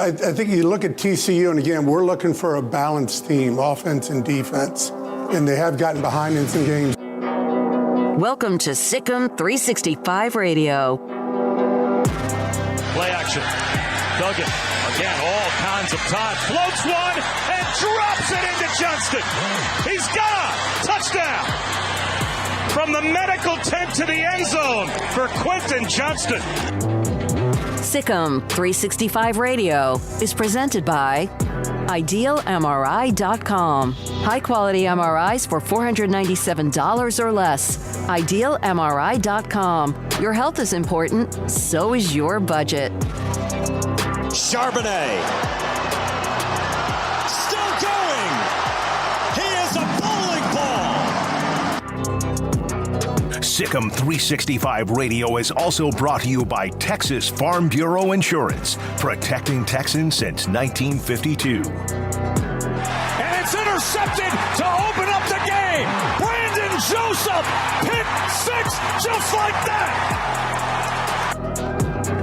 I think you look at TCU, and again, we're looking for a balanced team, offense and defense, and they have gotten behind in some games. Welcome to Sikkim 365 Radio. Play action. Duggan, again, all kinds of time. Floats one and drops it into Johnston. He's gone. Touchdown. From the medical tent to the end zone for Quentin Johnston. Sikkim 365 Radio is presented by IdealMRI.com. High-quality MRIs for $497 or less. IdealMRI.com. Your health is important, so is your budget. Charbonnet. Still going. He is a bowling ball. Sikkim 365 Radio is also brought to you by Texas Farm Bureau Insurance, protecting Texans since 1952. And it's intercepted to open up the game. Brandon Joseph, pick six, just like that.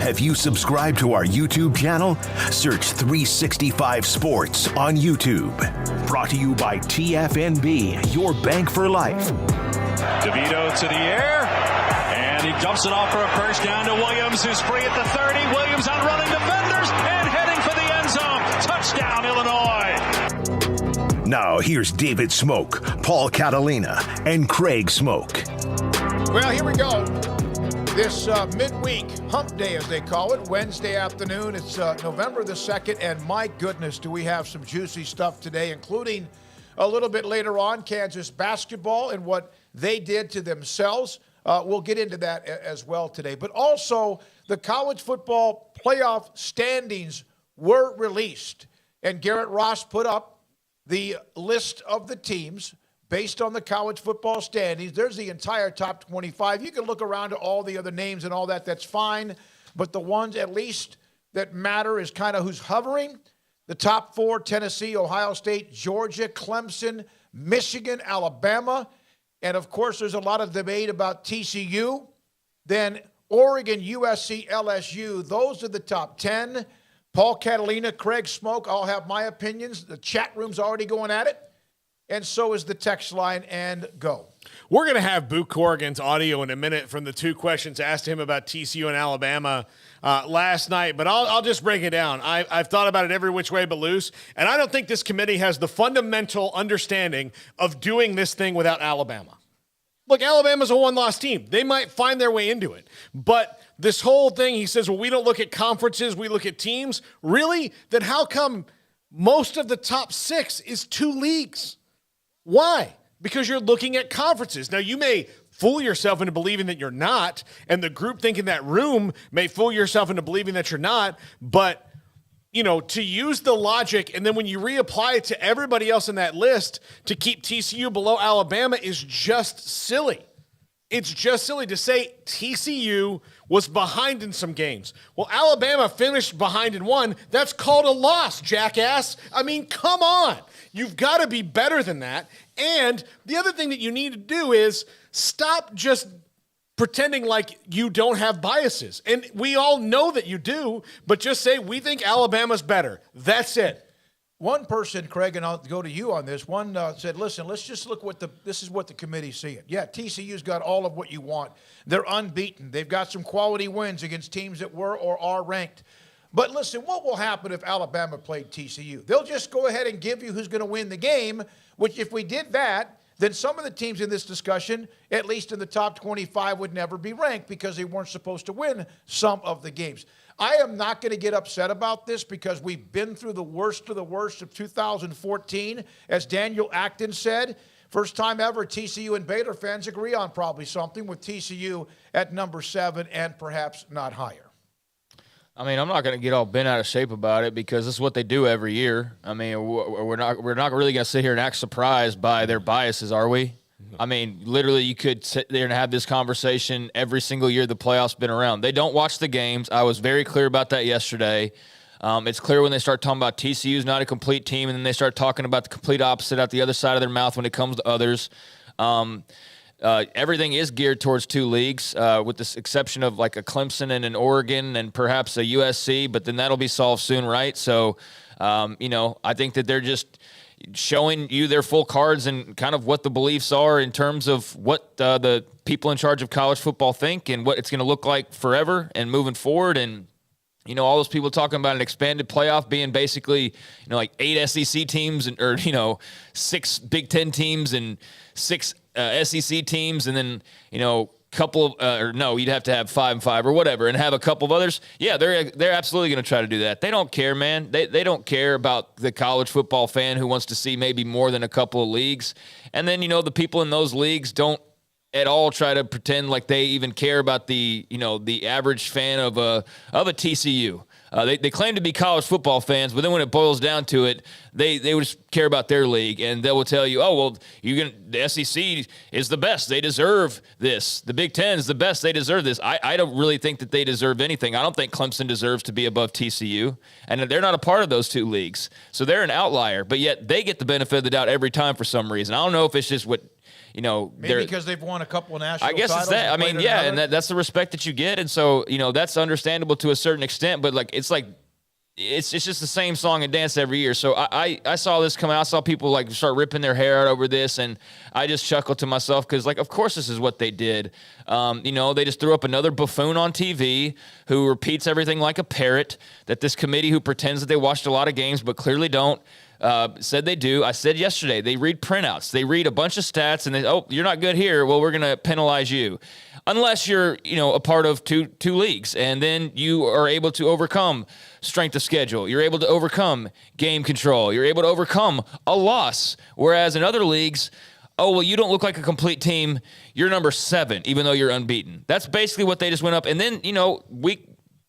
Have you subscribed to our YouTube channel? Search 365 Sports on YouTube. Brought to you by TFNB, your bank for life. DeVito to the air, and he dumps it off for a first down to Williams, who's free at the 30. Williams outrunning defenders and heading for the end zone. Touchdown, Illinois. Now here's David Smoak, Paul Catalina, and Craig Smoak. Well, here we go. This midweek hump day, as they call it, Wednesday afternoon. It's November the 2nd, and my goodness, do we have some juicy stuff today, including a little bit later on, Kansas basketball and what they did to themselves. We'll get into that as well today. But also, the college football playoff standings were released, and Garrett Ross put up the list of the teams based on the college football standings. There's the entire top 25. You can look around to all the other names and all that. That's fine. But the ones at least that matter is kind of who's hovering. The top four: Tennessee, Ohio State, Georgia, Clemson, Michigan, Alabama. And, of course, there's a lot of debate about TCU. Then Oregon, USC, LSU. Those are the top 10. Paul Catalina, Craig Smoak, I'll have my opinions. The chat room's already going at it. And so is the text line, and go. We're going to have Boo Corrigan's audio in a minute from the two questions asked him about TCU and Alabama last night, but I'll just break it down. I've thought about it every which way but loose, and I don't think this committee has the fundamental understanding of doing this thing without Alabama. Look, Alabama's a one-loss team. They might find their way into it, but this whole thing, he says, well, we don't look at conferences, we look at teams. Really? Then how come most of the top six is two leagues? Why? Because you're looking at conferences. Now, you may fool yourself into believing that you're not, and the group thinking that room may fool yourself into believing that you're not, but, you know, to use the logic, and then when you reapply it to everybody else in that list to keep TCU below Alabama is just silly. It's just silly to say TCU was behind in some games. Well, Alabama finished behind in one. That's called a loss, jackass. I mean, come on. You've got to be better than that. And the other thing that you need to do is stop just pretending like you don't have biases. And we all know that you do, but just say, we think Alabama's better. That's it. One person, Craig, and I'll go to you on this, one said, listen, let's just look this is what the committee's seeing. Yeah, TCU's got all of what you want. They're unbeaten. They've got some quality wins against teams that were or are ranked. But listen, what will happen if Alabama played TCU? They'll just go ahead and give you who's going to win the game, which if we did that, then some of the teams in this discussion, at least in the top 25, would never be ranked because they weren't supposed to win some of the games. I am not going to get upset about this because we've been through the worst of the worst of 2014. As Daniel Acton said, first time ever TCU and Baylor fans agree on probably something, with TCU at number 7 and perhaps not higher. I mean, I'm not going to get all bent out of shape about it because this is what they do every year. I mean, we're not really going to sit here and act surprised by their biases, are we? I mean, literally, you could sit there and have this conversation every single year the playoffs been around. They don't watch the games. I was very clear about that yesterday. It's clear when they start talking about TCU's not a complete team, and then they start talking about the complete opposite out the other side of their mouth when it comes to others. Everything is geared towards 2 leagues, with the exception of like a Clemson and an Oregon and perhaps a USC, but then that'll be solved soon, right? So, I think that they're just showing you their full cards and kind of what the beliefs are in terms of what the people in charge of college football think and what it's going to look like forever and moving forward. And all those people talking about an expanded playoff being basically, like 8 SEC teams or 6 Big Ten teams and 6 SEC teams, and then, couple of, you'd have to have 5 and 5 or whatever and have a couple of others. Yeah, they're absolutely going to try to do that. They don't care, man. They don't care about the college football fan who wants to see maybe more than a couple of leagues. And then, the people in those leagues don't at all try to pretend like they even care about the average fan of a TCU. They claim to be college football fans, but then when it boils down to it, they would just care about their league, and they will tell you, oh, well, the SEC is the best. They deserve this. The Big Ten is the best. They deserve this. I don't really think that they deserve anything. I don't think Clemson deserves to be above TCU, and they're not a part of those 2 leagues. So they're an outlier, but yet they get the benefit of the doubt every time for some reason. I don't know if it's just what maybe because they've won a couple of national titles. I guess it's that. I mean, yeah, and that's the respect that you get, and so that's understandable to a certain extent. But it's just the same song and dance every year. So I saw this come out. I saw people start ripping their hair out over this, and I just chuckled to myself because of course this is what they did. They just threw up another buffoon on TV who repeats everything like a parrot. That this committee who pretends that they watched a lot of games but clearly don't. Said they do. I said yesterday, they read printouts. They read a bunch of stats, and you're not good here. Well, we're going to penalize you. Unless you're, a part of two leagues, and then you are able to overcome strength of schedule. You're able to overcome game control. You're able to overcome a loss. Whereas in other leagues, oh, well, you don't look like a complete team. You're number 7, even though you're unbeaten. That's basically what they just went up. And then, we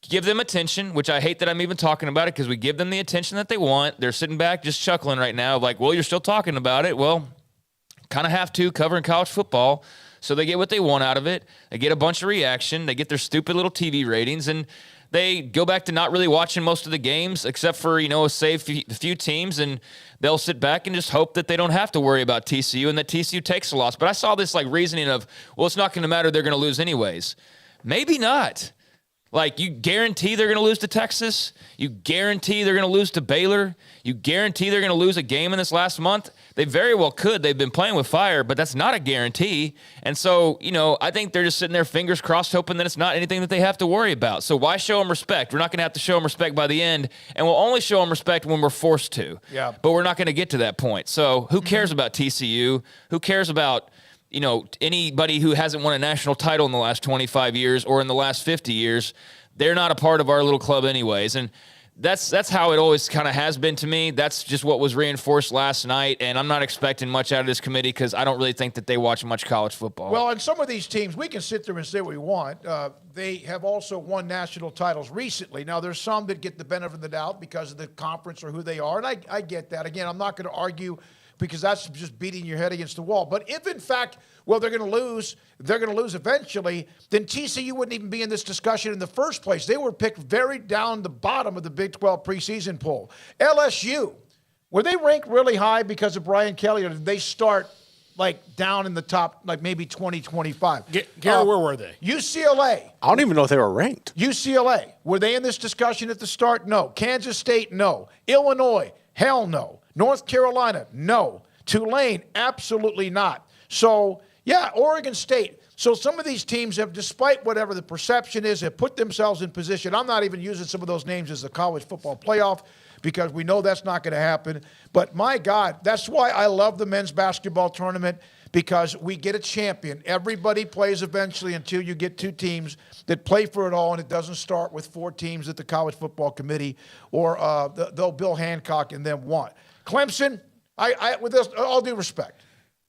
give them attention, which I hate that I'm even talking about it because we give them the attention that they want. They're sitting back just chuckling right now well, you're still talking about it. Well, kind of have to, covering college football. So they get what they want out of it. They get a bunch of reaction. They get their stupid little TV ratings, and they go back to not really watching most of the games except for, a few teams, and they'll sit back and just hope that they don't have to worry about TCU and that TCU takes a loss. But I saw this reasoning of, well, it's not going to matter. They're going to lose anyways. Maybe not. You guarantee they're going to lose to Texas. You guarantee they're going to lose to Baylor. You guarantee they're going to lose a game in this last month. They very well could. They've been playing with fire, but that's not a guarantee. And so, I think they're just sitting there fingers crossed hoping that it's not anything that they have to worry about. So why show them respect? We're not going to have to show them respect by the end, and we'll only show them respect when we're forced to. Yeah. But we're not going to get to that point. So who cares about TCU? Who cares about anybody who hasn't won a national title in the last 25 years or in the last 50 years? They're not a part of our little club anyways. And that's how it always kind of has been to me. That's just what was reinforced last night. And I'm not expecting much out of this committee because I don't really think that they watch much college football. Well, and some of these teams, we can sit there and say what we want. They have also won national titles recently. Now, there's some that get the benefit of the doubt because of the conference or who they are. And I get that. Again, I'm not going to argue because that's just beating your head against the wall. But if, in fact, well, they're going to lose eventually, then TCU wouldn't even be in this discussion in the first place. They were picked very down the bottom of the Big 12 preseason poll. LSU, were they ranked really high because of Brian Kelly, or did they start down in the top, maybe 20, 25? Garrett, where were they? UCLA. I don't even know if they were ranked. UCLA. Were they in this discussion at the start? No. Kansas State? No. Illinois? Hell no. North Carolina? No. Tulane? Absolutely not. So, yeah, Oregon State. So some of these teams have, despite whatever the perception is, have put themselves in position. I'm not even using some of those names as the college football playoff because we know that's not going to happen. But my God, that's why I love the men's basketball tournament, because we get a champion. Everybody plays eventually until you get two teams that play for it all, and it doesn't start with four teams that the College Football Committee or they'll Bill Hancock and them want. Clemson, with this, all due respect,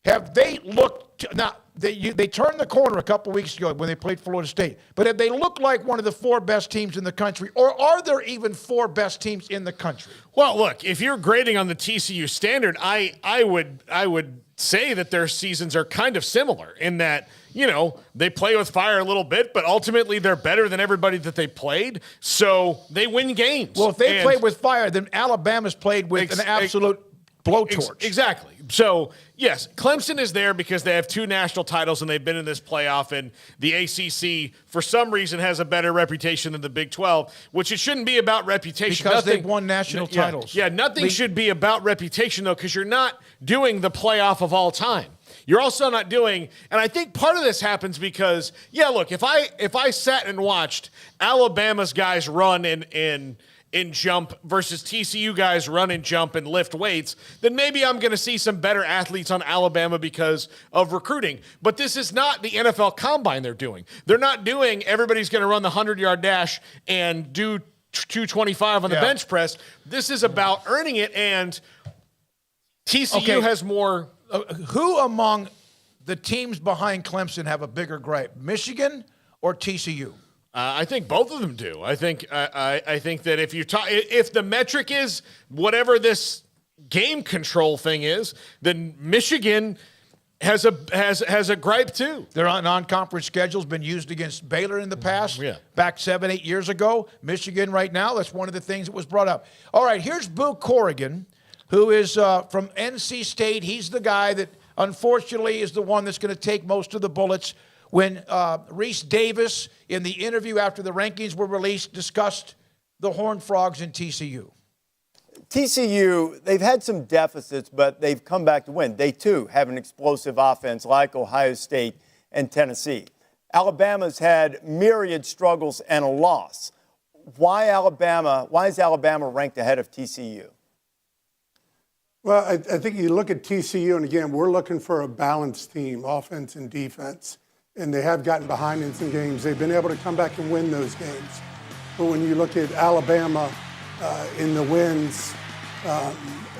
have they looked – now, they turned the corner a couple weeks ago when they played Florida State, but have they looked like one of the four best teams in the country, or are there even four best teams in the country? Well, look, if you're grading on the TCU standard, I would say that their seasons are kind of similar in that, you know, they play with fire a little bit, but ultimately they're better than everybody that they played, so they win games. Well, if they played with fire, then Alabama's played with an absolute blowtorch. Exactly. So, yes, Clemson is there because they have two national titles and they've been in this playoff, and the ACC, for some reason, has a better reputation than the Big 12, which it shouldn't be about reputation. Because they've won national titles. Yeah, nothing should be about reputation, though, because you're not doing the playoff of all time. You're also not doing, and I think part of this happens because, yeah, look, if I sat and watched Alabama's guys run in jump versus TCU guys run and jump and lift weights, then maybe I'm going to see some better athletes on Alabama because of recruiting. But this is not the NFL Combine they're doing. They're not doing everybody's going to run the 100-yard dash and do 225 on the bench press. This is about earning it, and TCU has more. Who among the teams behind Clemson have a bigger gripe, Michigan or TCU? I think both of them do. I think that if the metric is whatever this game control thing is, then Michigan has a gripe too. Their non-conference schedule's been used against Baylor in the past. Yeah. Back 7-8 years ago. Michigan right now, that's one of the things that was brought up. All right, here's Boo Corrigan, who is from NC State. He's the guy that, unfortunately, is the one that's going to take most of the bullets when Reese Davis, in the interview after the rankings were released, discussed the Horned Frogs in TCU. TCU, they've had some deficits, but they've come back to win. They, too, have an explosive offense like Ohio State and Tennessee. Alabama's had myriad struggles and a loss. Why is Alabama ranked ahead of TCU? Well, I think you look at TCU, and again, we're looking for a balanced team, offense and defense. And they have gotten behind in some games. They've been able to come back and win those games. But when you look at Alabama in the wins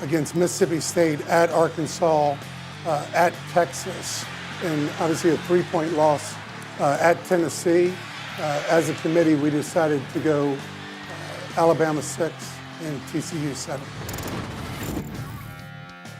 against Mississippi State, at Arkansas, at Texas, and obviously a 3-point loss at Tennessee, as a committee, we decided to go Alabama 6 and TCU 7.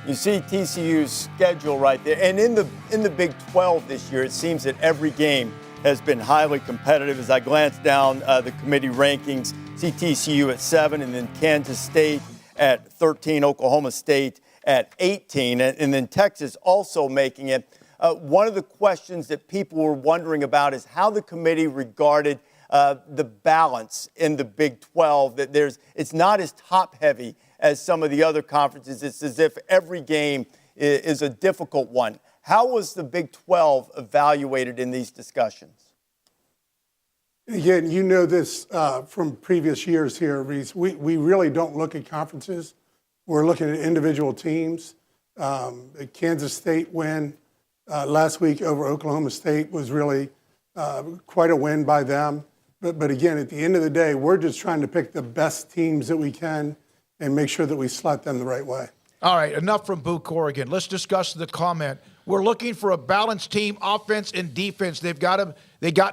You see TCU's schedule right there. And in the Big 12 this year, it seems that every game has been highly competitive. As I glance down the committee rankings, see TCU at 7, and then Kansas State at 13, Oklahoma State at 18, and then Texas also making it. One of the questions that people were wondering about is how the committee regarded the balance in the Big 12, that it's not as top-heavy as some of the other conferences. It's as if every game is a difficult one. How was the Big 12 evaluated in these discussions? Again, you know this from previous years here, Reese. We really don't look at conferences. We're looking at individual teams. A Kansas State win last week over Oklahoma State was really quite a win by them. But again, at the end of the day, we're just trying to pick the best teams that we can and make sure that we slot them the right way. All right, enough from Boo Corrigan. Let's discuss the comment. We're looking for a balanced team, offense and defense. They've gotten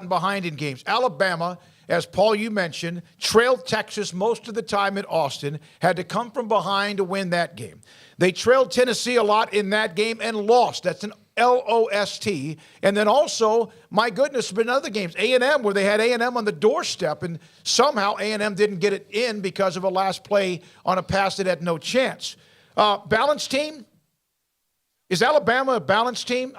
behind in games. Alabama, as Paul, you mentioned, trailed Texas most of the time at Austin, had to come from behind to win that game. They trailed Tennessee a lot in that game and lost. That's an L-O-S-T. And then also, my goodness, there's been other games. A&M, where they had A&M on the doorstep, and somehow A&M didn't get it in because of a last play on a pass that had no chance. Balanced team? Is Alabama a balanced team?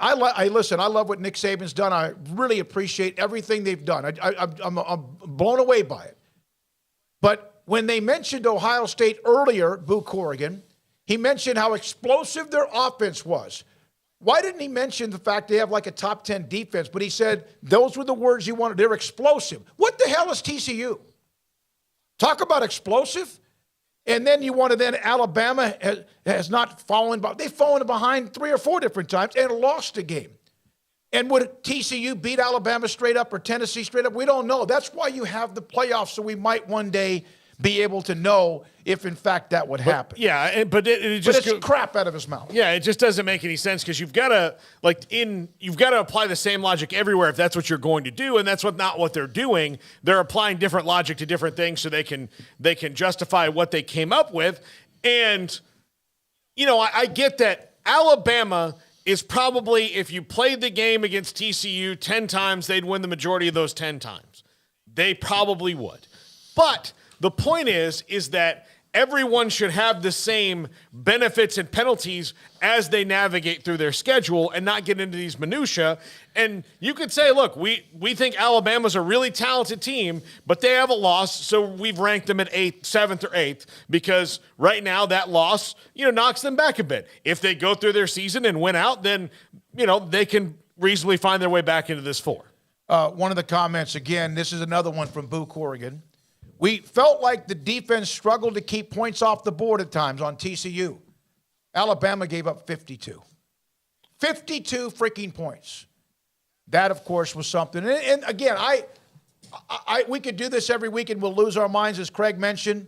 Listen, I love what Nick Saban's done. I really appreciate everything they've done. I'm blown away by it. But when they mentioned Ohio State earlier, Boo Corrigan, he mentioned how explosive their offense was. Why didn't he mention the fact they have like a top 10 defense? But he said those were the words he wanted. They're explosive. What the hell is TCU? Talk about explosive. And then you want to Alabama has not fallen, but they've fallen behind 3 or 4 different times and lost a game. And would TCU beat Alabama straight up or Tennessee straight up? We don't know. That's why you have the playoffs, so we might one day be able to know if, in fact, that would happen. But it's crap out of his mouth. Yeah, it just doesn't make any sense because you've got to apply the same logic everywhere if that's what you're going to do, and that's not what they're doing. They're applying different logic to different things so they can justify what they came up with. And I get that Alabama is probably, if you played the game against TCU 10 times, they'd win the majority of those 10 times. They probably would. But the point is that everyone should have the same benefits and penalties as they navigate through their schedule and not get into these minutia. And you could say, look, we think Alabama's a really talented team, but they have a loss, so we've ranked them at 7th or 8th because right now that loss, knocks them back a bit. If they go through their season and win out, then, they can reasonably find their way back into this 4. One of the comments, again, this is another one from Boo Corrigan. We felt like the defense struggled to keep points off the board at times on TCU. Alabama gave up 52. 52 freaking points. That, of course, was something. And again, we could do this every week and we'll lose our minds, as Craig mentioned.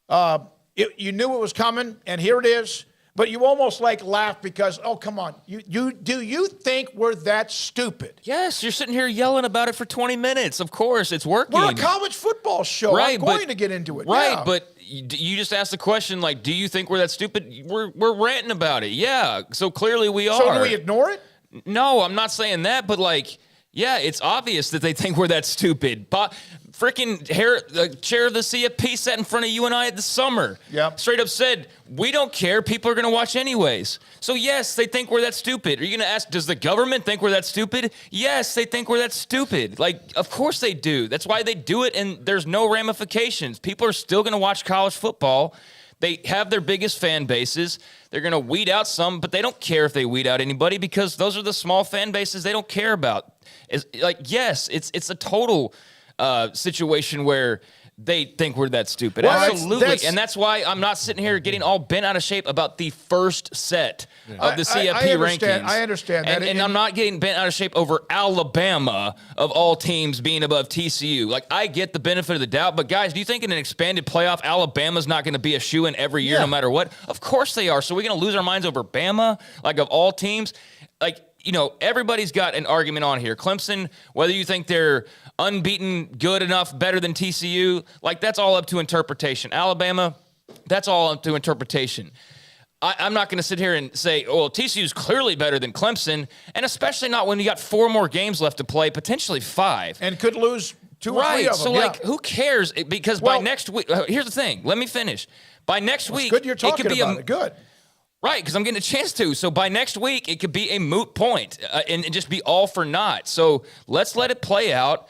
You knew it was coming, and here it is. But you almost laugh because, oh, come on. Do you think we're that stupid? Yes, you're sitting here yelling about it for 20 minutes. Of course, it's working. We're a college football show. Right, I'm going to get into it. Right, yeah. but you just asked the question, do you think we're that stupid? We're ranting about it. Yeah, so clearly we are. So do we ignore it? No, I'm not saying that, but yeah, it's obvious that they think we're that stupid. But freaking chair of the CFP sat in front of you and I at the summer. Yep. Straight up said, we don't care. People are going to watch anyways. So, yes, they think we're that stupid. Are you going to ask, does the government think we're that stupid? Yes, they think we're that stupid. Of course they do. That's why they do it, and there's no ramifications. People are still going to watch college football. They have their biggest fan bases. They're going to weed out some, but they don't care if they weed out anybody because those are the small fan bases they don't care about. Yes, it's a total situation where they think we're that stupid. Well, absolutely. And that's why I'm not sitting here getting all bent out of shape about the first set of the CFP rankings. I understand that. And I'm not getting bent out of shape over Alabama, of all teams, being above TCU. I get the benefit of the doubt, but guys, do you think in an expanded playoff, Alabama's not going to be a shoo-in every year no matter what? Of course they are. So we're going to lose our minds over Bama, of all teams? Everybody's got an argument on here. Clemson, whether you think they're unbeaten, good enough, better than TCU, that's all up to interpretation. Alabama, that's all up to interpretation. I'm not going to sit here and say, well, TCU's clearly better than Clemson, and especially not when you got 4 more games left to play, potentially 5. And could lose 2 or 3 of them. So, who cares? Because by next week, here's the thing. Let me finish. By next week, good you're talking it could be about it. Good. Right, because I'm getting a chance to. So by next week, it could be a moot point and just be all for naught. So let's let it play out.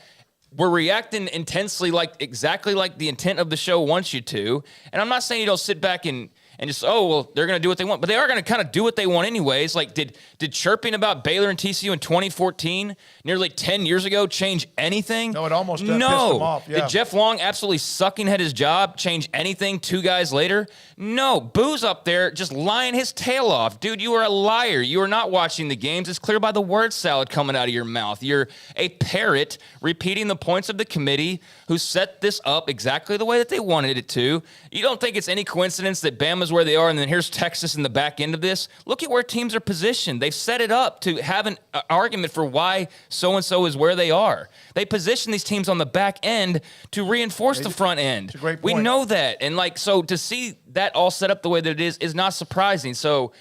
We're reacting intensely, exactly like the intent of the show wants you to. And I'm not saying you don't sit back and just, they're going to do what they want. But they are going to kind of do what they want anyways. Did chirping about Baylor and TCU in 2014, nearly 10 years ago, change anything? No, it almost pissed them off. Yeah. Did Jeff Long absolutely sucking at his job change anything 2 guys later? No. Boo's up there just lying his tail off. Dude, you are a liar. You are not watching the games. It's clear by the word salad coming out of your mouth. You're a parrot repeating the points of the committee who set this up exactly the way that they wanted it to. You don't think it's any coincidence that Bama's where they are, and then here's Texas in the back end of this? Look at where teams are positioned. They've set it up to have an argument for why so-and-so is where they are. They position these teams on the back end to reinforce the front end. It's a great point. We know that. And so to see that all set up the way that it is not surprising. So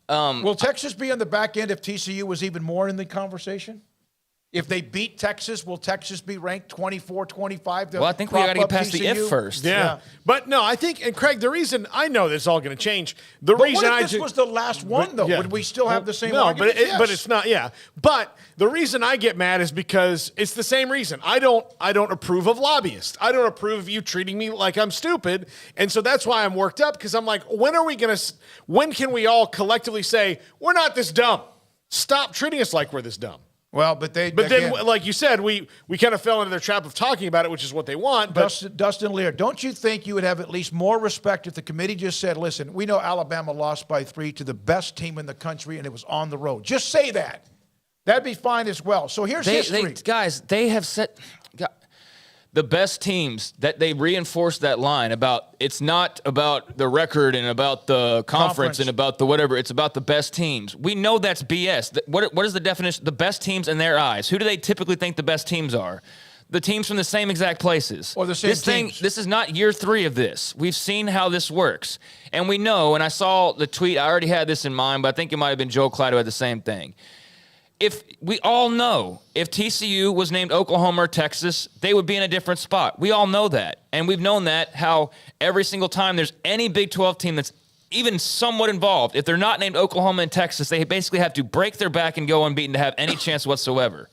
will Texas be on the back end if TCU was even more in the conversation? If they beat Texas, will Texas be ranked 24, 25? Well, I think we got to get past the if first. Yeah. But no, I think, and Craig, the reason I know this is all going to change. What if this was the last one, though? Would we still have the same argument? But it's not. Yeah. But the reason I get mad is because it's the same reason. I don't approve of lobbyists. I don't approve of you treating me like I'm stupid, and so that's why I'm worked up because I'm like, when can we all collectively say we're not this dumb? Stop treating us like we're this dumb. Well, but then, again, like you said, we kind of fell into their trap of talking about it, which is what they want. But Dustin Lear, don't you think you would have at least more respect if the committee just said, listen, we know Alabama lost by 3 to the best team in the country, and it was on the road. Just say that. That'd be fine as well. So here's history. Guys, they have set the best teams that they reinforced that line about. It's not about the record and about the conference and about the whatever. It's about the best teams. We know that's BS. What is the definition? The best teams in their eyes. Who do they typically think the best teams are? The teams from the same exact places. Or the same teams. This is not year 3 of this. We've seen how this works. And we know, and I saw the tweet, I already had this in mind, but I think it might have been Joe Clyde who had the same thing. If we all know if TCU was named Oklahoma or Texas, they would be in a different spot. We all know that. And we've known that, how every single time there's any Big 12 team that's even somewhat involved, if they're not named Oklahoma and Texas, they basically have to break their back and go unbeaten to have any chance whatsoever.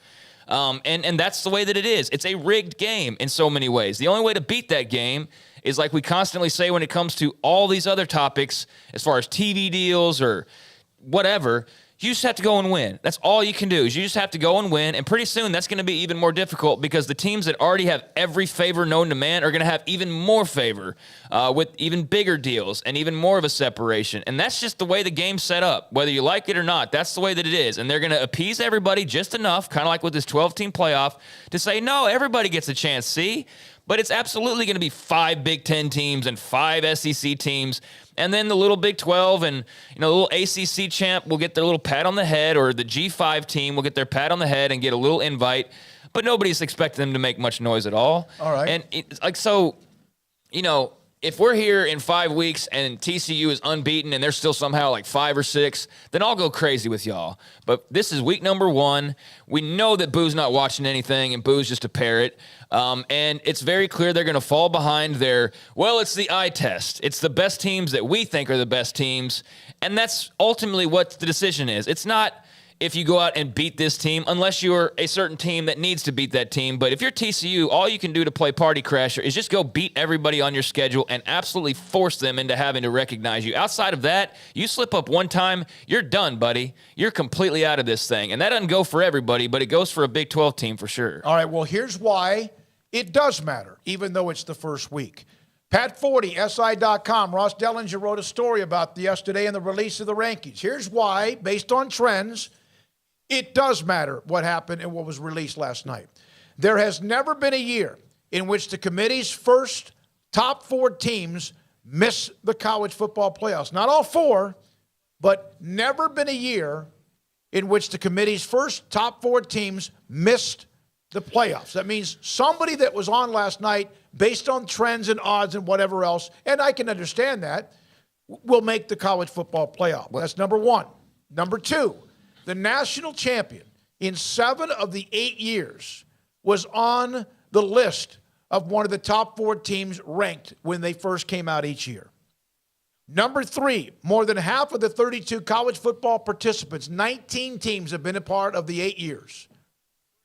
And that's the way that it is. It's a rigged game in so many ways. The only way to beat that game is, like we constantly say when it comes to all these other topics, as far as TV deals or whatever, you just have to go and win. That's all you can do, is you just have to go and win. And pretty soon that's going to be even more difficult, because the teams that already have every favor known to man are going to have even more favor with even bigger deals and even more of a separation. And that's just the way the game's set up. Whether you like it or not, that's the way that it is. And they're going to appease everybody just enough, kind of like with this 12-team playoff, to say, no, everybody gets a chance, see? But it's absolutely going to be 5 Big Ten teams and 5 SEC teams. And then the little Big 12 and the little ACC champ will get their little pat on the head, or the G5 team will get their pat on the head and get a little invite. But nobody's expecting them to make much noise at all. All right. And if we're here in 5 weeks and TCU is unbeaten and they're still somehow like 5 or 6, then I'll go crazy with y'all. But this is week number 1. We know that Boo's not watching anything, and Boo's just a parrot. And it's very clear they're going to fall behind it's the eye test. It's the best teams that we think are the best teams. And that's ultimately what the decision is. It's not if you go out and beat this team, unless you're a certain team that needs to beat that team. But if you're TCU, all you can do to play party crasher is just go beat everybody on your schedule and absolutely force them into having to recognize you. Outside of that, you slip up one time, you're done, buddy. You're completely out of this thing. And that doesn't go for everybody, but it goes for a Big 12 team for sure. All right, well, here's why it does matter, even though it's the first week. Pat Forty, SI.com. Ross Dellinger wrote a story about yesterday in the release of the rankings. Here's why, based on trends, it does matter what happened and what was released last night. There has never been a year in which the committee's first top 4 teams miss the college football playoffs. Not all 4, but never been a year in which the committee's first top 4 teams missed the playoffs. That means somebody that was on last night, based on trends and odds and whatever else, and I can understand that, will make the college football playoff. That's number 1. Number 2, the national champion in 7 of the 8 years was on the list of one of the top 4 teams ranked when they first came out each year. Number 3, more than half of the 32 college football participants, 19 teams have been a part of the 8 years,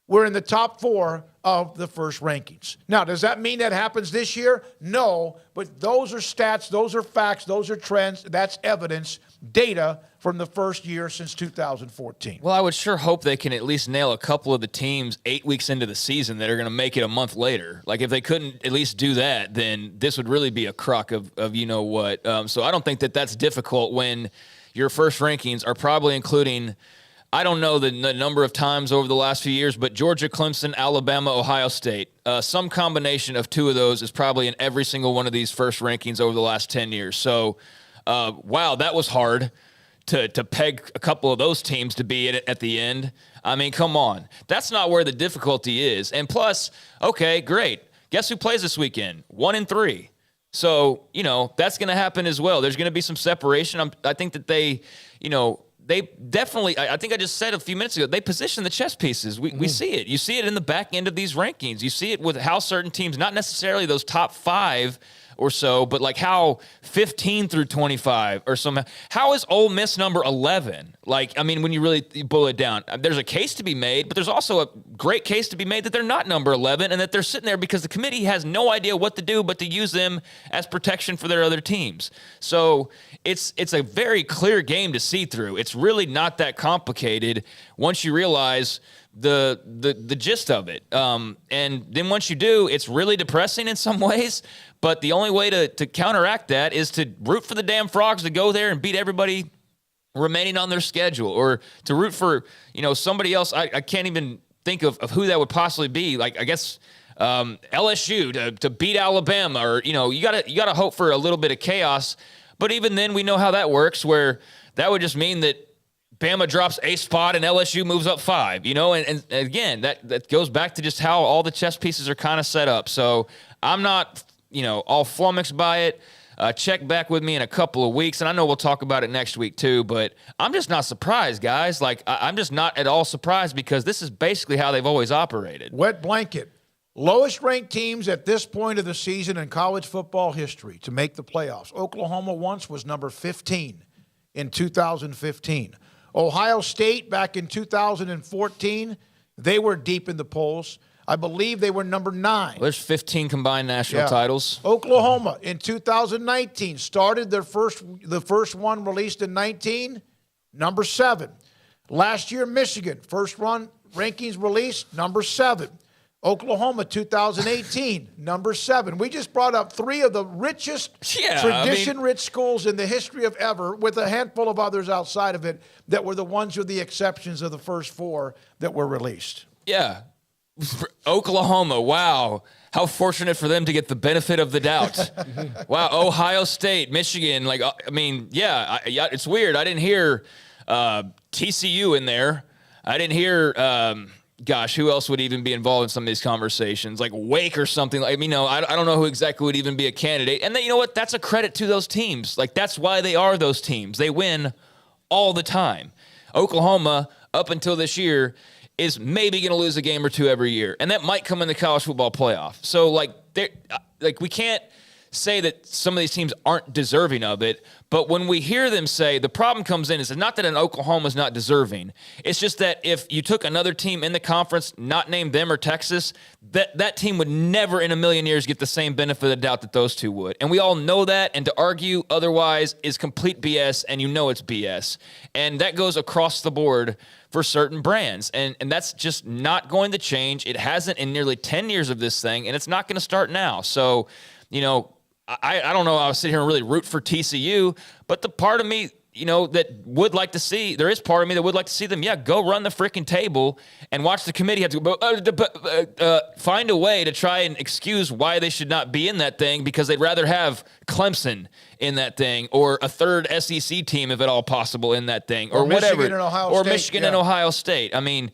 were in the top 4 of the first rankings. Now, does that mean that happens this year? No, but those are stats, those are facts, those are trends, that's evidence, data from the first year since 2014. Well, I would sure hope they can at least nail a couple of the teams 8 weeks into the season that are going to make it a month later. Like, if they couldn't at least do that, then this would really be a crock of you-know-what. So I don't think that that's difficult when your first rankings are probably including, I don't know the number of times over the last few years, but Georgia, Clemson, Alabama, Ohio State. Some combination of 2 of those is probably in every single one of these first rankings over the last 10 years. So, wow, that was hard to peg a couple of those teams to be in it at the end. I mean, come on. That's not where the difficulty is. And plus, okay, great. Guess who plays this weekend? 1 and 3. So, that's going to happen as well. There's going to be some separation. I think that they definitely, I think I just said a few minutes ago, they position the chess pieces. We see it. You see it in the back end of these rankings. You see it with how certain teams, not necessarily those top 5 or so, but like how 15 through 25 or some. How is Ole Miss number 11? Like, I mean, when you really boil it down, there's a case to be made, but there's also a great case to be made that they're not number 11 and that they're sitting there because the committee has no idea what to do but to use them as protection for their other teams. So it's a very clear game to see through. It's really not that complicated once you realize the gist of it. And then once you do, it's really depressing in some ways. But the only way to counteract that is to root for the damn Frogs to go there and beat everybody remaining on their schedule, or to root for somebody else. I can't even think of who that would possibly be. Like, I guess LSU to beat Alabama, or you gotta hope for a little bit of chaos. But even then, we know how that works, where that would just mean that Bama drops a spot and LSU moves up 5, and again, that goes back to just how all the chess pieces are kind of set up. So I'm not, all flummoxed by it. Check back with me in a couple of weeks, and I know we'll talk about it next week too, but I'm just not surprised, guys. Like, I'm just not at all surprised, because this is basically how they've always operated. Wet blanket. Lowest ranked teams at this point of the season in college football history to make the playoffs. Oklahoma once was number 15 in 2015. Ohio State back in 2014, they were deep in the polls. I believe they were number 9. Well, there's 15 combined national titles. Oklahoma in 2019 started the first one released in 19, number 7. Last year, Michigan, first run rankings released, number 7. Oklahoma 2018, number 7. We just brought up 3 of the richest, tradition-rich schools in the history of ever, with a handful of others outside of it that were the ones with the exceptions of the first 4 that were released. Yeah. Oklahoma, wow. How fortunate for them to get the benefit of the doubt. Wow. Ohio State, Michigan, it's weird. I didn't hear TCU in there. I didn't hear, who else would even be involved in some of these conversations? Like Wake or something. I don't know who exactly would even be a candidate. And then, you know what? That's a credit to those teams. Like, that's why they are those teams. They win all the time. Oklahoma, up until this year, is maybe going to lose a game or 2 every year. And that might come in the college football playoff. So, we can't say that some of these teams aren't deserving of it, but when we hear them say, the problem comes in is not that an Oklahoma is not deserving. It's just that if you took another team in the conference, not named them or Texas, that team would never in a million years get the same benefit of the doubt that those 2 would. And we all know that, and to argue otherwise is complete BS, and it's BS. And that goes across the board for certain brands. And that's just not going to change. It hasn't in nearly 10 years of this thing, and it's not going to start now. So, I don't know. I'll sit here and really root for TCU, but the part of me, that would like to see, there is part of me that would like to see them, go run the freaking table and watch the committee have to find a way to try and excuse why they should not be in that thing, because they'd rather have Clemson in that thing, or a third SEC team, if at all possible, in that thing, or whatever, Michigan and Ohio State. I mean,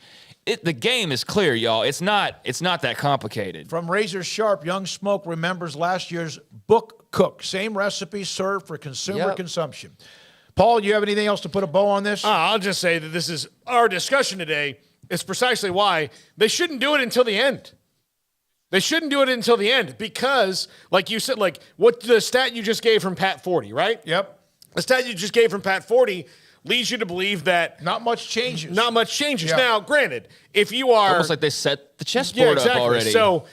the game is clear, y'all. It's not that complicated. From Razor Sharp, Young Smoke remembers last year's book cook. Same recipe served for consumer consumption. Paul, do you have anything else to put a bow on this? I'll just say that this is our discussion today. It's precisely why they shouldn't do it until the end. They shouldn't do it until the end, because, like you said, what the stat you just gave from Pat 40, right? Yep. The stat you just gave from Pat 40 leads you to believe that not much changes. Yeah. Now, granted, if you are almost like they set the chessboard up already. So,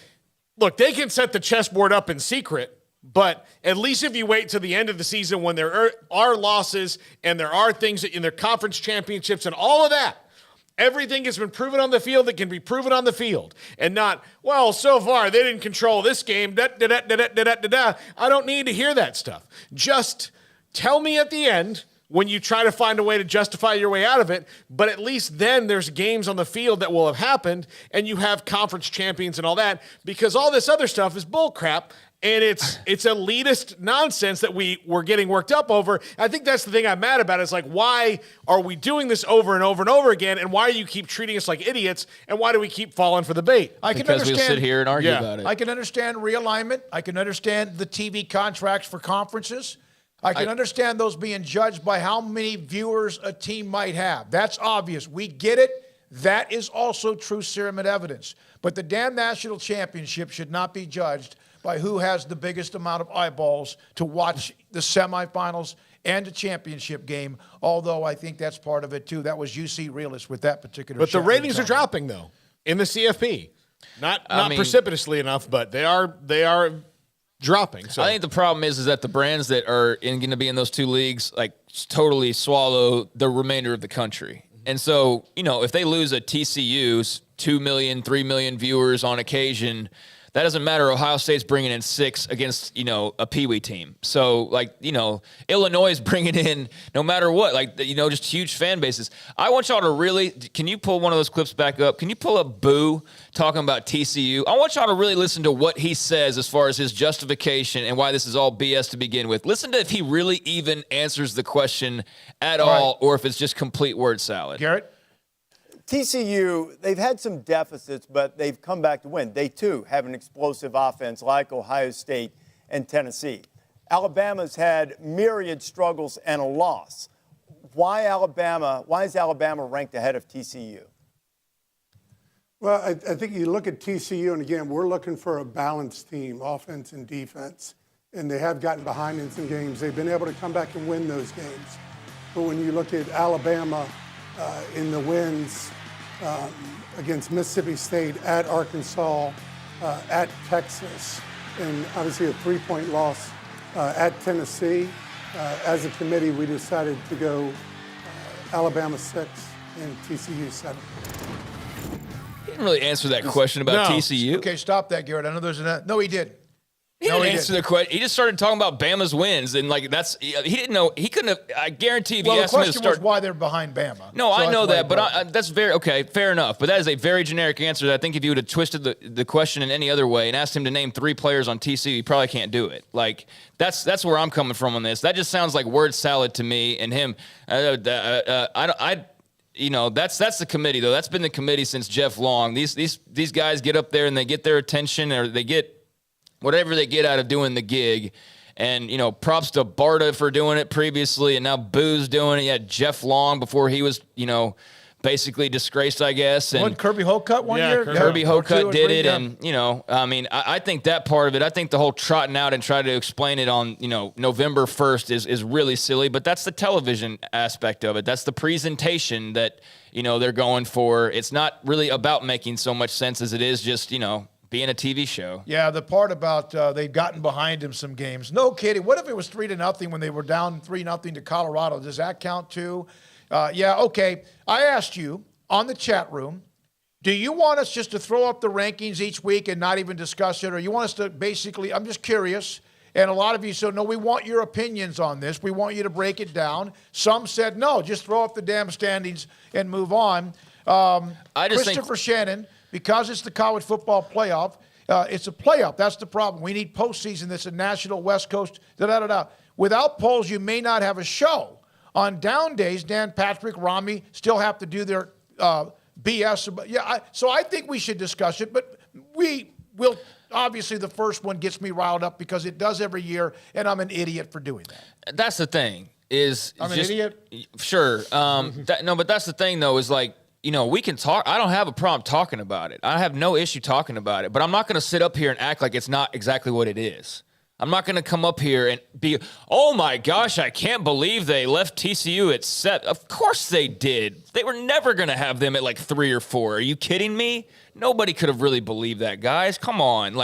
look, they can set the chessboard up in secret, but at least if you wait to the end of the season, when there are losses and there are things in their conference championships and all of that, everything has been proven on the field that can be proven on the field, and not, well, so far they didn't control this game. I don't need to hear that stuff. Just tell me at the end, when you try to find a way to justify your way out of it, but at least then there's games on the field that will have happened, and you have conference champions and all that, because all this other stuff is bull crap, and it's elitist nonsense that we're getting worked up over. I think that's the thing I'm mad about. Is like, why are we doing this over and over and over again, and why do you keep treating us like idiots, and why do we keep falling for the bait? Because we'll sit here and argue about it. I can understand realignment. I can understand the TV contracts for conferences. I can understand those being judged by how many viewers a team might have. That's obvious. We get it. That is also true serum and evidence. But the damn national championship should not be judged by who has the biggest amount of eyeballs to watch the semifinals and the championship game, although I think that's part of it, too. That was UC Realist with that particular But the ratings are dropping, though, in the CFP. Not precipitously enough, but they are dropping. So I think the problem is that the brands that are going to be in those 2 leagues totally swallow the remainder of the country. And so, if they lose a TCU's 2 million, 3 million viewers on occasion, that doesn't matter. Ohio State's bringing in 6 against, a Pee-wee team. So, Illinois is bringing in no matter what, just huge fan bases. I want y'all to really, can you pull one of those clips back up? Can you pull up Boo talking about TCU? I want y'all to really listen to what he says as far as his justification and why this is all BS to begin with. Listen to if he really even answers the question at all or if it's just complete word salad. Garrett? TCU, they've had some deficits, but they've come back to win. They, too, have an explosive offense like Ohio State and Tennessee. Alabama's had myriad struggles and a loss. Why is Alabama ranked ahead of TCU? Well, I think you look at TCU, and again, we're looking for a balanced team, offense and defense. And they have gotten behind in some games. They've been able to come back and win those games. But when you look at Alabama in the wins, against Mississippi State, at Arkansas, at Texas, and obviously a 3-point loss at Tennessee. As a committee, we decided to go Alabama 6 and TCU 7. He didn't really answer that question about TCU. Okay, stop that, Garrett. I know there's an... No, he did. He didn't answer the question. He just started talking about Bama's wins, and he didn't know. He couldn't have. I guarantee if you asked him to start. The question was why they're behind Bama. No, so I know that, but that's very okay. Fair enough. But that is a very generic answer. I think if you would have twisted the question in any other way and asked him to name 3 players on TCU, he probably can't do it. That's where I'm coming from on this. That just sounds like word salad to me. And him, that's the committee though. That's been the committee since Jeff Long. These guys get up there and they get their attention, or they get whatever they get out of doing the gig. And, props to Barta for doing it previously, and now Boo's doing it. You had Jeff Long before he was, basically disgraced, I guess. And Kirby Hocutt one year? Kirby Hocutt did it. And, I think that part of it, I think the whole trotting out and trying to explain it on, November 1st is really silly. But that's the television aspect of it. That's the presentation that, they're going for. It's not really about making so much sense as it is just, being a TV show. Yeah, the part about they've gotten behind him some games. No kidding. What if it was 3-0 when they were down 3-0 to Colorado? Does that count too? Yeah, okay. I asked you on the chat room, do you want us just to throw up the rankings each week and not even discuss it? Or you want us to basically, I'm just curious. And a lot of you said, no, we want your opinions on this. We want you to break it down. Some said, no, just throw up the damn standings and move on. Christopher Shannon, because it's the college football playoff, it's a playoff. That's the problem. We need postseason. That's a national West Coast, da-da-da-da. Without polls, you may not have a show. On down days, Dan Patrick, Rami still have to do their BS. So I think we should discuss it, but we will. Obviously, the first one gets me riled up because it does every year, and I'm an idiot for doing that. That's the thing. I'm an idiot? Sure. But that's the thing, though, is we can talk. I don't have a problem talking about it. I have no issue talking about it, but I'm not going to sit up here and act like it's not exactly what it is. I'm not going to come up here and be, oh my gosh, I can't believe they left TCU at 7. Of course they did. They were never going to have them at 3 or 4. Are you kidding me? Nobody could have really believed that, guys. Come on.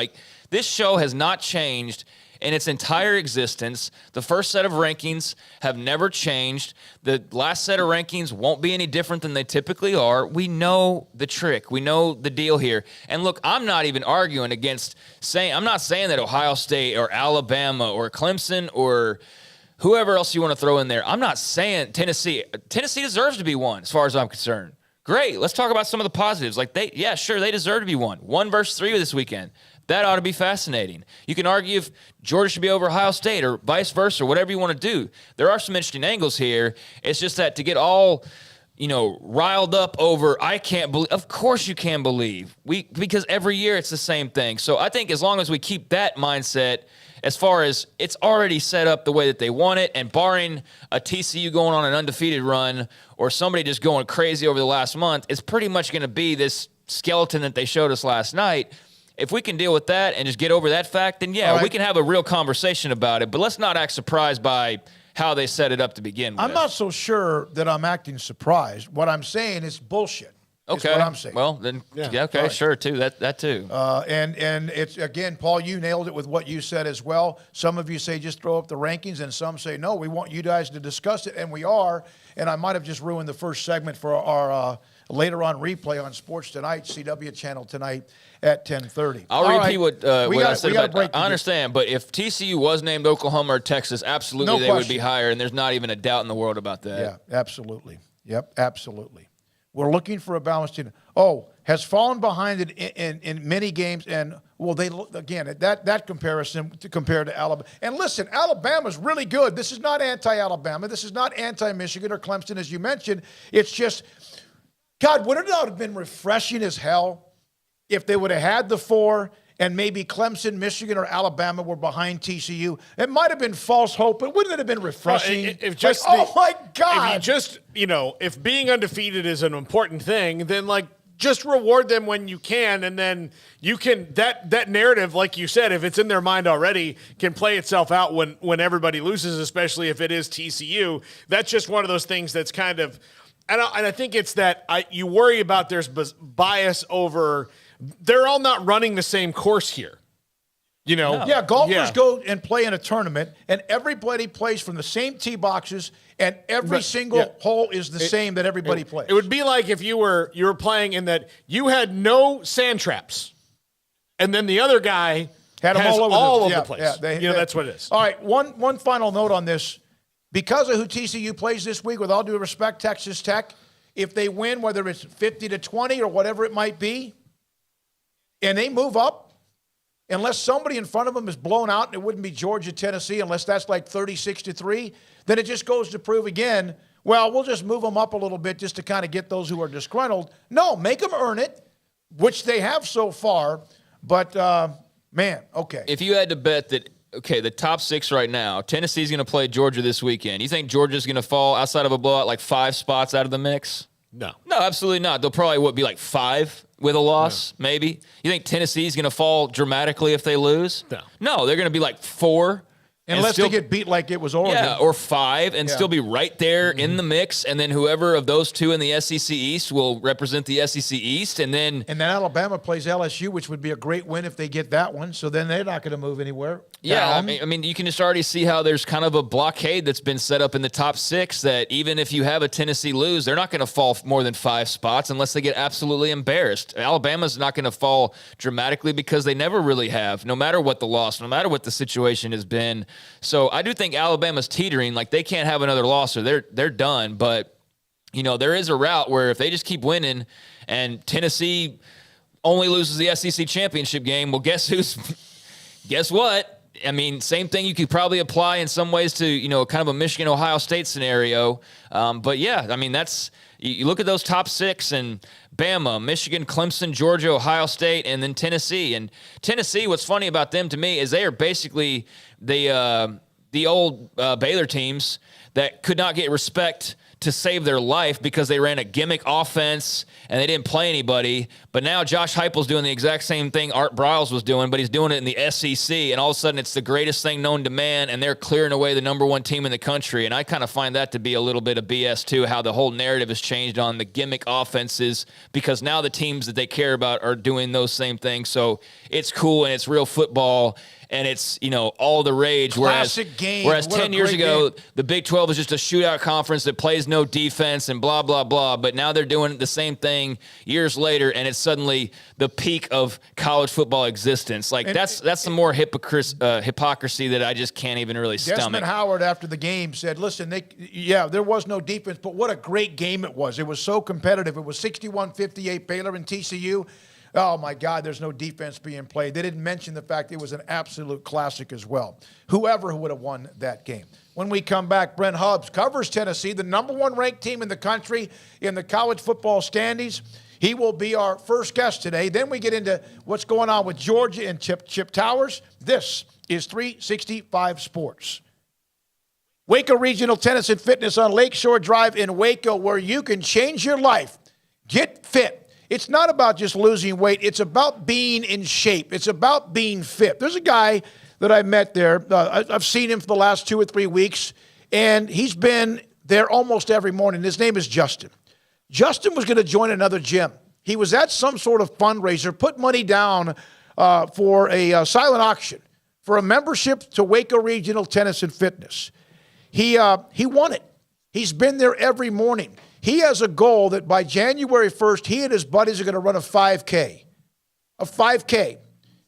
This show has not changed in its entire existence. The first set of rankings have never changed. The last set of rankings won't be any different than they typically are. We know the trick. We know the deal here. And look, I'm not even arguing against I'm not saying that Ohio State or Alabama or Clemson or whoever else you want to throw in there. I'm not saying Tennessee. Tennessee deserves to be one as far as I'm concerned. Great. Let's talk about some of the positives. They deserve to be one. 1 versus 3 this weekend. That ought to be fascinating. You can argue if Georgia should be over Ohio State or vice versa, or whatever you want to do. There are some interesting angles here. It's just that to get all, riled up over, I can't believe. Of course you can believe. Because every year it's the same thing. So I think as long as we keep that mindset, as far as it's already set up the way that they want it, and barring a TCU going on an undefeated run or somebody just going crazy over the last month, it's pretty much going to be this skeleton that they showed us last night. If we can deal with that and just get over that fact, then we can have a real conversation about it. But let's not act surprised by how they set it up to begin with. I'm not so sure that I'm acting surprised. What I'm saying is bullshit. Okay. Is what I'm saying. Well, then, okay, right. Sure, too. That too. And it's, again, Paul, you nailed it with what you said as well. Some of you say just throw up the rankings, and some say, no, we want you guys to discuss it, and we are. And I might have just ruined the first segment for our later on replay on Sports Tonight, CW channel tonight at 10:30. I'll repeat what I said about I understand, but if TCU was named Oklahoma or Texas, absolutely they would be higher, and there's not even a doubt in the world about that. Yeah, absolutely. Yep, absolutely. We're looking for a balanced team. Oh, has fallen behind it in many games, and well, they again that comparison compared to Alabama. And listen, Alabama's really good. This is not anti-Alabama. This is not anti-Michigan or Clemson, as you mentioned. It's just, God, wouldn't it have been refreshing as hell if they would have had the 4 and maybe Clemson, Michigan, or Alabama were behind TCU? It might have been false hope, but wouldn't it have been refreshing? If just oh my God! If you just, if being undefeated is an important thing, then just reward them when you can, and then you can that narrative, like you said, if it's in their mind already, can play itself out when everybody loses, especially if it is TCU. That's just one of those things that's kind of, and I think it's that you worry about there's bias over. They're all not running the same course here. No. Yeah, golfers go and play in a tournament, and everybody plays from the same tee boxes, and every single hole is the same that everybody plays. It would be like if you were playing in that you had no sand traps, and then the other guy had them all over the place. Yeah, that's what it is. All right, one final note on this. Because of who TCU plays this week, with all due respect, Texas Tech, if they win, whether it's 50-20 or whatever it might be, and they move up, unless somebody in front of them is blown out, and it wouldn't be Georgia, Tennessee, unless that's like 36-3, then it just goes to prove again, well, we'll just move them up a little bit just to kind of get those who are disgruntled. No, make them earn it, which they have so far. But, man, okay. If you had to bet that, the top 6 right now, Tennessee's going to play Georgia this weekend, you think Georgia's going to fall outside of a blowout like 5 spots out of the mix? No, absolutely not. They'll probably be like 5 with a loss, maybe. You think Tennessee's going to fall dramatically if they lose? No, they're going to be like 4. Unless they get beat like it was Oregon. Yeah, or 5 and still be right there in the mix. And then whoever of those 2 in the SEC East will represent the SEC East. And then Alabama plays LSU, which would be a great win if they get that one. So then they're not going to move anywhere. Yeah, I mean, you can just already see how there's kind of a blockade that's been set up in the top 6 that even if you have a Tennessee lose, they're not going to fall more than 5 spots unless they get absolutely embarrassed. Alabama's not going to fall dramatically because they never really have, no matter what the loss, no matter what the situation has been. So I do think Alabama's teetering, like they can't have another loss or they're done. But, there is a route where if they just keep winning and Tennessee only loses the SEC championship game, well, guess what? I mean, same thing you could probably apply in some ways to, kind of a Michigan-Ohio State scenario. But, yeah, I mean, you look at those top 6 and Bama, Michigan, Clemson, Georgia, Ohio State, and then Tennessee. And Tennessee, what's funny about them to me is they are basically the old Baylor teams that could not get respect to save their life because they ran a gimmick offense and they didn't play anybody. But now Josh Heupel's doing the exact same thing Art Briles was doing, but he's doing it in the SEC, and all of a sudden it's the greatest thing known to man, and they're clearing away the number 1 team in the country. And I kind of find that to be a little bit of BS too, how the whole narrative has changed on the gimmick offenses, because now the teams that they care about are doing those same things. So it's cool and it's real football. And it's, all the rage. Classic game. Whereas 10 years ago, the Big 12 was just a shootout conference that plays no defense and blah, blah, blah. But now they're doing the same thing years later, and it's suddenly the peak of college football existence. Like, that's some more hypocrisy that I just can't even really stomach. Desmond Howard, after the game, said, listen, there was no defense, but what a great game it was. It was so competitive. It was 61-58 Baylor and TCU. Oh, my God, there's no defense being played. They didn't mention the fact it was an absolute classic as well. Whoever would have won that game. When we come back, Brent Hubbs covers Tennessee, the number 1 ranked team in the country in the college football standings. He will be our first guest today. Then we get into what's going on with Georgia and Chip Towers. This is 365 Sports. Waco Regional Tennis and Fitness on Lakeshore Drive in Waco, where you can change your life. Get fit. It's not about just losing weight. It's about being in shape. It's about being fit. There's a guy that I met there. I've seen him for the last 2 or 3 weeks, and he's been there almost every morning. His name is Justin. Justin was going to join another gym. He was at some sort of fundraiser, put money down for a silent auction for a membership to Waco Regional Tennis and Fitness. He won it. He's been there every morning. He has a goal that by January 1st, he and his buddies are going to run a 5K. A 5K.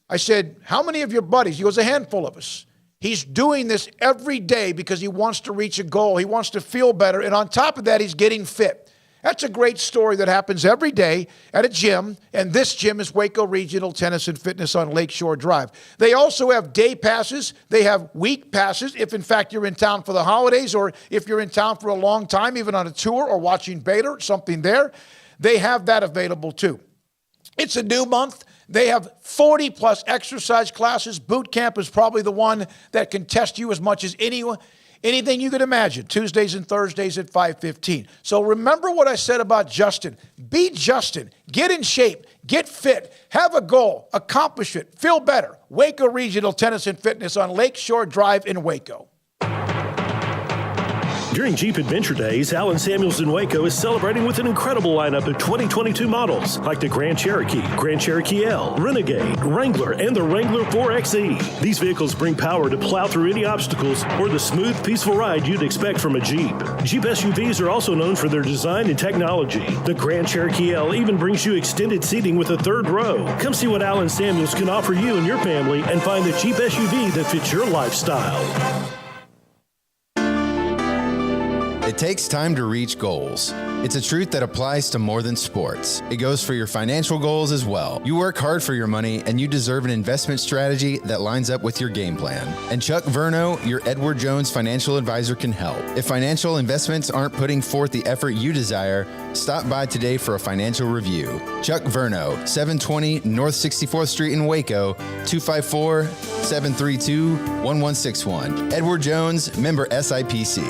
I said, how many of your buddies? He goes, a handful of us. He's doing this every day because he wants to reach a goal. He wants to feel better. And on top of that, he's getting fit. That's a great story that happens every day at a gym, and this gym is Waco Regional Tennis and Fitness on Lakeshore Drive. They also have day passes. They have week passes if, in fact, you're in town for the holidays or if you're in town for a long time, even on a tour or watching Baylor, something there. They have that available, too. It's a new month. They have 40-plus exercise classes. Boot camp is probably the one that can test you as much as anything you could imagine, Tuesdays and Thursdays at 5:15. So remember what I said about Justin. Be Justin. Get in shape. Get fit. Have a goal. Accomplish it. Feel better. Waco Regional Tennis and Fitness on Lakeshore Drive in Waco. During Jeep Adventure Days, Allen Samuels in Waco is celebrating with an incredible lineup of 2022 models like the Grand Cherokee L, Renegade, Wrangler, and the Wrangler 4xe. These vehicles bring power to plow through any obstacles or the smooth, peaceful ride you'd expect from a Jeep. Jeep SUVs are also known for their design and technology. The Grand Cherokee L even brings you extended seating with a third row. Come see what Allen Samuels can offer you and your family and find the Jeep SUV that fits your lifestyle. It takes time to reach goals. It's a truth that applies to more than sports. It goes for your financial goals as well. You work hard for your money, and you deserve an investment strategy that lines up with your game plan. And Chuck Verno, your Edward Jones financial advisor, can help. If financial investments aren't putting forth the effort you desire, stop by today for a financial review. Chuck Verno, 720 North 64th Street in Waco, 254-732-1161. Edward Jones, member SIPC.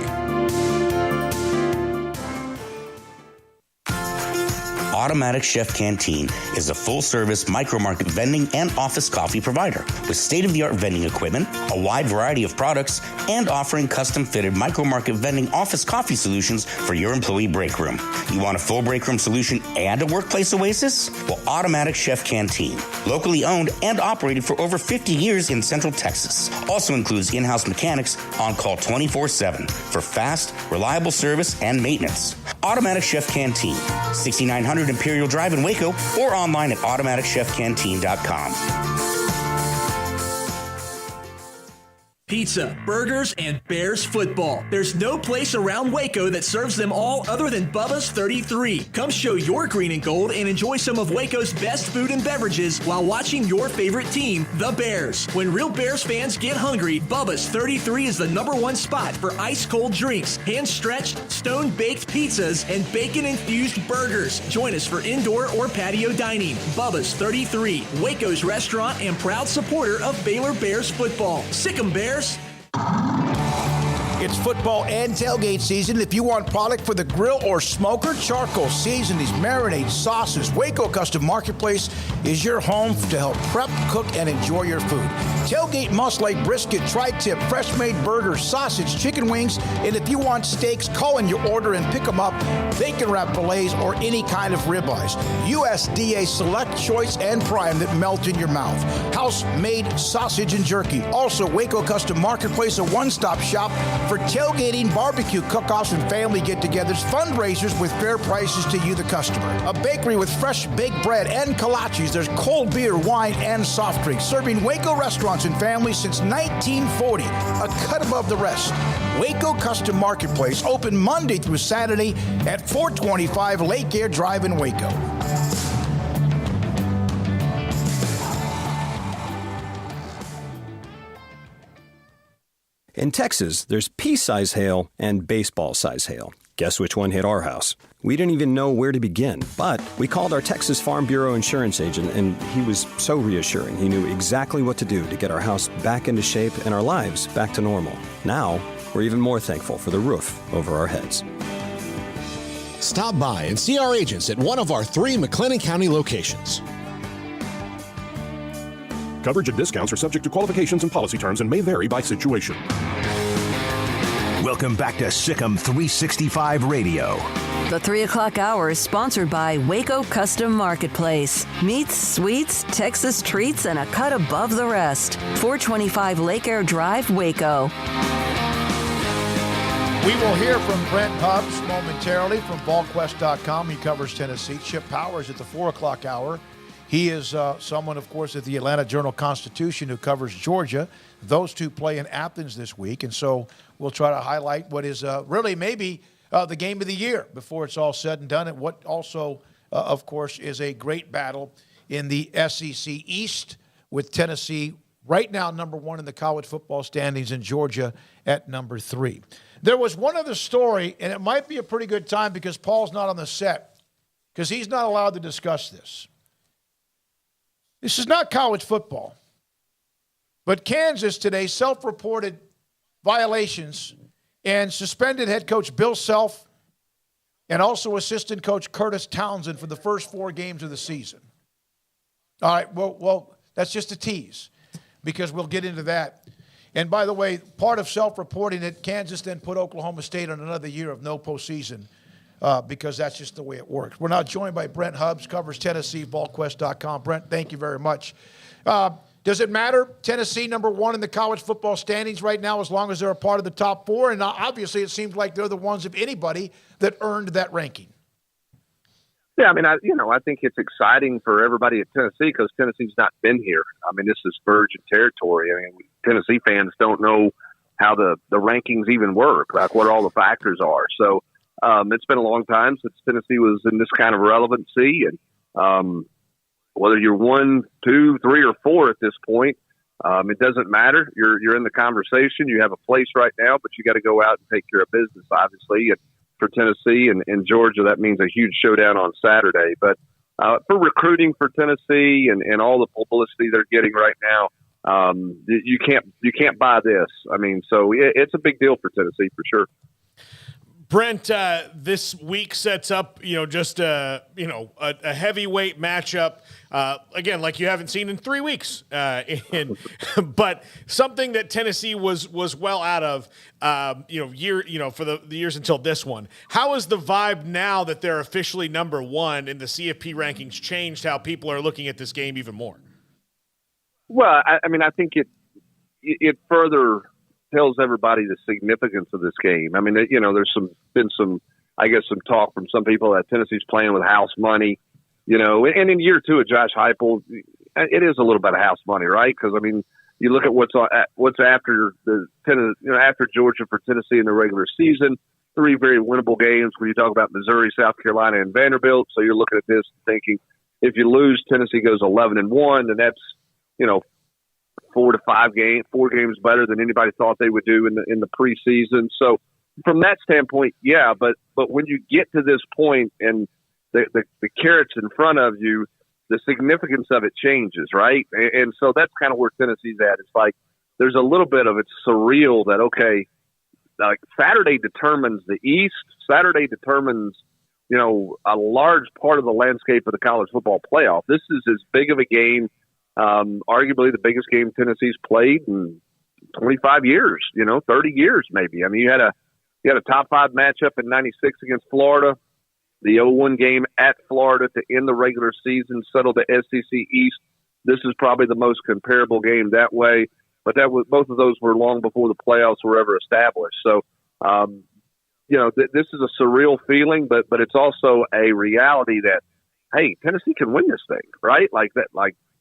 Automatic Chef Canteen is a full-service micro-market vending and office coffee provider with state-of-the-art vending equipment, a wide variety of products, and offering custom-fitted micro-market vending office coffee solutions for your employee break room. You want a full break room solution and a workplace oasis? Well, Automatic Chef Canteen, locally owned and operated for over 50 years in Central Texas, also includes in-house mechanics on call 24/7 for fast, reliable service and maintenance. Automatic Chef Canteen, 6900 Imperial Drive in Waco, or online at automaticchefcanteen.com. Pizza, burgers, and Bears football. There's no place around Waco that serves them all other than Bubba's 33. Come show your green and gold and enjoy some of Waco's best food and beverages while watching your favorite team, the Bears. When real Bears fans get hungry, Bubba's 33 is the #1 spot for ice-cold drinks, hand-stretched, stone-baked pizzas, and bacon-infused burgers. Join us for indoor or patio dining. Bubba's 33, Waco's restaurant and proud supporter of Baylor Bears football. Sick 'em, Bears. It's football and tailgate season. If you want product for the grill or smoker, charcoal, seasonings, marinades, sauces, Waco Custom Marketplace is your home to help prep, cook, and enjoy your food. Tailgate must like brisket, tri-tip, fresh-made burgers, sausage, chicken wings, and if you want steaks, call in your order and pick them up. Bacon wrap fillets or any kind of ribeyes. USDA Select Choice and Prime that melt in your mouth. House-made sausage and jerky. Also, Waco Custom Marketplace, a one-stop shop for tailgating, barbecue cook-offs, and family get-togethers, fundraisers with fair prices to you, the customer. A bakery with fresh baked bread and kolaches. There's cold beer, wine, and soft drinks. Serving Waco restaurants and families since 1940. A cut above the rest. Waco Custom Marketplace, open Monday through Saturday at 425 Lake Air Drive in Waco. In Texas, there's pea-size hail and baseball-size hail. Guess which one hit our house? We didn't even know where to begin, but we called our Texas Farm Bureau insurance agent, and he was so reassuring. He knew exactly what to do to get our house back into shape and our lives back to normal. Now, we're even more thankful for the roof over our heads. Stop by and see our agents at one of our 3 McLennan County locations. Coverage and discounts are subject to qualifications and policy terms and may vary by situation. Welcome back to Sikkim 365 Radio. The 3 o'clock hour is sponsored by Waco Custom Marketplace. Meats, sweets, Texas treats, and a cut above the rest. 425 Lake Air Drive, Waco. We will hear from Brent Hubbs momentarily from VolQuest.com. He covers Tennessee. Chip Powers at the 4 o'clock hour. He is someone, of course, at the Atlanta Journal-Constitution who covers Georgia. Those two play in Athens this week, and so we'll try to highlight what is really maybe the game of the year before it's all said and done, and what also, of course, is a great battle in the SEC East with Tennessee right now number 1 in the college football standings and Georgia at number 3. There was one other story, and it might be a pretty good time because Paul's not on the set because he's not allowed to discuss this. This is not college football. But Kansas today self-reported violations and suspended head coach Bill Self and also assistant coach Curtis Townsend for the first 4 games of the season. All right, well, that's just a tease because we'll get into that. And by the way, part of self-reporting it, Kansas then put Oklahoma State on another year of no postseason because that's just the way it works. We're now joined by Brent Hubbs, covers Tennessee, VolQuest.com. Brent, thank you very much. Does it matter? Tennessee number 1 in the college football standings right now as long as they're a part of the top 4? And obviously it seems like they're the ones, if anybody, that earned that ranking. Yeah, I mean, I think it's exciting for everybody at Tennessee because Tennessee's not been here. I mean, this is virgin territory. I mean, Tennessee fans don't know how the rankings even work, like what all the factors are. So it's been a long time since Tennessee was in this kind of relevancy. And whether you're 1, 2, 3, or 4 at this point, it doesn't matter. You're in the conversation. You have a place right now, but you got to go out and take care of business, obviously. And for Tennessee and Georgia, that means a huge showdown on Saturday. But for recruiting for Tennessee and all the publicity they're getting right now, you can't buy this. I mean, so it's a big deal for Tennessee for sure. Brent, this week sets up, just a heavyweight matchup, again, like you haven't seen in 3 weeks. But something that Tennessee was well out of, for the years until this one. How is the vibe now that they're officially number 1 in the CFP rankings changed how people are looking at this game even more? Well, I mean, I think it further tells everybody the significance of this game. I mean, there's been some talk from some people that Tennessee's playing with house money, and in year 2 of Josh Heupel, it is a little bit of house money, right? Because I mean, you look at what's after after Georgia for Tennessee in the regular season, 3 very winnable games. When you talk about Missouri, South Carolina, and Vanderbilt, so you're looking at this and thinking, if you lose, Tennessee goes 11-1, and that's 4 games better than anybody thought they would do in the preseason. So from that standpoint, yeah, but when you get to this point and the carrot's in front of you, the significance of it changes, right? And so that's kind of where Tennessee's at. It's like there's a little bit of it's surreal that, okay, like Saturday determines the East. Saturday determines, a large part of the landscape of the college football playoff. This is as big of a game, arguably the biggest game Tennessee's played in 25 years, 30 years maybe. I mean, you had a top 5 matchup in '96 against Florida, the 0-1 game at Florida to end the regular season, settle the SEC East. This is probably the most comparable game that way, but both of those were long before the playoffs were ever established. So, this is a surreal feeling, but it's also a reality that, hey, Tennessee can win this thing, right? Like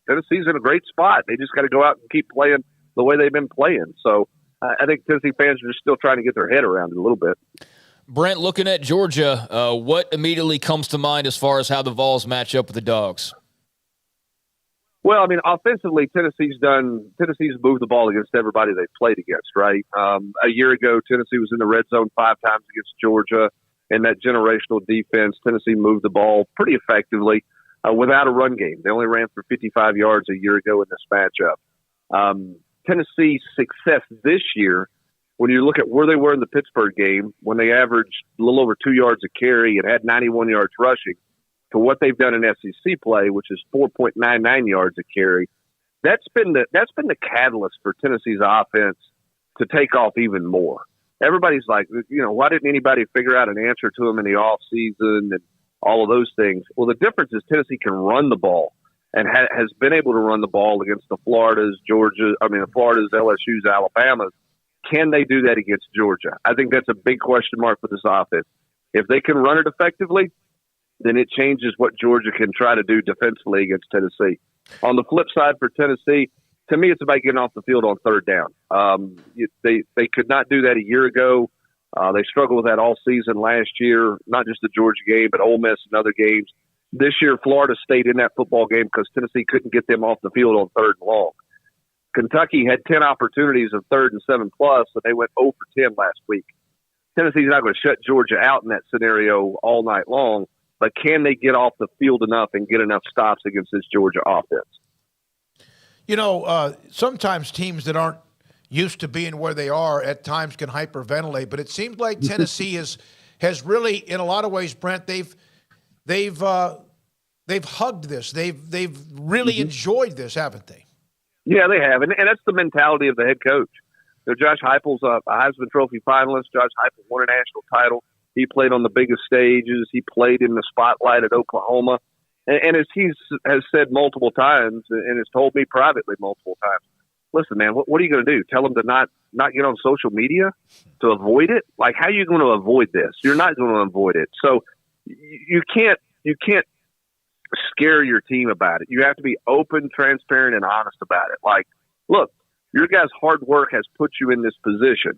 Tennessee's in a great spot. They just got to go out and keep playing the way they've been playing. So I think Tennessee fans are just still trying to get their head around it a little bit. Brent, looking at Georgia, what immediately comes to mind as far as how the Vols match up with the Dogs? Well, I mean, offensively, Tennessee's moved the ball against everybody they've played against, right? A year ago, Tennessee was in the red zone 5 times against Georgia, and that generational defense, Tennessee moved the ball pretty effectively without a run game. They only ran for 55 yards a year ago in this matchup. Tennessee's success this year, when you look at where they were in the Pittsburgh game, when they averaged a little over 2 yards a carry and had 91 yards rushing, to what they've done in SEC play, which is 4.99 yards a carry, that's been the catalyst for Tennessee's offense to take off even more. everybody's like, why didn't anybody figure out an answer to them in the off season and all of those things? Well, the difference is Tennessee can run the ball and has been able to run the ball against the Floridas, LSU's, Alabama's. Can they do that against Georgia? I think that's a big question mark for this offense. If they can run it effectively, then it changes what Georgia can try to do defensively against Tennessee. On the flip side for Tennessee, to me, it's about getting off the field on third down. They could not do that a year ago. They struggled with that all season last year, not just the Georgia game, but Ole Miss and other games. This year, Florida stayed in that football game because Tennessee couldn't get them off the field on third and long. Kentucky had 10 opportunities of 3rd and 7+, but they went 0 for 10 last week. Tennessee's not going to shut Georgia out in that scenario all night long, but can they get off the field enough and get enough stops against this Georgia offense? Sometimes teams that aren't used to being where they are at times can hyperventilate, but it seems like Tennessee has really, in a lot of ways, Brent, they've hugged this. They've really enjoyed this, haven't they? Yeah, they have, and that's the mentality of the head coach. Josh Heupel's a Heisman Trophy finalist. Josh Heupel won a national title. He played on the biggest stages. He played in the spotlight at Oklahoma. And as he has said multiple times and has told me privately multiple times, listen, man, what are you going to do? Tell them to not get on social media to avoid it? Like, how are you going to avoid this? You're not going to avoid it. So you can't scare your team about it. You have to be open, transparent, and honest about it. Like, look, your guys' hard work has put you in this position.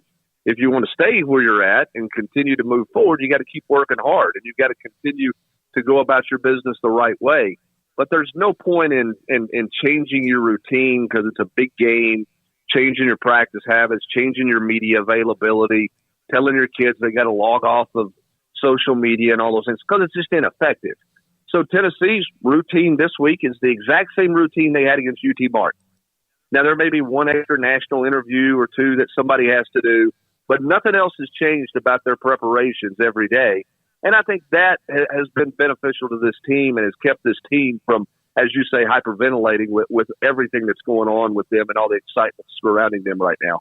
If you want to stay where you're at and continue to move forward, you got to keep working hard, and you got to continue to go about your business the right way. But there's no point in changing your routine because it's a big game, changing your practice habits, changing your media availability, telling your kids they got to log off of social media and all those things because it's just ineffective. So Tennessee's routine this week is the exact same routine they had against UT Martin. Now, there may be one extra national interview or two that somebody has to do, but nothing else has changed about their preparations every day. And I think that has been beneficial to this team and has kept this team from, as you say, hyperventilating with everything that's going on with them and all the excitement surrounding them right now.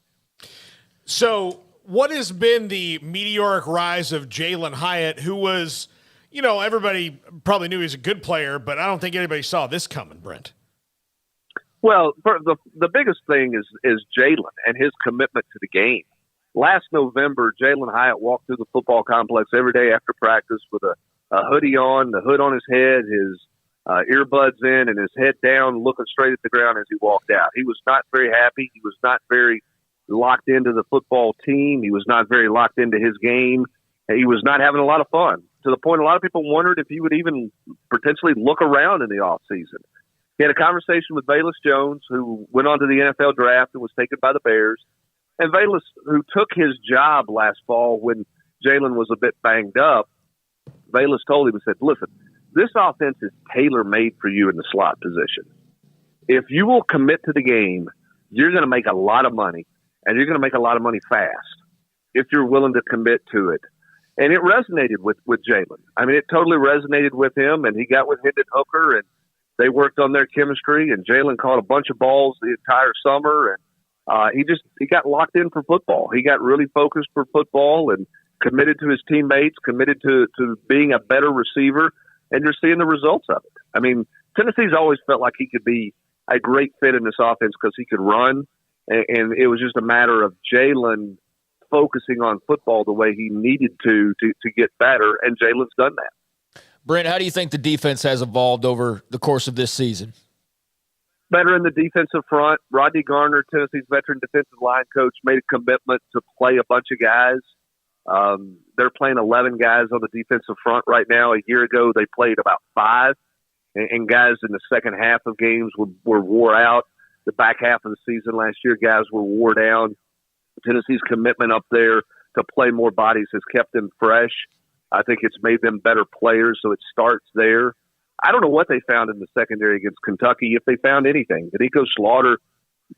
So what has been the meteoric rise of Jalen Hyatt, who was, everybody probably knew he was a good player, but I don't think anybody saw this coming, Brent. Well, the biggest thing is Jalen and his commitment to the game. Last November, Jalen Hyatt walked through the football complex every day after practice with a hoodie on, the hood on his head, his earbuds in, and his head down, looking straight at the ground as he walked out. He was not very happy. He was not very locked into the football team. He was not very locked into his game. He was not having a lot of fun, to the point a lot of people wondered if he would even potentially look around in the offseason. He had a conversation with Bayless Jones, who went on to the NFL draft and was taken by the Bears. And Bayless, who took his job last fall when Jalen was a bit banged up, Bayless told him and said, listen, this offense is tailor-made for you in the slot position. If you will commit to the game, you're going to make a lot of money, and you're going to make a lot of money fast if you're willing to commit to it. And it resonated with Jalen. I mean, it totally resonated with him, and he got with Hendon Hooker, and they worked on their chemistry, and Jalen caught a bunch of balls the entire summer, and he got locked in for football. He got really focused for football and committed to his teammates, committed to being a better receiver, and you're seeing the results of it. I mean, Tennessee's always felt like he could be a great fit in this offense because he could run, and it was just a matter of Jalen focusing on football the way he needed to get better, and Jalen's done that. Brent, how do you think the defense has evolved over the course of this season? Better in the defensive front. Rodney Garner, Tennessee's veteran defensive line coach, made a commitment to play a bunch of guys. They're playing 11 guys on the defensive front right now. A year ago, they played about 5, and guys in the second half of games were wore out. The back half of the season last year, guys were wore down. Tennessee's commitment up there to play more bodies has kept them fresh. I think it's made them better players, so it starts there. I don't know what they found in the secondary against Kentucky, if they found anything. Danico Slaughter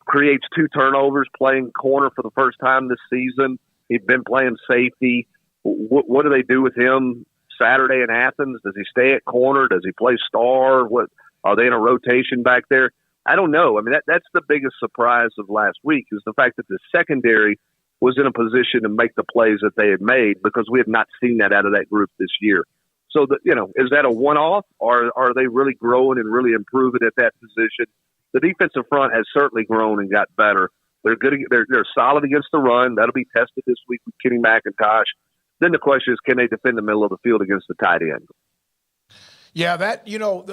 creates 2 turnovers playing corner for the first time this season. He'd been playing safety. What do they do with him Saturday in Athens? Does he stay at corner? Does he play star? What are they in a rotation back there? I don't know. I mean, that's the biggest surprise of last week is the fact that the secondary was in a position to make the plays that they had made, because we have not seen that out of that group this year. So, is that a one-off, or are they really growing and really improving at that position? The defensive front has certainly grown and got better. They're good. They're solid against the run. That'll be tested this week with Kenny McIntosh. Then the question is, can they defend the middle of the field against the tight end? Yeah,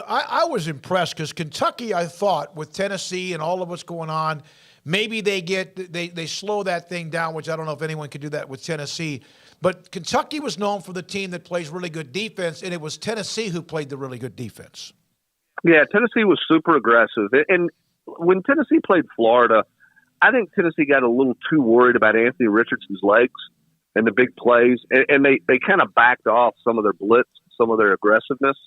I was impressed because Kentucky, I thought, with Tennessee and all of what's going on, maybe they slow that thing down, which I don't know if anyone could do that with Tennessee. But Kentucky was known for the team that plays really good defense, and it was Tennessee who played the really good defense. Yeah, Tennessee was super aggressive. And when Tennessee played Florida, I think Tennessee got a little too worried about Anthony Richardson's legs and the big plays, and they kind of backed off some of their blitz, some of their aggressiveness.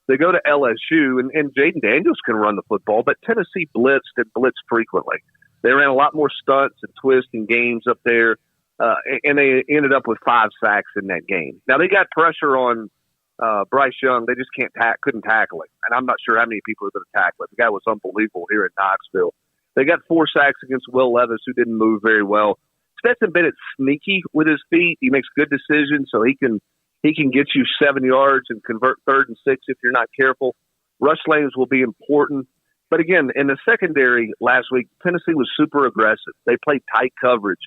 They go to LSU, and Jaden Daniels can run the football, but Tennessee blitzed and blitzed frequently. They ran a lot more stunts and twists and games up there, and they ended up with 5 sacks in that game. Now, they got pressure on Bryce Young. They just couldn't tackle him, and I'm not sure how many people are going to tackle it. The guy was unbelievable here in Knoxville. They got 4 sacks against Will Levis, who didn't move very well. Stetson Bennett's sneaky with his feet. He makes good decisions, so he can get you 7 yards and convert 3rd and 6 if you're not careful. Rush lanes will be important. But again, in the secondary last week, Tennessee was super aggressive. They played tight coverage.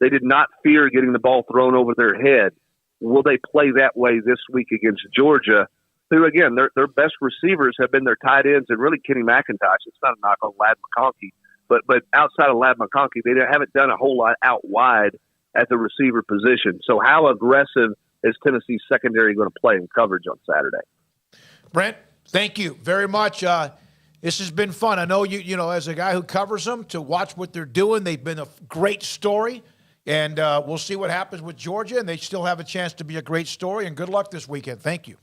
They did not fear getting the ball thrown over their head. Will they play that way this week against Georgia, who, again, their best receivers have been their tight ends and really Kenny McIntosh? It's not a knock on Ladd McConkey. But outside of Ladd McConkey, they haven't done a whole lot out wide at the receiver position. So how aggressive is Tennessee's secondary going to play in coverage on Saturday? Brent, thank you very much. This has been fun. I know you know, as a guy who covers them, to watch what they're doing. They've been a great story, and we'll see what happens with Georgia, and they still have a chance to be a great story, and good luck this weekend. Thank you.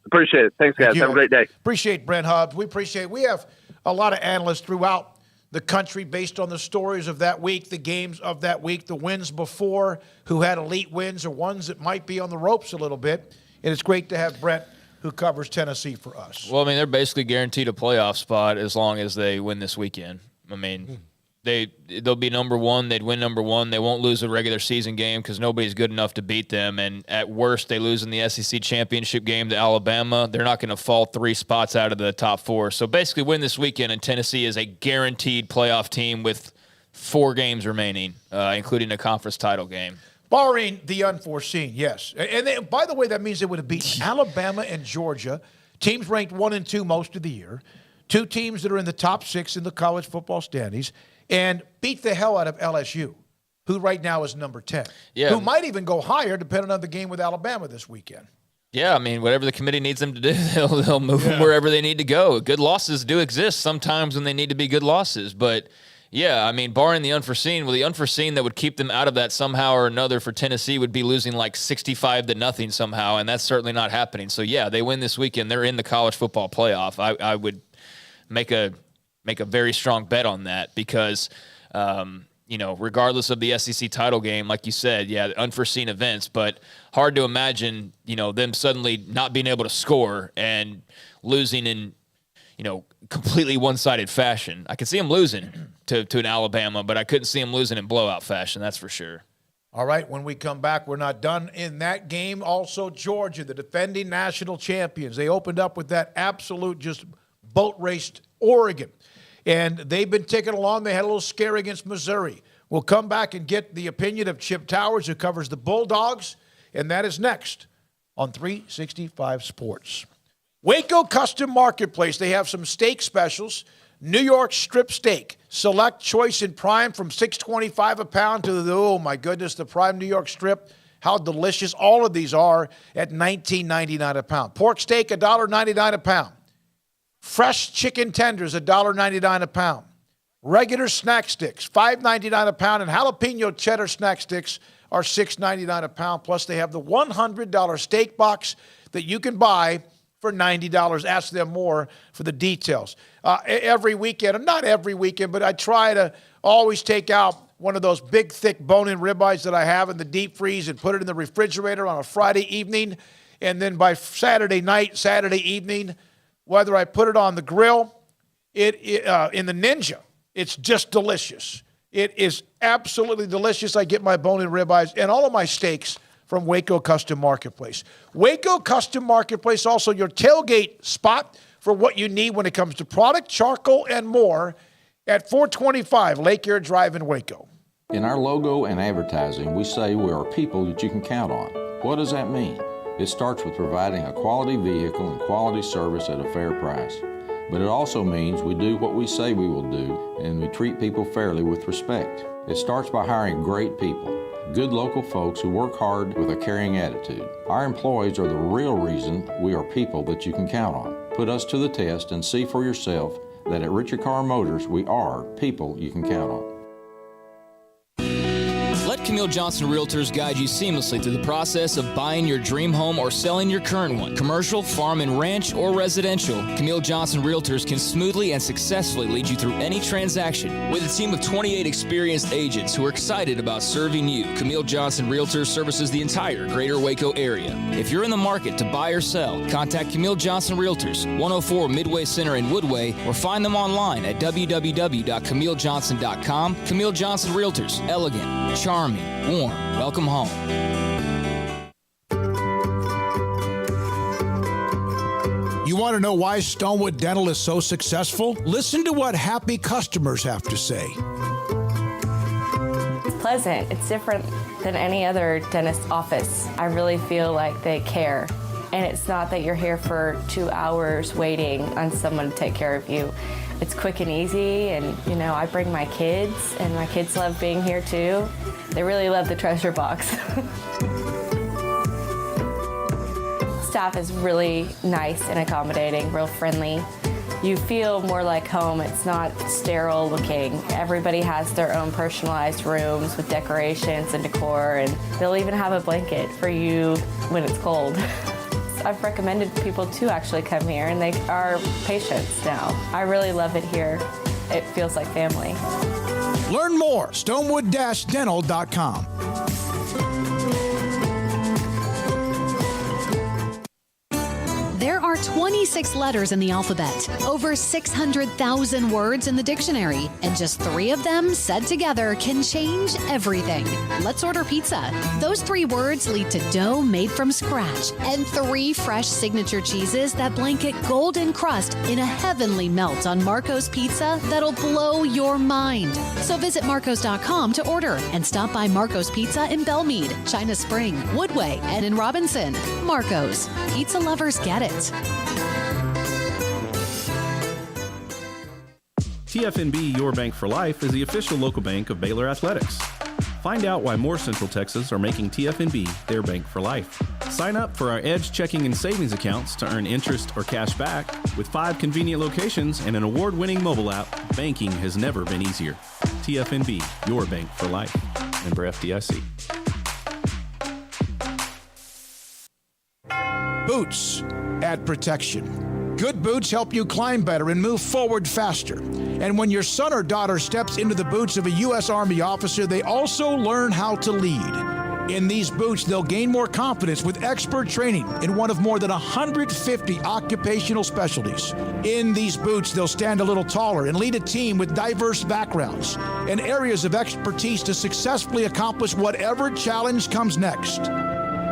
Appreciate it. Thanks, guys. Have a great day. Appreciate Brent Hubbs. We have a lot of analysts throughout the country based on the stories of that week, the games of that week, the wins before, who had elite wins or ones that might be on the ropes a little bit. And it's great to have Brent, who covers Tennessee, for us. Well, I mean, they're basically guaranteed a playoff spot as long as they win this weekend. I mean, they'll be number one. They'd win number one. They won't lose a regular season game because nobody's good enough to beat them. And at worst, they lose in the SEC championship game to Alabama. They're not going to fall 3 spots out of the top 4. So basically win this weekend, and Tennessee is a guaranteed playoff team with 4 games remaining, including a conference title game. Barring the unforeseen, yes. And by the way, that means they would have beaten Alabama and Georgia, teams ranked 1 and 2 most of the year, 2 teams that are in the top 6 in the college football standings, and beat the hell out of LSU, who right now is number 10, who might even go higher depending on the game with Alabama this weekend. Yeah, I mean, whatever the committee needs them to do, they'll move them wherever they need to go. Good losses do exist sometimes when they need to be good losses. But, yeah, I mean, barring the unforeseen, the unforeseen that would keep them out of that somehow or another for Tennessee would be losing like 65-0 somehow, and that's certainly not happening. So, yeah, they win this weekend. They're in the college football playoff. I would make a very strong bet on that because, regardless of the SEC title game, like you said, unforeseen events, but hard to imagine, them suddenly not being able to score and losing in, completely one-sided fashion. I could see them losing to an Alabama, but I couldn't see them losing in blowout fashion, that's for sure. All right, when we come back, we're not done in that game. Also, Georgia, the defending national champions, they opened up with that absolute just boat-raced Oregon. And they've been ticking along. They had a little scare against Missouri. We'll come back and get the opinion of Chip Towers, who covers the Bulldogs, and that is next on 365 Sports. Waco Custom Marketplace, they have some steak specials. New York strip steak, select, choice, and prime from $6.25 a pound to the prime New York strip. How delicious all of these are at $19.99 a pound. Pork steak, $1.99 a pound. Fresh chicken tenders, $1.99 a pound. Regular snack sticks, $5.99 a pound. And jalapeno cheddar snack sticks are $6.99 a pound. Plus, they have the $100 steak box that you can buy for $90. Ask them more for the details. Every weekend, or not every weekend, but I try to always take out one of those big, thick bone-in ribeyes that I have in the deep freeze and put it in the refrigerator on a Friday evening. And then by Saturday evening, whether I put it on the grill, in the Ninja, it's just delicious. It is absolutely delicious. I get my bone-in ribeyes and all of my steaks from Waco Custom Marketplace. Waco Custom Marketplace, also your tailgate spot for what you need when it comes to product, charcoal, and more at 425 Lake Air Drive in Waco. In our logo and advertising, we say we are people that you can count on. What does that mean? It starts with providing a quality vehicle and quality service at a fair price. But it also means we do what we say we will do, and we treat people fairly with respect. It starts by hiring great people, good local folks who work hard with a caring attitude. Our employees are the real reason we are people that you can count on. Put us to the test and see for yourself that at Richard Carr Motors, we are people you can count on. Let Camille Johnson Realtors guide you seamlessly through the process of buying your dream home or selling your current one. Commercial, farm and ranch, or residential, Camille Johnson Realtors can smoothly and successfully lead you through any transaction. With a team of 28 experienced agents who are excited about serving you, Camille Johnson Realtors services the entire greater Waco area. If you're in the market to buy or sell, contact Camille Johnson Realtors, 104 Midway Center in Woodway, or find them online at www.camillejohnson.com. Camille Johnson Realtors, elegant, charming, warm. Welcome home. You want to know why Stonewood Dental is so successful? Listen to what happy customers have to say. It's pleasant. It's different than any other dentist office. I really feel like they care. And it's not that you're here for 2 hours waiting on someone to take care of you. It's quick and easy, and I bring my kids, and my kids love being here too. They really love the treasure box. Staff is really nice and accommodating, real friendly. You feel more like home. It's not sterile looking. Everybody has their own personalized rooms with decorations and decor, and they'll even have a blanket for you when it's cold. I've recommended people to actually come here, and they are patients now. I really love it here. It feels like family. Learn more, stonewood-dental.com. There are 26 letters in the alphabet, over 600,000 words in the dictionary, and just 3 of them said together can change everything. Let's order pizza. Those 3 words lead to dough made from scratch and 3 fresh signature cheeses that blanket golden crust in a heavenly melt on Marco's Pizza that'll blow your mind. So visit marcos.com to order and stop by Marco's Pizza in Belmead, China Spring, Woodway, and in Robinson. Marco's. Pizza lovers get it. TFNB Your Bank for Life is the official local bank of Baylor Athletics. Find out why more Central Texas are making TFNB their bank for life. Sign up for our Edge checking and savings accounts to earn interest or cash back. With 5 convenient locations and an award-winning mobile app, banking has never been easier. TFNB, your bank for life. Member FDIC. Boots add protection. Good boots help you climb better and move forward faster. And when your son or daughter steps into the boots of a U.S. Army officer, they also learn how to lead. In these boots, they'll gain more confidence with expert training in one of more than 150 occupational specialties. In these boots, they'll stand a little taller and lead a team with diverse backgrounds and areas of expertise to successfully accomplish whatever challenge comes next.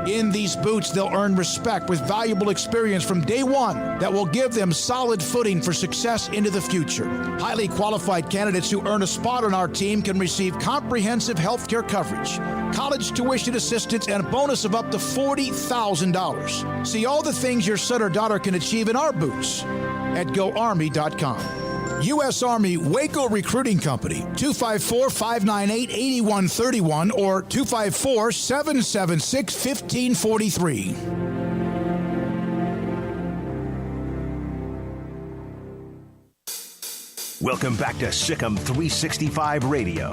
In these boots, they'll earn respect with valuable experience from day one that will give them solid footing for success into the future. Highly qualified candidates who earn a spot on our team can receive comprehensive health care coverage, college tuition assistance, and a bonus of up to $40,000. See all the things your son or daughter can achieve in our boots at GoArmy.com. U.S. Army Waco Recruiting Company, 254-598-8131 or 254-776-1543. Welcome back to Sikkim 365 Radio.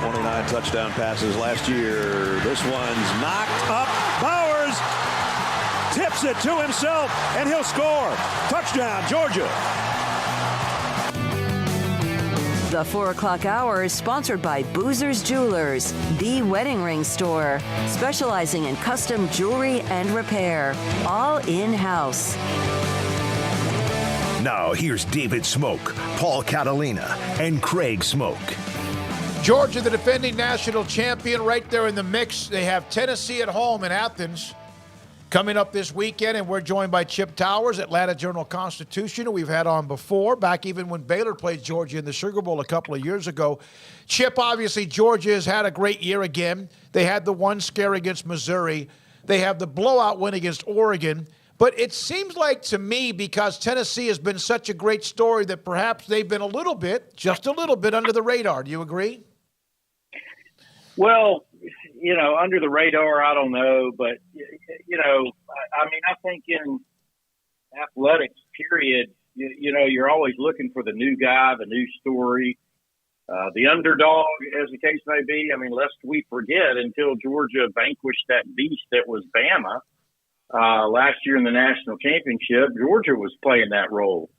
29 touchdown passes last year. This one's knocked up. Bowers tips it to himself, and he'll score. Touchdown, Georgia. The 4 o'clock hour is sponsored by Boozer's Jewelers, the wedding ring store, specializing in custom jewelry and repair, all in-house. Now here's David Smoak, Paul Catalina, and Craig Smoak. Georgia, the defending national champion, right there in the mix. They have Tennessee at home in Athens coming up this weekend, and we're joined by Chip Towers, Atlanta Journal-Constitution, who we've had on before, back even when Baylor played Georgia in the Sugar Bowl a couple of years ago. Chip, obviously, Georgia has had a great year again. They had the one scare against Missouri. They have the blowout win against Oregon. But it seems like to me, because Tennessee has been such a great story, that perhaps they've been just a little bit under the radar. Do you agree? Well, under the radar, I don't know. But, I think in athletics, period, you're always looking for the new guy, the new story, the underdog, as the case may be. Lest we forget, until Georgia vanquished that beast that was Bama, last year in the national championship, Georgia was playing that role.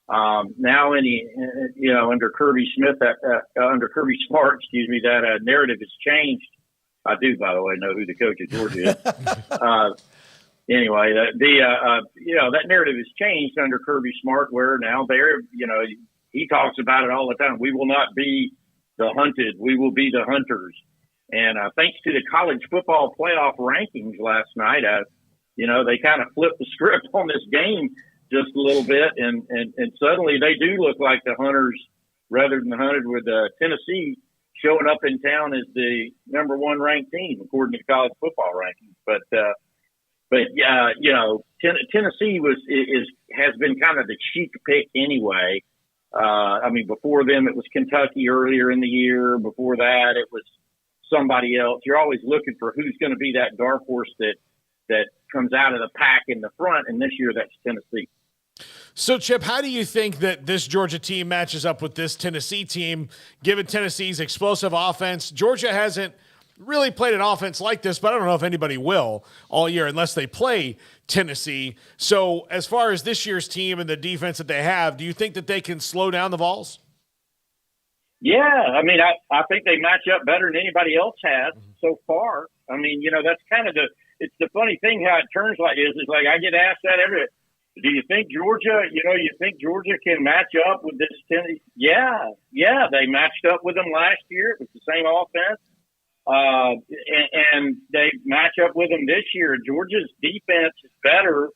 Now, under Kirby Smart, that narrative has changed. I do, by the way, know who the coach of Georgia is. Anyway, that narrative has changed under Kirby Smart, where now he talks about it all the time. We will not be the hunted; we will be the hunters. And thanks to the college football playoff rankings last night, they kind of flipped the script on this game just a little bit, and suddenly they do look like the hunters rather than the hunted, with Tennessee showing up in town as the number one ranked team according to college football rankings. But Tennessee has been kind of the cheap pick anyway. Before them it was Kentucky earlier in the year. Before that it was somebody else. You're always looking for who's going to be that dark horse that comes out of the pack in the front, and this year that's Tennessee. So, Chip, how do you think that this Georgia team matches up with this Tennessee team, given Tennessee's explosive offense? Georgia hasn't really played an offense like this, but I don't know if anybody will all year unless they play Tennessee. So, as far as this year's team and the defense that they have, do you think that they can slow down the Vols? Yeah, I think they match up better than anybody else has so far. That's kind of it's the funny thing how it turns like this. It's like I get asked that every day. Do you think Georgia, you think Georgia can match up with this Tennessee? Yeah, they matched up with them last year. It was the same offense. And they match up with them this year. Georgia's defense is better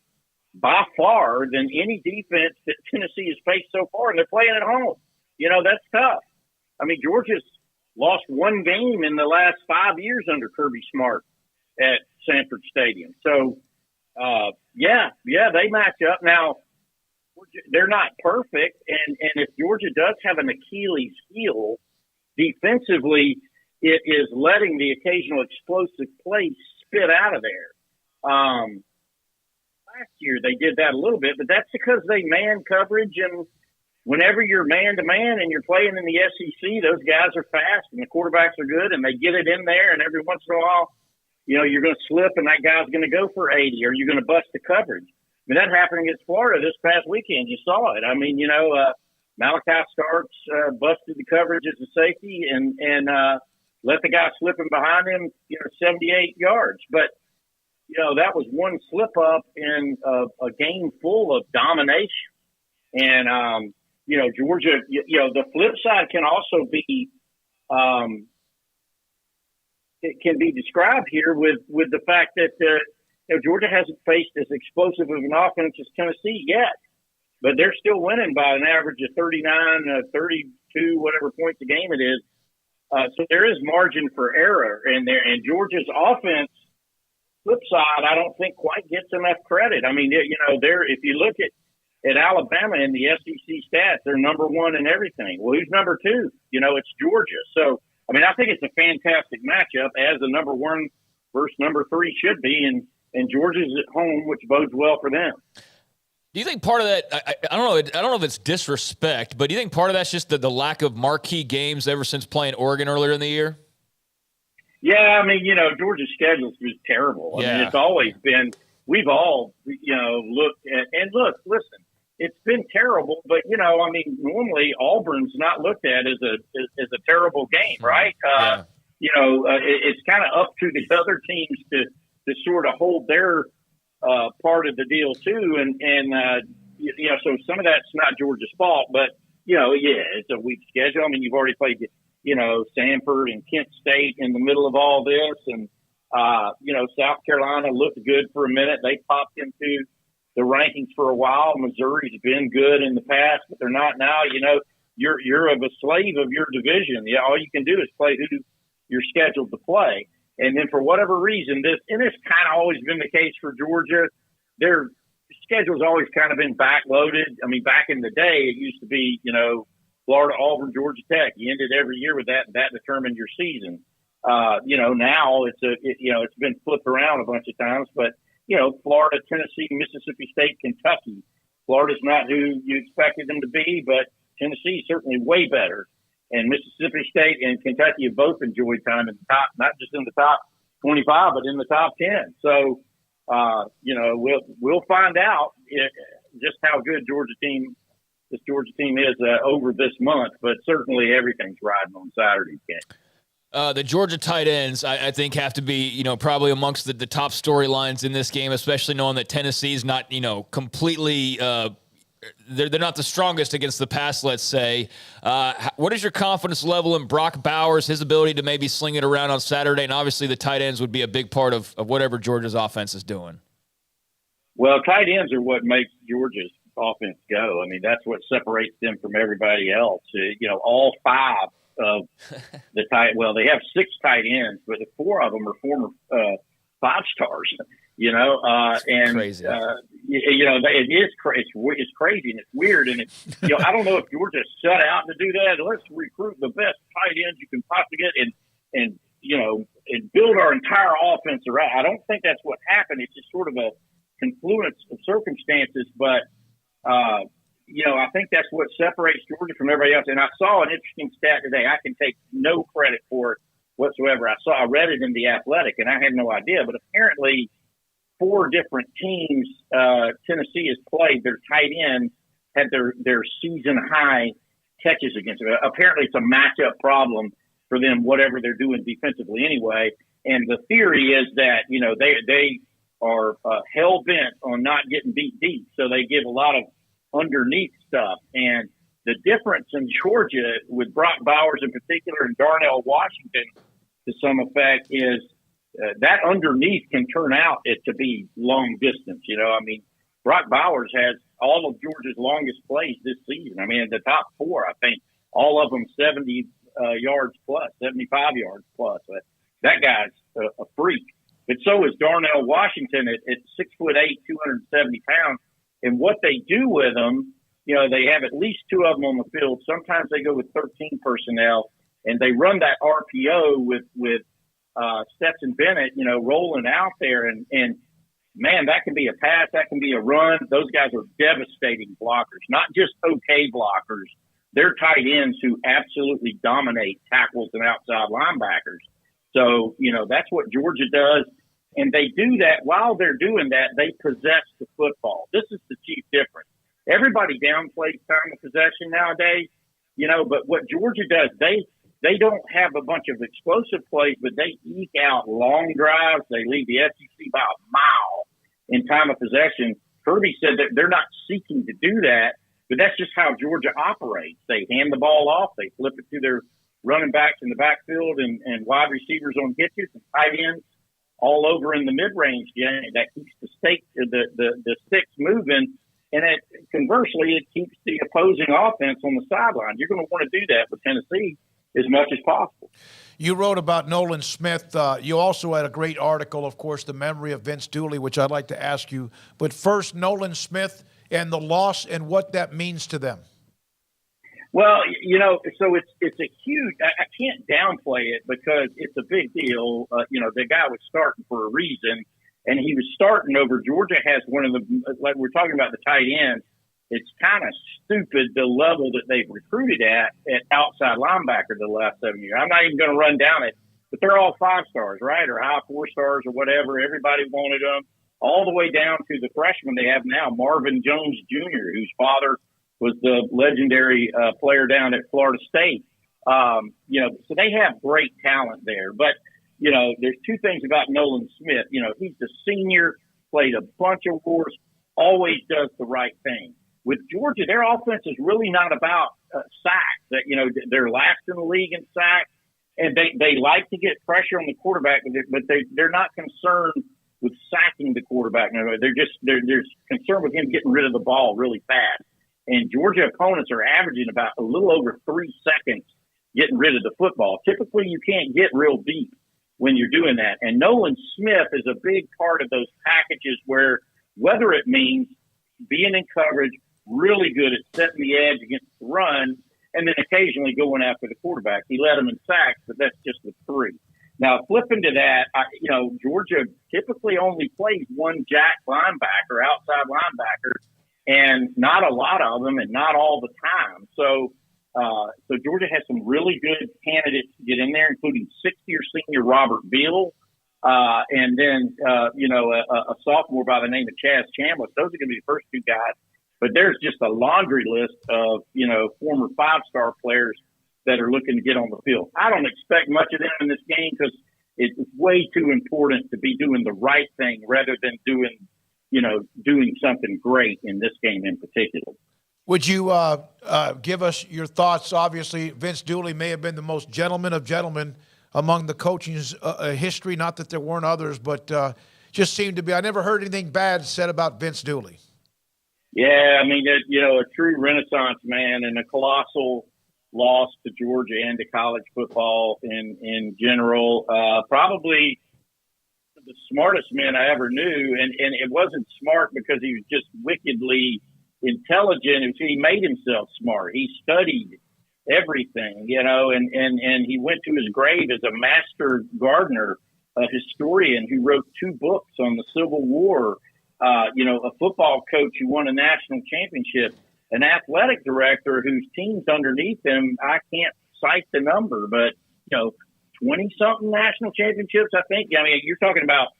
by far than any defense that Tennessee has faced so far, and they're playing at home. That's tough. Georgia's lost one game in the last 5 years under Kirby Smart at Sanford Stadium. So, they match up. Now, they're not perfect, and if Georgia does have an Achilles heel, defensively, it is letting the occasional explosive play spit out of there. Last year they did that a little bit, but that's because they man coverage, and whenever you're man-to-man and you're playing in the SEC, those guys are fast and the quarterbacks are good, and they get it in there, and every once in a while, you're going to slip and that guy's going to go for 80, or you're going to bust the coverage. That happened against Florida this past weekend. You saw it. Malachi Starks busted the coverage as a safety and let the guy slip in behind him, 78 yards. But, that was one slip up in a game full of domination. And, Georgia, the flip side can also be, it can be described here with the fact that Georgia hasn't faced as explosive of an offense as Tennessee yet, but they're still winning by an average of 39, 32, whatever points a game it is. So there is margin for error in there. And Georgia's offense, flip side, I don't think quite gets enough credit. If you look at Alabama in the SEC stats, they're number one in everything. Well, who's number two? It's Georgia. So, I think it's a fantastic matchup, as the number one versus number three should be, and Georgia's at home, which bodes well for them. Do you think part of that, I don't know if it's disrespect, but do you think part of that's just the lack of marquee games ever since playing Oregon earlier in the year? Yeah, Georgia's schedule is terrible. It's always been, we've all, looked at, and listen, it's been terrible, but, normally Auburn's not looked at as a terrible game, right? It's kind of up to the other teams to sort of hold their part of the deal too. And so some of that's not Georgia's fault, but, it's a weak schedule. I mean, you've already played, Sanford and Kent State in the middle of all this. And, South Carolina looked good for a minute. They popped into the rankings for a while. Missouri's been good in the past, but they're not now. You're a slave of your division. Yeah, all you can do is play who you're scheduled to play. And then for whatever reason, this kind of always been the case for Georgia. Their schedule's always kind of been backloaded. I mean, back in the day, it used to be, Florida, Auburn, Georgia Tech. You ended every year with that, and that determined your season. Now it's been flipped around a bunch of times, but, Florida, Tennessee, Mississippi State, Kentucky. Florida's not who you expected them to be, but Tennessee's certainly way better. And Mississippi State and Kentucky have both enjoyed time in the top, not just in the top 25, but in the top 10. So, we'll find out just how good this Georgia team is over this month. But certainly everything's riding on Saturday's game. The Georgia tight ends, I think, have to be, probably amongst the top storylines in this game, especially knowing that Tennessee's not, completely they're not the strongest against the pass, let's say. What is your confidence level in Brock Bowers, his ability to maybe sling it around on Saturday? And obviously the tight ends would be a big part of whatever Georgia's offense is doing. Well, tight ends are what makes Georgia's offense go. I mean, that's what separates them from everybody else. All five of the they have 6 tight ends, but 4 of them are former 5-stars. And crazy. It's crazy and it's weird, and I don't know if Georgia set out to do that. Let's recruit the best tight ends you can possibly get and build our entire offense around. I don't think that's what happened. It's just sort of a confluence of circumstances, but I think that's what separates Georgia from everybody else. And I saw an interesting stat today. I can take no credit for it whatsoever. I read it in The Athletic, and I had no idea, but apparently 4 different teams Tennessee has played, their tight ends had their season high catches against them. Apparently it's a matchup problem for them, whatever they're doing defensively anyway. And the theory is that, they are hell bent on not getting beat deep. So they give a lot of underneath stuff. And the difference in Georgia with Brock Bowers in particular and Darnell Washington to some effect is that underneath can turn out to be long distance. Brock Bowers has all of Georgia's longest plays this season. I mean, the top 4, I think, all of them 70 yards plus, 75 yards plus. That guy's a freak. But so is Darnell Washington at 6'8", 270 pounds. And what they do with them, they have at least 2 of them on the field. Sometimes they go with 13 personnel, and they run that RPO with Stetson Bennett, rolling out there. And man, that can be a pass, that can be a run. Those guys are devastating blockers, not just okay blockers. They're tight ends who absolutely dominate tackles and outside linebackers. So, that's what Georgia does. And they do that. While they're doing that, they possess the football. This is the chief difference. Everybody downplays time of possession nowadays, but what Georgia does, they don't have a bunch of explosive plays, but they eke out long drives. They lead the SEC by a mile in time of possession. Kirby said that they're not seeking to do that, but that's just how Georgia operates. They hand the ball off. They flip it to their running backs in the backfield and wide receivers on hitches and tight ends all over in the mid-range game. That keeps the sticks moving, and conversely, it keeps the opposing offense on the sideline. You're going to want to do that with Tennessee as much as possible. You wrote about Nolan Smith. You also had a great article, of course, The Memory of Vince Dooley, which I'd like to ask you. But first, Nolan Smith and the loss and what that means to them. Well, so it's a huge – I can't downplay it because it's a big deal. The guy was starting for a reason, and he was starting over – Georgia has one of the – like we're talking about the tight ends. It's kind of stupid the level that they've recruited at outside linebacker the last 7 years. I'm not even going to run down it, but they're all 5-stars, right, or high 4-stars or whatever. Everybody wanted them, all the way down to the freshman they have now, Marvin Jones Jr., whose father – was the legendary player down at Florida State. So they have great talent there. But, there's 2 things about Nolan Smith. He's the senior, played a bunch of wars, always does the right thing. With Georgia, their offense is really not about sacks. That they're last in the league in sacks, and they like to get pressure on the quarterback, but they're not concerned with sacking the quarterback. No, they're concerned with him getting rid of the ball really fast. And Georgia opponents are averaging about a little over 3 seconds getting rid of the football. Typically, you can't get real deep when you're doing that. And Nolan Smith is a big part of those packages where whether it means being in coverage, really good at setting the edge against the run, and then occasionally going after the quarterback. He led them in sacks, but that's just with 3. Now, flipping to that, Georgia typically only plays one jack linebacker, outside linebacker, and not a lot of them and not all the time. So Georgia has some really good candidates to get in there, including 6th-year senior Robert Beal, and then, a sophomore by the name of Chaz Chambliss. Those are going to be the first 2 guys. But there's just a laundry list of, former 5-star players that are looking to get on the field. I don't expect much of them in this game because it's way too important to be doing the right thing rather than doing something great in this game in particular. Would you give us your thoughts? Obviously, Vince Dooley may have been the most gentleman of gentlemen among the coaching's history. Not that there weren't others, but just seemed to be. I never heard anything bad said about Vince Dooley. Yeah, I mean, a true Renaissance man and a colossal loss to Georgia and to college football in general. Probably the smartest man I ever knew, and it wasn't smart because he was just wickedly intelligent. He made himself smart. He studied everything, and he went to his grave as a master gardener, a historian who wrote 2 books on the Civil War. A football coach who won a national championship, an athletic director whose team's underneath him. I can't cite the number, but, 20-something national championships, I think. I mean, you're talking about,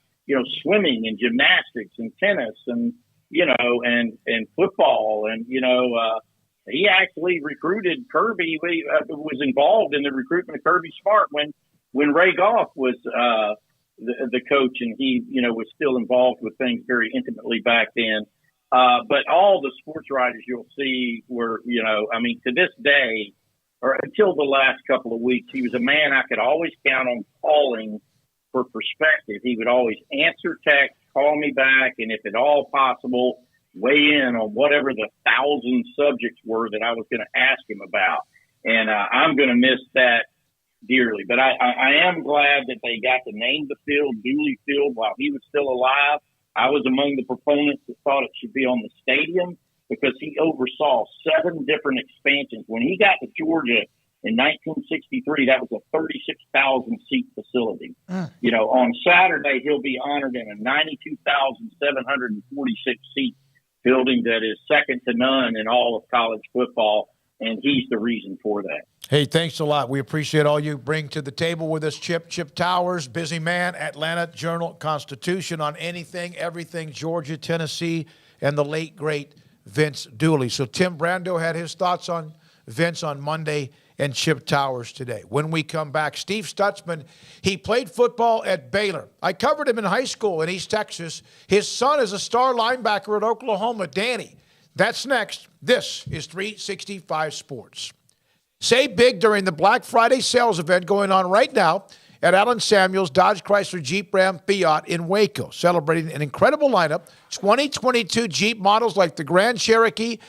swimming and gymnastics and tennis and, and football. And, he actually recruited Kirby. He was involved in the recruitment of Kirby Smart when Ray Goff was the coach, and he, was still involved with things very intimately back then. But all the sports writers you'll see were, to this day, or until the last couple of weeks, he was a man I could always count on calling for perspective. He would always answer text, call me back, and if at all possible, weigh in on whatever the 1,000 subjects were that I was going to ask him about. And I'm going to miss that dearly. But I am glad that they got to name the field Dooley Field while he was still alive. I was among the proponents that thought it should be on the stadium because he oversaw 7 different expansions. When he got to Georgia in 1963, that was a 36,000-seat facility. On Saturday, he'll be honored in a 92,746-seat building that is second to none in all of college football, and he's the reason for that. Hey, thanks a lot. We appreciate all you bring to the table with us, Chip. Chip Towers, busy man, Atlanta Journal-Constitution on anything, everything, Georgia, Tennessee, and the late, great Vince Dooley. So Tim Brando had his thoughts on Vince on Monday and Chip Towers today. When we come back, Steve Stutzman, he played football at Baylor. I covered him in high school in East Texas. His son is a star linebacker at Oklahoma, Danny. That's next. This is 365 Sports. Save big during the Black Friday sales event going on right now at Allen Samuels Dodge Chrysler Jeep Ram Fiat in Waco, celebrating an incredible lineup. 2022 Jeep models like the Grand Cherokee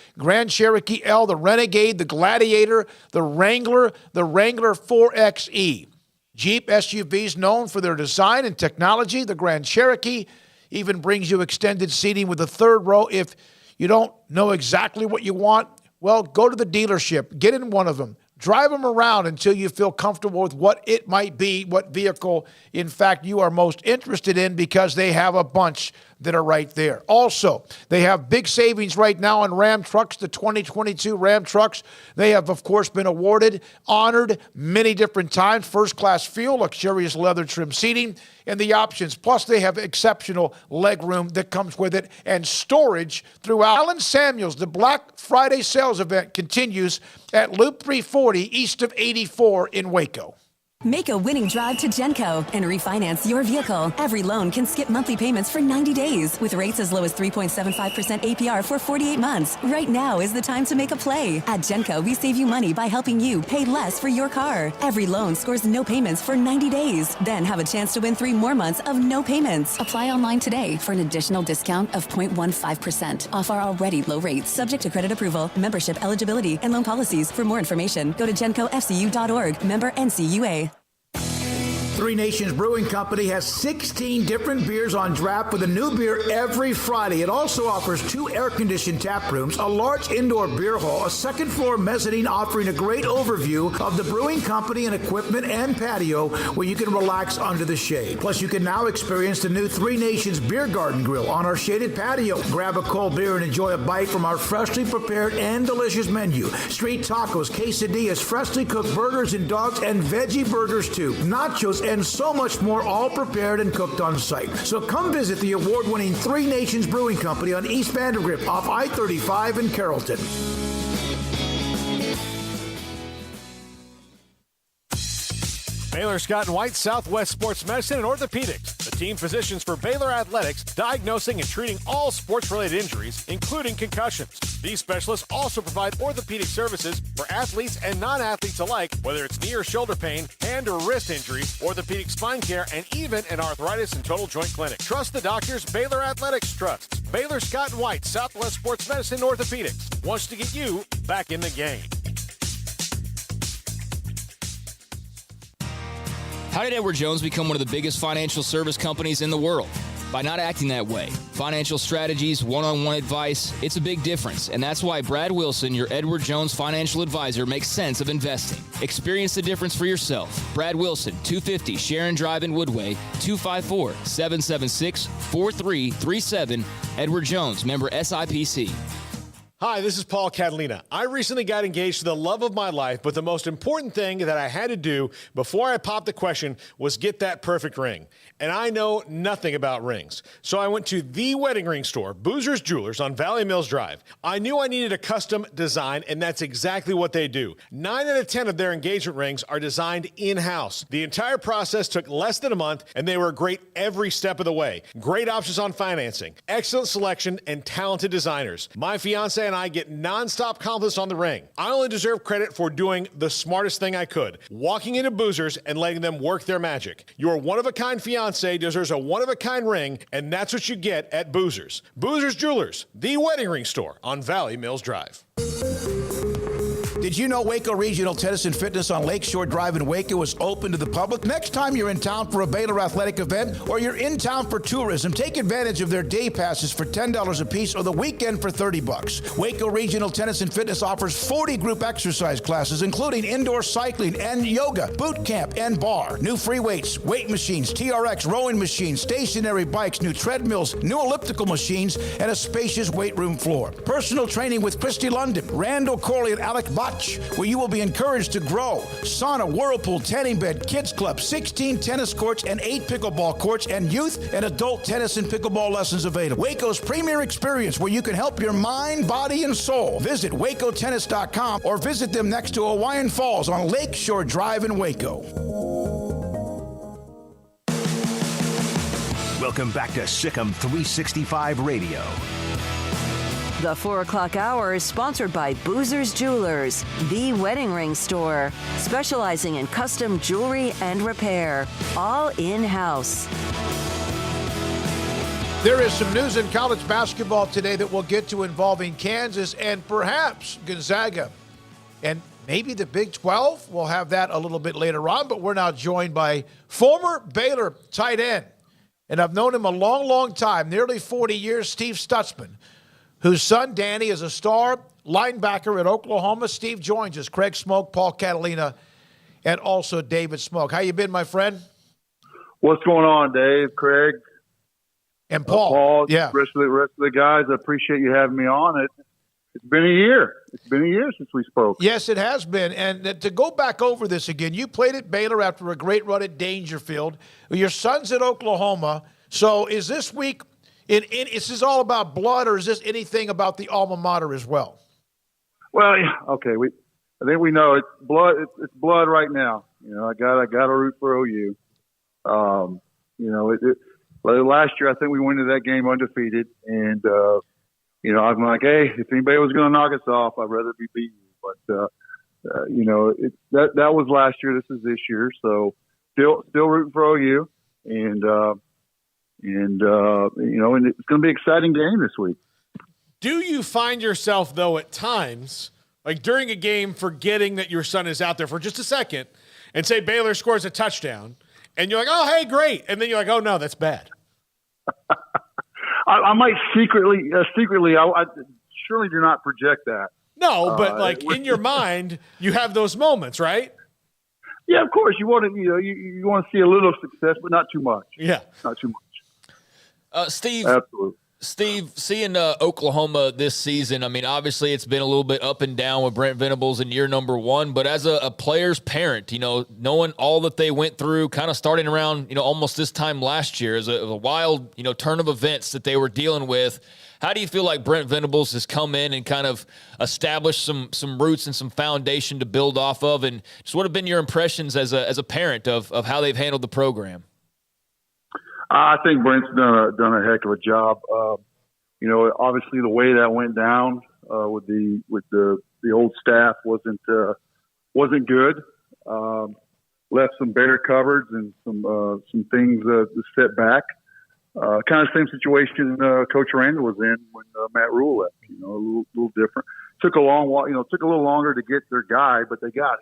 L, the Renegade, the Gladiator, the Wrangler 4xe. Jeep SUVs known for their design and technology. The Grand Cherokee even brings you extended seating with a third row. If you don't know exactly what you want, well, go to the dealership, get in one of them. Drive them around until you feel comfortable with what it might be, what vehicle, in fact, you are most interested in, because they have a bunch that are right there. Also, they have big savings right now on Ram trucks, the 2022 Ram trucks. They have, of course, been awarded, honored many different times. First-class fuel, luxurious leather trim seating, and the options. Plus, they have exceptional leg room that comes with it and storage throughout. Allen Samuels, the Black Friday sales event continues at Loop 340 east of 84 in Waco. Make a winning drive to Genco and refinance your vehicle. Every loan can skip monthly payments for 90 days with rates as low as 3.75% APR for 48 months. Right now is the time to make a play. At Genco, we save you money by helping you pay less for your car. Every loan scores no payments for 90 days. Then have a chance to win 3 more months of no payments. Apply online today for an additional discount of 0.15% off our already low rates, subject to credit approval, membership eligibility, and loan policies. For more information, go to GencoFCU.org. Member NCUA. Three Nations Brewing Company has 16 different beers on draft with a new beer every Friday. It also offers 2 air-conditioned tap rooms, a large indoor beer hall, a second-floor mezzanine offering a great overview of the brewing company and equipment and patio where you can relax under the shade. Plus, you can now experience the new Three Nations Beer Garden Grill on our shaded patio. Grab a cold beer and enjoy a bite from our freshly prepared and delicious menu. Street tacos, quesadillas, freshly cooked burgers and dogs, and veggie burgers too. Nachos and so much more, all prepared and cooked on site. So come visit the award-winning Three Nations Brewing Company on East Vandergrift off I-35 in Carrollton. Baylor Scott and White, Southwest Sports Medicine and Orthopedics, the team physicians for Baylor Athletics, diagnosing and treating all sports-related injuries, including concussions. These specialists also provide orthopedic services for athletes and non-athletes alike, whether it's knee or shoulder pain, hand or wrist injuries, orthopedic spine care, and even an arthritis and total joint clinic. Trust the doctors Baylor Athletics trusts. Baylor Scott and White, Southwest Sports Medicine and Orthopedics wants to get you back in the game. How did Edward Jones become one of the biggest financial service companies in the world? By not acting that way. Financial strategies, one-on-one advice, it's a big difference. And that's why Brad Wilson, your Edward Jones financial advisor, makes sense of investing. Experience the difference for yourself. Brad Wilson, 250 Sharon Drive in Woodway, 254-776-4337. Edward Jones, member SIPC. Hi, this is Paul Catalina. I recently got engaged to the love of my life, but the most important thing that I had to do before I popped the question was get that perfect ring. And I know nothing about rings. So I went to the wedding ring store, Boozer's Jewelers on Valley Mills Drive. I knew I needed a custom design, and that's exactly what they do. 9 out of 10 of their engagement rings are designed in-house. The entire process took less than a month, and they were great every step of the way. Great options on financing, excellent selection, and talented designers. My fiance and I get nonstop compliments on the ring. I only deserve credit for doing the smartest thing I could, walking into Boozer's and letting them work their magic. Your one-of-a-kind fiance deserves a one-of-a-kind ring, and that's what you get at Boozer's. Boozer's Jewelers, the wedding ring store on Valley Mills Drive. Did you know Waco Regional Tennis and Fitness on Lakeshore Drive in Waco is open to the public? Next time you're in town for a Baylor athletic event or you're in town for tourism, take advantage of their day passes for $10 a piece or the weekend for $30. Waco Regional Tennis and Fitness offers 40 group exercise classes, including indoor cycling and yoga, boot camp, and bar. New free weights, weight machines, TRX, rowing machines, stationary bikes, new treadmills, new elliptical machines, and a spacious weight room floor. Personal training with Christy London, Randall Corley, and Alec Bott, where you will be encouraged to grow. Sauna, whirlpool, tanning bed, kids club, 16 tennis courts and 8 pickleball courts, and youth and adult tennis and pickleball lessons available. Waco's premier experience where you can help your mind, body, and soul. Visit wacotennis.com or visit them next to Hawaiian Falls on Lakeshore Drive in Waco. Welcome back to Sikkim 365 Radio. The 4 o'clock hour is sponsored by Boozer's Jewelers, the wedding ring store, specializing in custom jewelry and repair, all in-house. There is some news in college basketball today that we'll get to involving Kansas and perhaps Gonzaga. And maybe the Big 12. We'll have that a little bit later on, but we're now joined by former Baylor tight end. And I've known him a long, long time, nearly 40 years, Steve Stutzman, whose son, Danny, is a star linebacker at Oklahoma. Steve joins us, Craig Smoak, Paul Catalina, and also David Smoak. How you been, my friend? What's going on, Dave, Craig? And Paul. Paul, yeah. Rest of the guys, I appreciate you having me on. It's been a year. It's been a year since we spoke. Yes, it has been. And to go back over this again, you played at Baylor after a great run at Dangerfield. Your son's at Oklahoma. So is this week – is this all about blood, or is this anything about the alma mater as well? Well, yeah, okay. I think we know it's blood. It's blood right now. I got to root for OU. Last year I think we went into that game undefeated, and I'm like, hey, if anybody was going to knock us off, I'd rather be beaten. But that was last year. This is this year, so still rooting for OU, and it's going to be an exciting game this week. Do you find yourself, though, at times, like during a game, forgetting that your son is out there for just a second, and say Baylor scores a touchdown, and you're like, oh, hey, great, and then you're like, oh no, that's bad. I might secretly, I surely do not project that. No, but in your mind, you have those moments, right? Yeah, of course. You want to, you want to see a little success, but not too much. Yeah, not too much. Steve. Absolutely. Steve, seeing Oklahoma this season, I mean, obviously it's been a little bit up and down with Brent Venables in year number one, but as a player's parent, knowing all that they went through, kind of starting around, almost this time last year, as a wild, turn of events that they were dealing with, how do you feel like Brent Venables has come in and kind of established some roots and some foundation to build off of? And just what have been your impressions as a parent of how they've handled the program? I think Brent's done a heck of a job. Obviously the way that went down with the old staff wasn't good. Left some better cupboards and some things to set back. Kind of same situation Coach Randall was in when Matt Rule left. A little different. Took a long while. Took a little longer to get their guy, but they got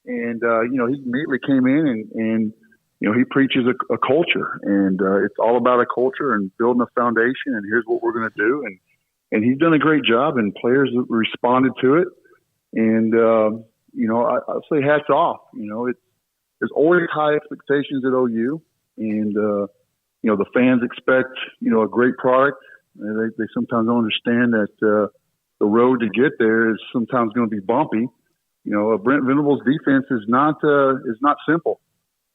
him. And he immediately came in and he preaches a culture, and it's all about a culture and building a foundation. And here's what we're going to do. And he's done a great job, and players responded to it. And I'll say hats off. There's always high expectations at OU, and the fans expect a great product. And they sometimes don't understand that the road to get there is sometimes going to be bumpy. Brent Venables' defense is not simple.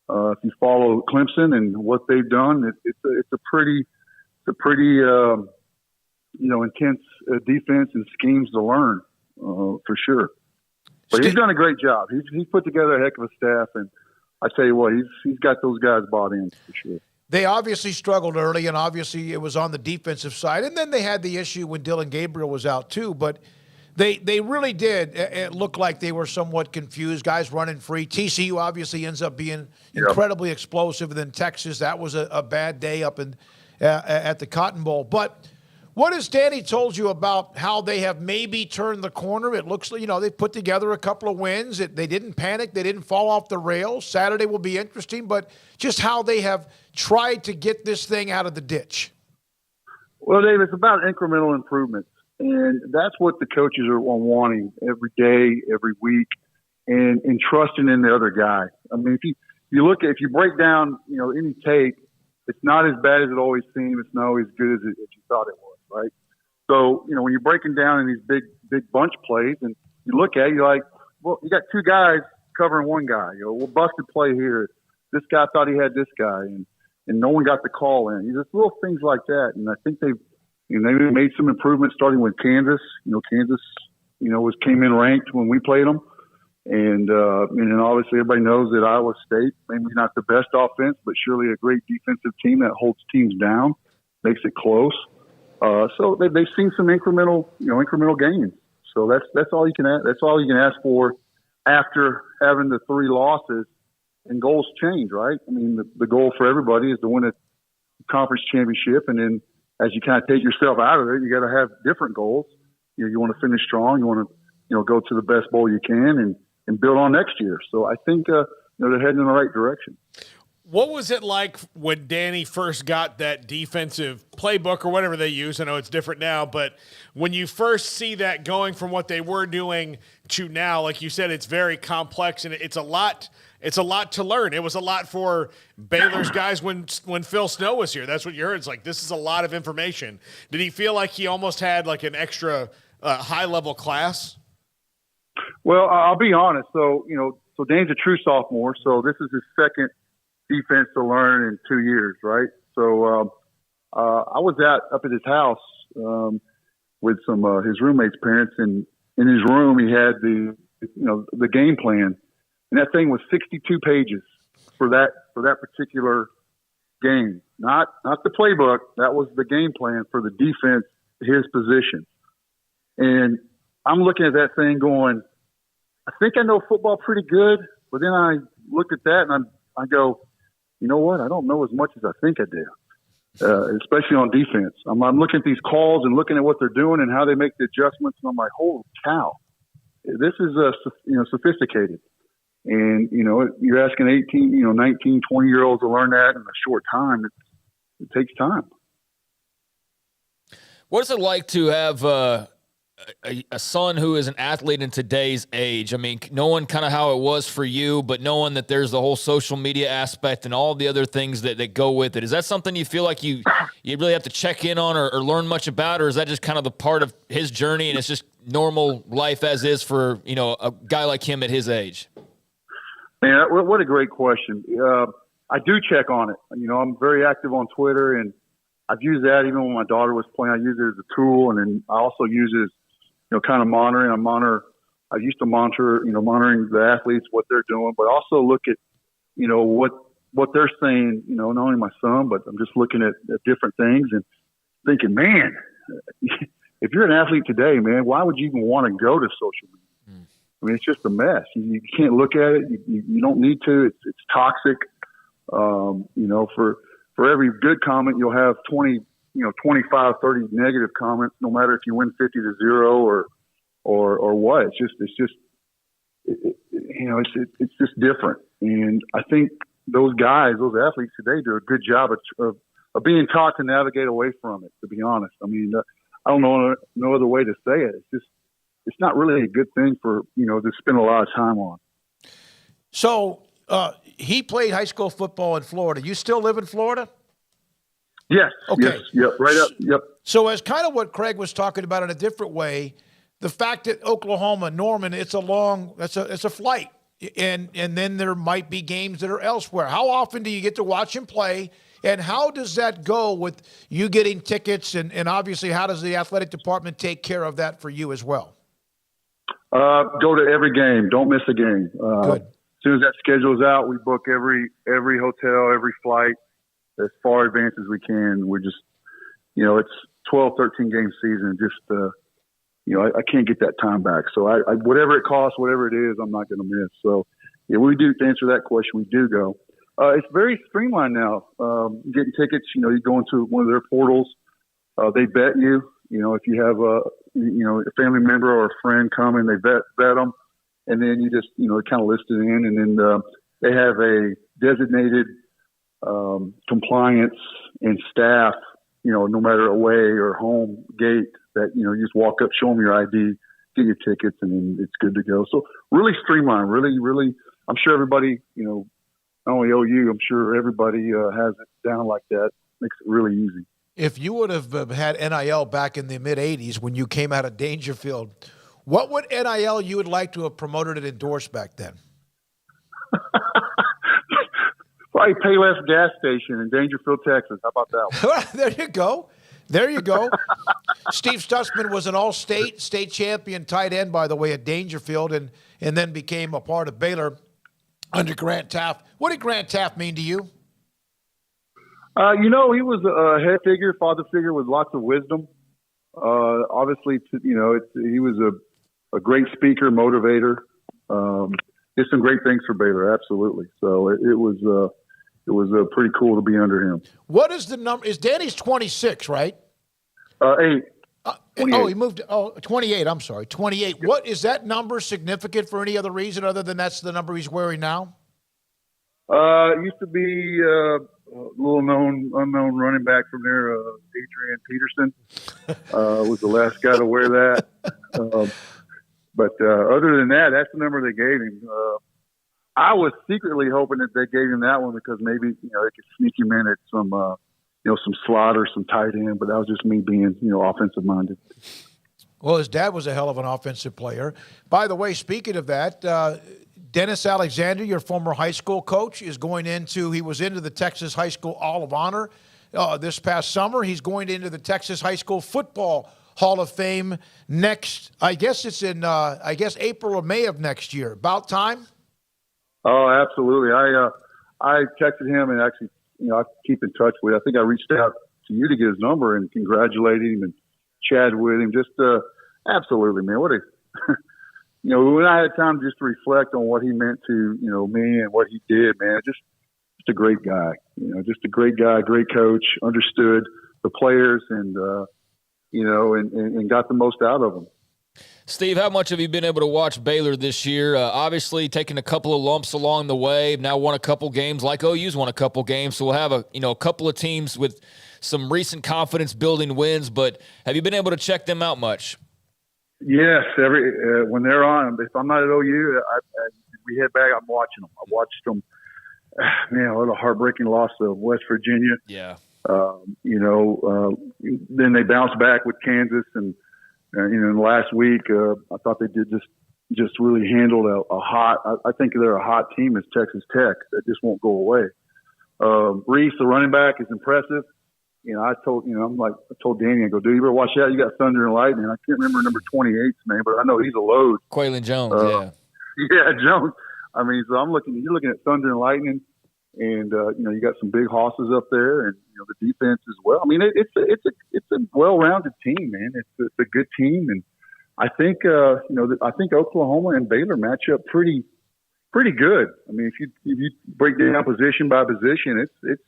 If you follow Clemson and what they've done, it's a pretty intense defense and schemes to learn for sure. But he's done a great job. He's put together a heck of a staff, and I tell you what, he's got those guys bought in for sure. They obviously struggled early, and obviously it was on the defensive side. And then they had the issue when Dylan Gabriel was out too. But they really did. It looked like they were somewhat confused. Guys running free. TCU obviously ends up being incredibly explosive. And then Texas, that was a bad day up at the Cotton Bowl. But what has Danny told you about how they have maybe turned the corner? It looks like, they've put together a couple of wins. They didn't panic. They didn't fall off the rails. Saturday will be interesting, but just how they have tried to get this thing out of the ditch. Well, Dave, it's about incremental improvements. And that's what the coaches are wanting every day, every week, and trusting in the other guy. I mean, if you break down, any tape, it's not as bad as it always seems. It's not always good as you thought it was, right? So, when you're breaking down in these big bunch plays, and you look at it, you're like, well, you got two guys covering one guy. Busted play here. This guy thought he had this guy, and no one got the call in. Just little things like that, and I think they made some improvements starting with Kansas. Kansas, came in ranked when we played them. And obviously everybody knows that Iowa State, maybe not the best offense, but surely a great defensive team that holds teams down, makes it close. So they've seen some incremental gains. So that's all you can ask for after having the three losses, and goals change, right? I mean, the goal for everybody is to win a conference championship, and then as you kind of take yourself out of it, you got to have different goals. You want to finish strong. You want to, go to the best bowl you can and build on next year. So I think, they're heading in the right direction. What was it like when Danny first got that defensive playbook or whatever they use? I know it's different now, but when you first see that going from what they were doing to now, like you said, it's very complex and it's a lot to learn. It was a lot for Baylor's guys when Phil Snow was here. That's what you heard. It's like, this is a lot of information. Did he feel like he almost had like an extra high-level class? Well, I'll be honest. So Dan's a true sophomore, so this is his second defense to learn in 2 years, right? So I was up at his house with some his roommates' parents, and in his room he had the game plan. and that thing was 62 pages for that particular game. Not the playbook. That was the game plan for the defense, his position. And I'm looking at that thing going, I think I know football pretty good, but then I look at that and I go, you know what? I don't know as much as I think I do, especially on defense. I'm looking at these calls and looking at what they're doing and how they make the adjustments, and I'm like, holy cow, this is sophisticated. And, you're asking 18, 19, 20-year-olds to learn that in a short time. It takes time. What is it like to have a son who is an athlete in today's age? I mean, knowing kind of how it was for you, but knowing that there's the whole social media aspect and all the other things that go with it. Is that something you feel like you really have to check in on or learn much about, or is that just kind of the part of his journey and it's just normal life as is for, a guy like him at his age? Man, what a great question. I do check on it. I'm very active on Twitter, and I've used that even when my daughter was playing. I use it as a tool, and then I also use it as, kind of monitoring. I used to monitoring the athletes, what they're doing, but also look at, what they're saying, not only my son, but I'm just looking at different things and thinking, man, if you're an athlete today, man, why would you even want to go to social media? I mean, it's just a mess. You can't look at it. You don't need to. It's toxic. For every good comment, you'll have 20, 25, 30 negative comments, no matter if you win 50-0 or what. It's just different. And I think those athletes today do a good job of being taught to navigate away from it, to be honest. I mean, I don't know no other way to say it. It's not really a good thing for, to spend a lot of time on. So he played high school football in Florida. You still live in Florida? Yes. Okay. Yes, yep, right up. Yep. So as kind of what Craig was talking about in a different way, the fact that Oklahoma, Norman, it's a flight. And then there might be games that are elsewhere. How often do you get to watch him play? And how does that go with you getting tickets? And obviously, how does the athletic department take care of that for you as well? Go to every game. Don't miss a game. Good. As soon as that schedule's out, we book every hotel, every flight as far advanced as we can. We're just, it's 12, 13 game season. Just, I can't get that time back. So I whatever it costs, whatever it is, I'm not going to miss. So yeah, we do, to answer that question, we do go. It's very streamlined now. Getting tickets, you go into one of their portals. They vet you. If you have a family member or a friend come and they vet them, and then you just, kind of list it in, and then they have a designated compliance and staff, no matter away or home gate that, you just walk up, show them your ID, get your tickets, and then it's good to go. So really streamlined, really, really, I'm sure everybody, not only OU, I'm sure everybody has it down like that. Makes it really easy. If you would have had NIL back in the mid-'80s when you came out of Dangerfield, what would NIL you would like to have promoted and endorsed back then? Probably Payless gas station in Dangerfield, Texas. How about that one? There you go. Steve Stutzman was an all-state, state champion tight end, by the way, at Dangerfield, and then became a part of Baylor under Grant Taft. What did Grant Taft mean to you? He was a head figure, father figure with lots of wisdom. Obviously, he was a great speaker, motivator. Did some great things for Baylor, absolutely. So it was pretty cool to be under him. What is the number? Is Danny's 26, right? 8. He moved. 28. I'm sorry, 28. Yeah. What is that number significant for any other reason other than that's the number he's wearing now? It used to be a little unknown running back from there, Adrian Peterson, was the last guy to wear that. But other than that, that's the number they gave him. I was secretly hoping that they gave him that one because maybe they could sneak him in at some some slot or some tight end. But that was just me being offensive minded. Well, his dad was a hell of an offensive player. By the way, speaking of that, Dennis Alexander, your former high school coach, he was into the Texas High School Hall of Honor this past summer. He's going into the Texas High School Football Hall of Fame next, I guess it's in, April or May of next year. About time? Oh, absolutely. I texted him and actually, I keep in touch with. I think I reached out to you to get his number and congratulated him and chatted with him. Just absolutely, man. What a when I had time just to reflect on what he meant to me and what he did, man. Just a great guy. Just a great guy, great coach. Understood the players and and got the most out of them. Steve, how much have you been able to watch Baylor this year? Obviously, taking a couple of lumps along the way. Now won a couple games, like OU's won a couple games. So we'll have a couple of teams with some recent confidence-building wins. But have you been able to check them out much? Yes, when they're on. If I'm not at OU, we head back. I'm watching them. I watched them. Man, what a heartbreaking loss of West Virginia. Yeah. Then they bounced back with Kansas and. Last week, I thought they did just really handled a hot. I think they're a hot team as Texas Tech that just won't go away. Reese, the running back, is impressive. I told Danny, I go, dude, you better watch out. You got Thunder and Lightning. I can't remember number 28's name, but I know he's a load. Quaylon Jones, yeah, Jones. I mean, so you're looking at Thunder and Lightning, and you got some big hosses up there, and the defense as well. I mean, it's a well-rounded team, man. It's a good team, and I think I think Oklahoma and Baylor match up pretty good. I mean, if you break down position by position, it's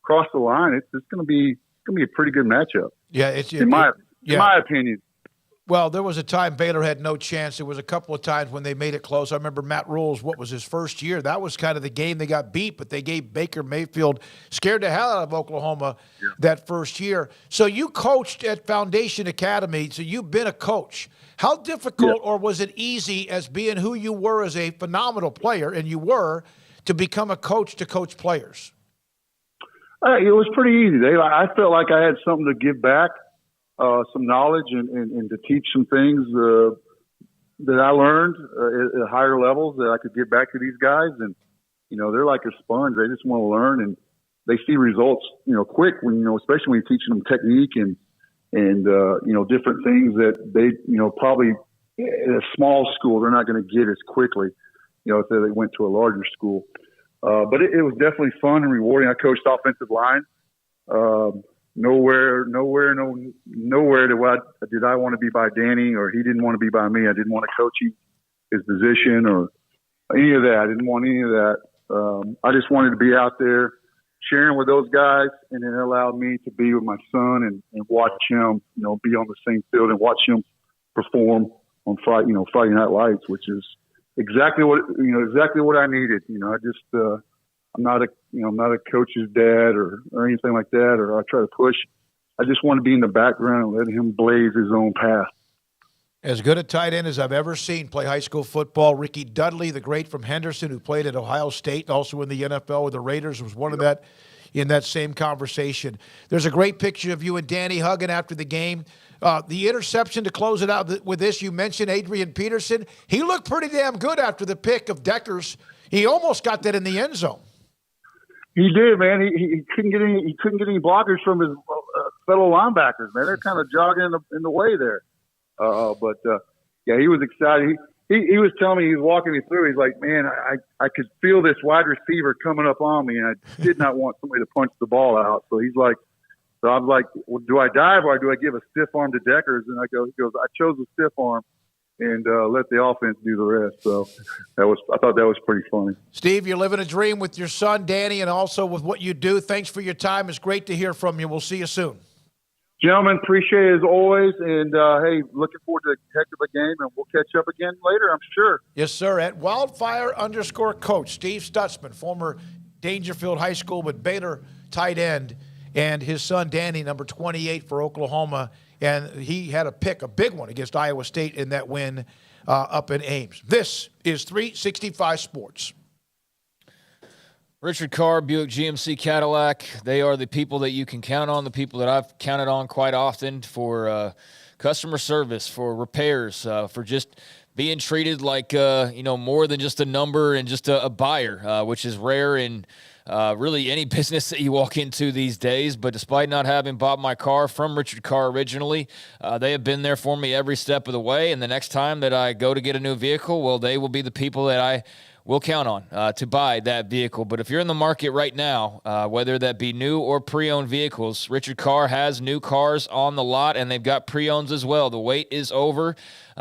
across the line. It's going to be a pretty good matchup. Yeah, in my opinion. Well, there was a time Baylor had no chance. There was a couple of times when they made it close. I remember Matt Rule's, what was his first year? That was kind of the game they got beat, but they gave Baker Mayfield, scared the hell out of Oklahoma that first year. So you coached at Foundation Academy, so you've been a coach. How difficult or was it easy as being who you were as a phenomenal player, and you were, to become a coach to coach players? It was pretty easy. I felt like I had something to give back. Some knowledge and to teach some things that I learned at higher levels that I could get back to these guys. And, they're like a sponge. They just want to learn, and they see results, quick when, especially when you're teaching them technique and different things that they, probably at a small school, they're not going to get as quickly, if they went to a larger school. But it was definitely fun and rewarding. I coached offensive line. Nowhere did I want to be by Danny, or he didn't want to be by me. I didn't want to coach his position or any of that. I didn't want any of that. I just wanted to be out there sharing with those guys, and it allowed me to be with my son and watch him, be on the same field and watch him perform on Friday Night Lights, which is exactly what I needed. I'm not a coach's dad or anything like that, or I try to push. I just want to be in the background and let him blaze his own path. As good a tight end as I've ever seen play high school football. Ricky Dudley, the great from Henderson, who played at Ohio State, also in the NFL with the Raiders, was one of that in that same conversation. There's a great picture of you and Danny hugging after the game. The interception to close it out with this, you mentioned Adrian Peterson. He looked pretty damn good after the pick of Deckers. He almost got that in the end zone. He did, man. He couldn't get any blockers from his fellow linebackers, man. They're kind of jogging in the way there. But he was excited. He was telling me, he was walking me through. He's like, man, I could feel this wide receiver coming up on me, and I did not want somebody to punch the ball out. So he's like, so I'm like, well, do I dive or do I give a stiff arm to Deckers? And he goes, I chose a stiff arm and let the offense do the rest. So I thought that was pretty funny. Steve, you're living a dream with your son, Danny, and also with what you do. Thanks for your time. It's great to hear from you. We'll see you soon. Gentlemen, appreciate it as always. And, hey, looking forward to a heck of a game, and we'll catch up again later, I'm sure. Yes, sir. At wildfire_coach, Steve Stutzman, former Dangerfield High School but Baylor tight end, and his son, Danny, number 28 for Oklahoma. And he had a big one against Iowa State in that win up in Ames. This is 365 Sports. Richard Carr, Buick GMC Cadillac, they are the people that you can count on, the people that I've counted on quite often for customer service, for repairs, for just being treated like, more than just a number and just a buyer, which is rare in really any business that you walk into these days. But despite not having bought my car from Richard Carr originally, they have been there for me every step of the way. And the next time that I go to get a new vehicle, well, they will be the people that I we'll count on to buy that vehicle. But if you're in the market right now, whether that be new or pre-owned vehicles, Richard Carr has new cars on the lot, and they've got pre-owns as well. The wait is over.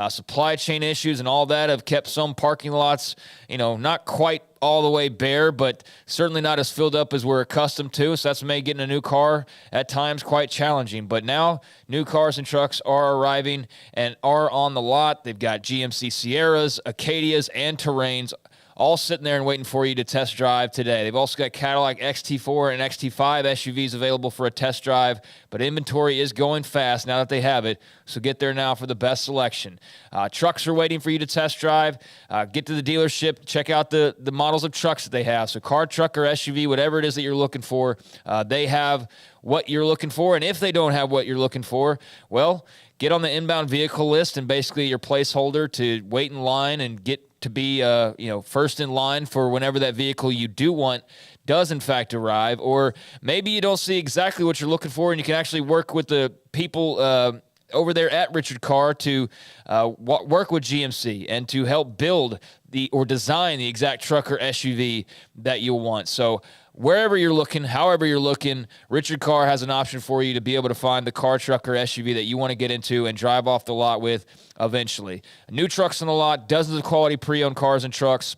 Supply chain issues and all that have kept some parking lots, not quite all the way bare, but certainly not as filled up as we're accustomed to. So that's made getting a new car at times quite challenging. But now new cars and trucks are arriving and are on the lot. They've got GMC Sierras, Acadias, and Terrains all sitting there and waiting for you to test drive today. They've also got Cadillac XT4 and XT5 SUVs available for a test drive, but inventory is going fast now that they have it, so get there now for the best selection. Trucks are waiting for you to test drive. Get to the dealership, check out the models of trucks that they have. So car, truck, or SUV, whatever it is that you're looking for, they have what you're looking for, and if they don't have what you're looking for, well, get on the inbound vehicle list and basically your placeholder to wait in line and get to be first in line for whenever that vehicle you do want does in fact arrive. Or maybe you don't see exactly what you're looking for and you can actually work with the people over there at Richard Carr to work with GMC and to help build or design the exact truck or SUV that you'll want. So wherever you're looking, however you're looking, Richard Carr has an option for you to be able to find the car, truck, or SUV that you want to get into and drive off the lot with eventually. New trucks on the lot, dozens of quality pre-owned cars and trucks.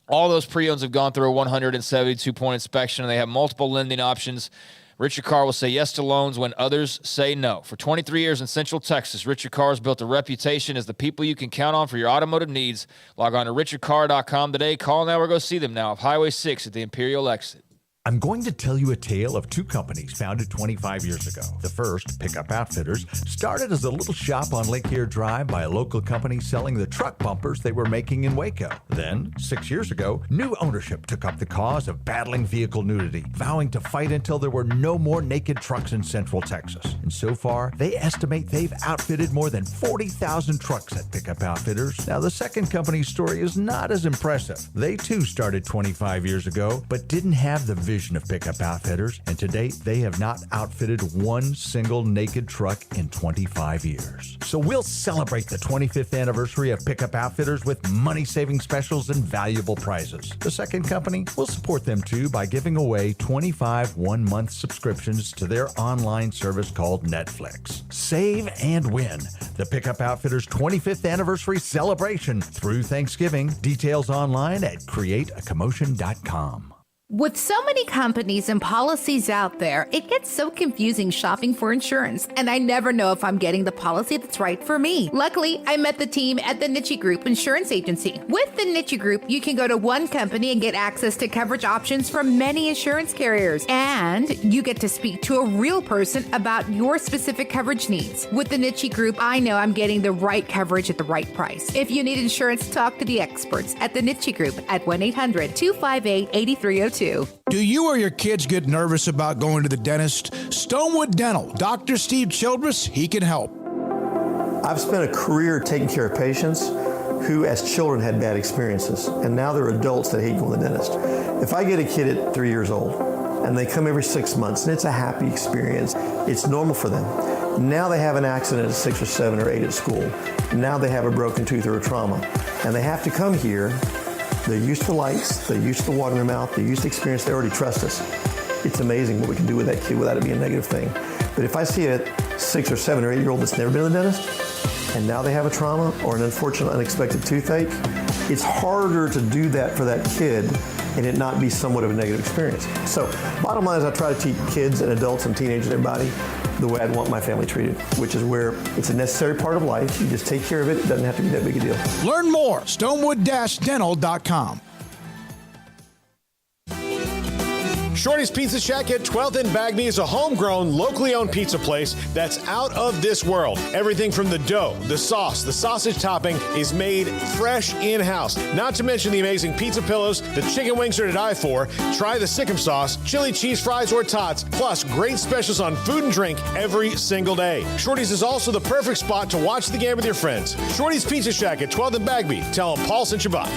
All those pre-owns have gone through a 172-point inspection, and they have multiple lending options. Richard Carr will say yes to loans when others say no. For 23 years in Central Texas, Richard Carr has built a reputation as the people you can count on for your automotive needs. Log on to richardcarr.com today. Call now or go see them now off Highway 6 at the Imperial exit. I'm going to tell you a tale of two companies founded 25 years ago. The first, Pickup Outfitters, started as a little shop on Lake Erie Drive by a local company selling the truck bumpers they were making in Waco. Then, 6 years ago, new ownership took up the cause of battling vehicle nudity, vowing to fight until there were no more naked trucks in Central Texas. And so far, they estimate they've outfitted more than 40,000 trucks at Pickup Outfitters. Now, the second company's story is not as impressive. They too started 25 years ago, but didn't have the vision of Pickup Outfitters, and to date, they have not outfitted one single naked truck in 25 years. So we'll celebrate the 25th anniversary of Pickup Outfitters with money-saving specials and valuable prizes. The second company will support them too by giving away 25 one-month subscriptions to their online service called Netflix. Save and win the Pickup Outfitters 25th anniversary celebration through Thanksgiving. Details online at createacommotion.com. With so many companies and policies out there, it gets so confusing shopping for insurance, and I never know if I'm getting the policy that's right for me. Luckily, I met the team at the Niche Group Insurance Agency. With the Niche Group, you can go to one company and get access to coverage options from many insurance carriers, and you get to speak to a real person about your specific coverage needs. With the Niche Group, I know I'm getting the right coverage at the right price. If you need insurance, talk to the experts at the Niche Group at 1-800-258-8302. Do you or your kids get nervous about going to the dentist? Stonewood Dental, Dr. Steve Childress, he can help. I've spent a career taking care of patients who as children had bad experiences, and now they're adults that hate going to the dentist. If I get a kid at 3 years old and they come every 6 months and it's a happy experience, it's normal for them. Now they have an accident at 6 or 7 or 8 at school. Now they have a broken tooth or a trauma, and they have to come here. They're used to lights, they're used to the water in their mouth, they're used to experience, they already trust us. It's amazing what we can do with that kid without it being a negative thing. But if I see a 6 or 7 or 8 year old that's never been to the dentist, and now they have a trauma or an unfortunate unexpected toothache, it's harder to do that for that kid and it not be somewhat of a negative experience. So bottom line is I try to teach kids and adults and teenagers and everybody the way I'd want my family treated, which is where it's a necessary part of life. You just take care of it. It doesn't have to be that big a deal. Learn more, stonewood-dental.com. Shorty's Pizza Shack at 12th and Bagby is a homegrown, locally owned pizza place that's out of this world. Everything from the dough, the sauce, the sausage topping is made fresh in-house. Not to mention the amazing pizza pillows, the chicken wings are to die for. Try the Sikkim sauce, chili cheese fries or tots, plus great specials on food and drink every single day. Shorty's is also the perfect spot to watch the game with your friends. Shorty's Pizza Shack at 12th and Bagby. Tell them Paul sent you by.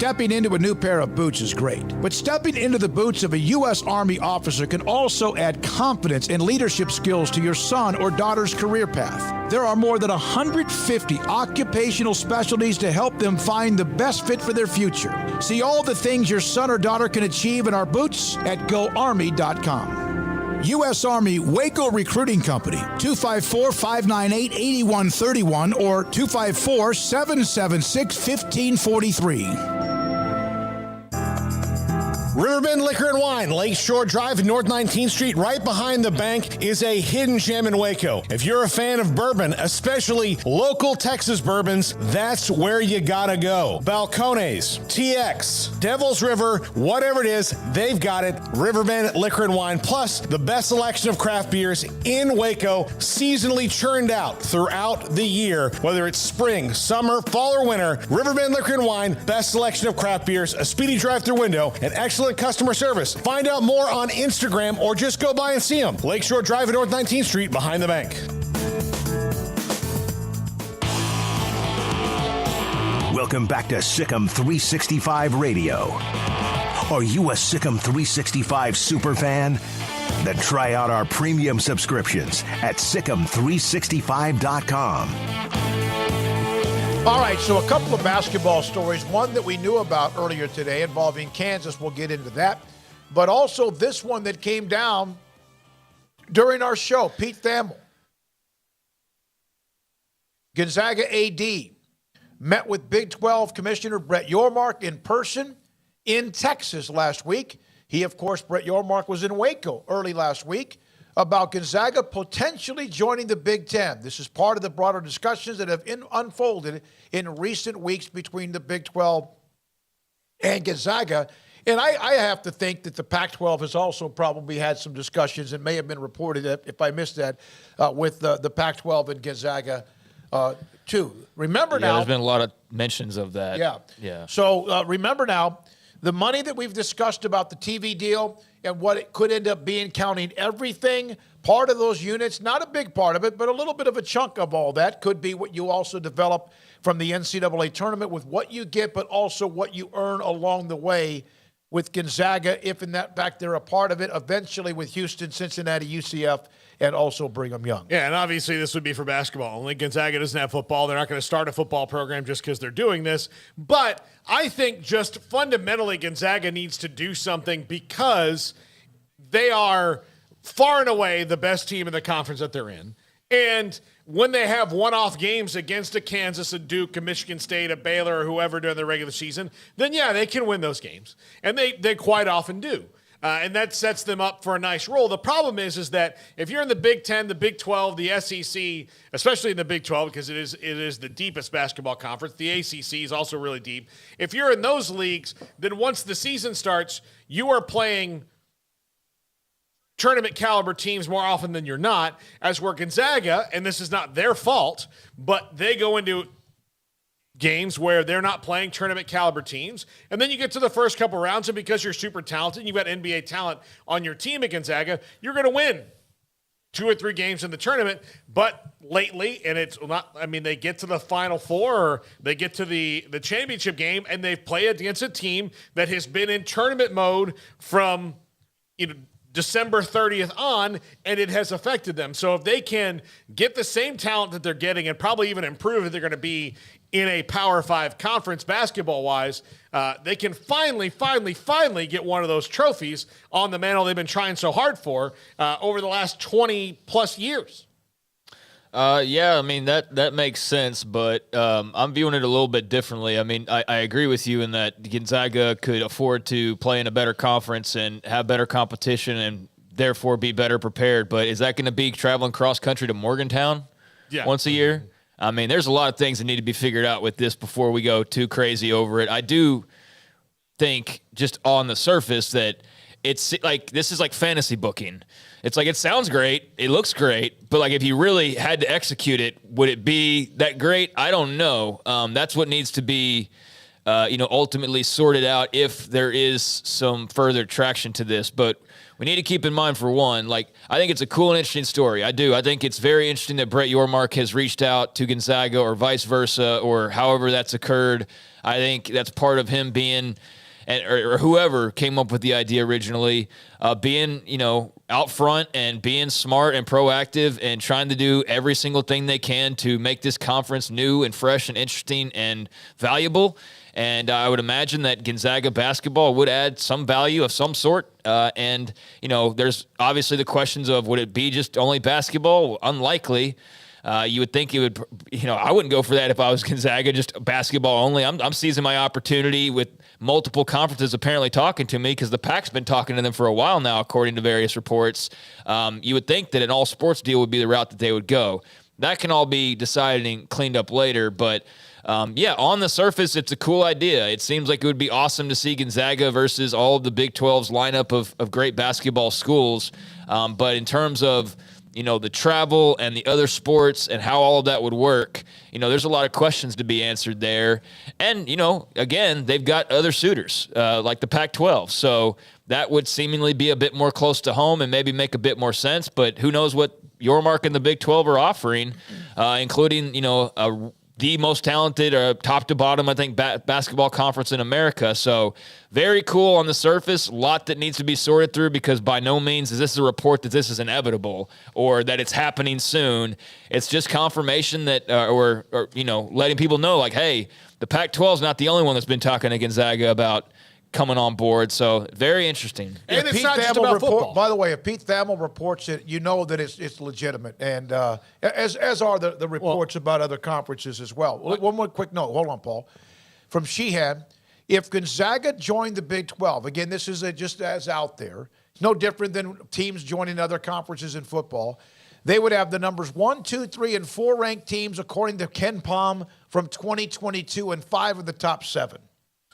stepping into a new pair of boots is great, but stepping into the boots of a U.S. Army officer can also add confidence and leadership skills to your son or daughter's career path. There are more than 150 occupational specialties to help them find the best fit for their future. See all the things your son or daughter can achieve in our boots at GoArmy.com. U.S. Army Waco Recruiting Company, 254-598-8131 or 254-776-1543. Riverbend Liquor and Wine, Lakeshore Drive, North 19th Street, right behind the bank, is a hidden gem in Waco. If you're a fan of bourbon, especially local Texas bourbons, that's where you gotta go. Balcones, TX, Devil's River, whatever it is, they've got it. Riverbend Liquor and Wine, plus the best selection of craft beers in Waco, seasonally churned out throughout the year, whether it's spring, summer, fall, or winter. Riverbend Liquor and Wine, best selection of craft beers, a speedy drive-through window, and excellent customer service. Find out more on Instagram or just go by and see them. Lakeshore Drive at North 19th Street behind the bank. Welcome back to Sikkim 365 Radio. Are you a Sikkim 365 super fan? Then try out our premium subscriptions at Sikkim365.com. All right, so a couple of basketball stories. One that we knew about earlier today involving Kansas. We'll get into that. But also this one that came down during our show, Pete Thamel. Gonzaga AD met with Big 12 Commissioner Brett Yormark in person in Texas last week. He, of course, Brett Yormark, was in Waco early last week about Gonzaga potentially joining the Big Ten. This is part of the broader discussions that have unfolded in recent weeks between the Big 12 and Gonzaga. And I have to think that the Pac-12 has also probably had some discussions, and may have been reported, if I missed that, with the Pac-12 and Gonzaga too. Remember now. There's been a lot of mentions of that. Yeah. So remember now, the money that we've discussed about the TV deal and what it could end up being, counting everything, part of those units, not a big part of it, but a little bit of a chunk of all that could be what you also develop from the NCAA tournament with what you get, but also what you earn along the way with Gonzaga, if in that fact they're a part of it, eventually with Houston, Cincinnati, UCF, and also Brigham Young. Yeah, and obviously this would be for basketball only. Gonzaga doesn't have football. They're not going to start a football program just because they're doing this. But I think just fundamentally Gonzaga needs to do something because they are far and away the best team in the conference that they're in. And when they have one-off games against a Kansas, a Duke, a Michigan State, a Baylor, or whoever during the regular season, then yeah, they can win those games. And they quite often do. And that sets them up for a nice role. The problem is that if you're in the Big 10, the Big 12, the SEC, especially in the Big 12 because it is the deepest basketball conference, the ACC is also really deep. If you're in those leagues, then once the season starts, you are playing tournament caliber teams more often than you're not, as where Gonzaga, and this is not their fault, but they go into games where they're not playing tournament caliber teams. And then you get to the first couple rounds, and because you're super talented, you've got NBA talent on your team at Gonzaga, you're going to win 2 or 3 games in the tournament. But lately, and it's not, I mean, they get to the Final Four or they get to the championship game and they play against a team that has been in tournament mode from, December 30th on, and it has affected them. So if they can get the same talent that they're getting and probably even improve if they're going to be in a Power 5 conference basketball-wise, they can finally get one of those trophies on the mantle they've been trying so hard for over the last 20-plus years. Yeah, I mean, that makes sense, but I'm viewing it a little bit differently. I mean, I agree with you in that Gonzaga could afford to play in a better conference and have better competition and therefore be better prepared. But is that going to be traveling cross-country to Morgantown once a year? I mean, there's a lot of things that need to be figured out with this before we go too crazy over it. I do think just on the surface that it's like this is like fantasy booking. It's like it sounds great, it looks great, but like if you really had to execute it, would it be that great? I don't know. That's what needs to be, ultimately sorted out if there is some further traction to this. But we need to keep in mind, for one, like I think it's a cool and interesting story. I do. I think it's very interesting that Brett Yormark has reached out to Gonzaga or vice versa or however that's occurred. I think that's part of him being, or whoever came up with the idea originally, being, out front and being smart and proactive and trying to do every single thing they can to make this conference new and fresh and interesting and valuable. And I would imagine that Gonzaga basketball would add some value of some sort. And there's obviously the questions of, would it be just only basketball? Unlikely. You would think it would, I wouldn't go for that if I was Gonzaga, just basketball only. I'm seizing my opportunity with multiple conferences apparently talking to me, because the Pac's been talking to them for a while now, according to various reports. You would think that an all sports deal would be the route that they would go. That can all be decided and cleaned up later, but on the surface, it's a cool idea. It seems like it would be awesome to see Gonzaga versus all of the Big 12's lineup of great basketball schools. But in terms of, the travel and the other sports and how all of that would work, there's a lot of questions to be answered there. And, again, they've got other suitors, like the Pac-12. So that would seemingly be a bit more close to home and maybe make a bit more sense. But who knows what Yormark and the Big 12 are offering, including, the most talented, top to bottom, I think, basketball conference in America. So very cool on the surface. A lot that needs to be sorted through, because by no means is this a report that this is inevitable or that it's happening soon. It's just confirmation that, or letting people know, like, hey, the Pac-12 is not the only one that's been talking to Gonzaga about coming on board. So very interesting. And it's not just about football. By the way, if Pete Thamel reports it, that it's legitimate, and as are the reports about other conferences as well. One more quick note. Hold on, Paul. From Sheehan, if Gonzaga joined the Big 12, again, this is just as out there. It's no different than teams joining other conferences in football. They would have the numbers 1, 2, 3, and 4 ranked teams according to Ken Pom from 2022, and 5 of the top 7.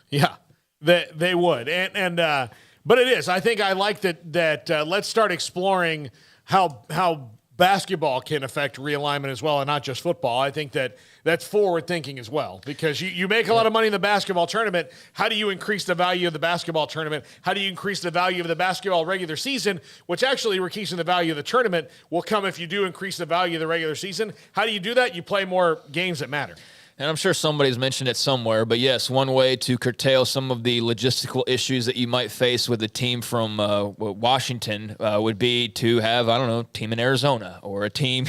Yeah. They would, but it is. I think I like that. Let's start exploring how basketball can affect realignment as well, and not just football. I think that's forward thinking as well, because you make a lot of money in the basketball tournament. How do you increase the value of the basketball tournament? How do you increase the value of the basketball regular season? Which actually, increasing the value of the tournament will come if you do increase the value of the regular season. How do you do that? You play more games that matter. And I'm sure somebody's mentioned it somewhere, but yes, one way to curtail some of the logistical issues that you might face with a team from Washington would be to have, a team in Arizona, or a team,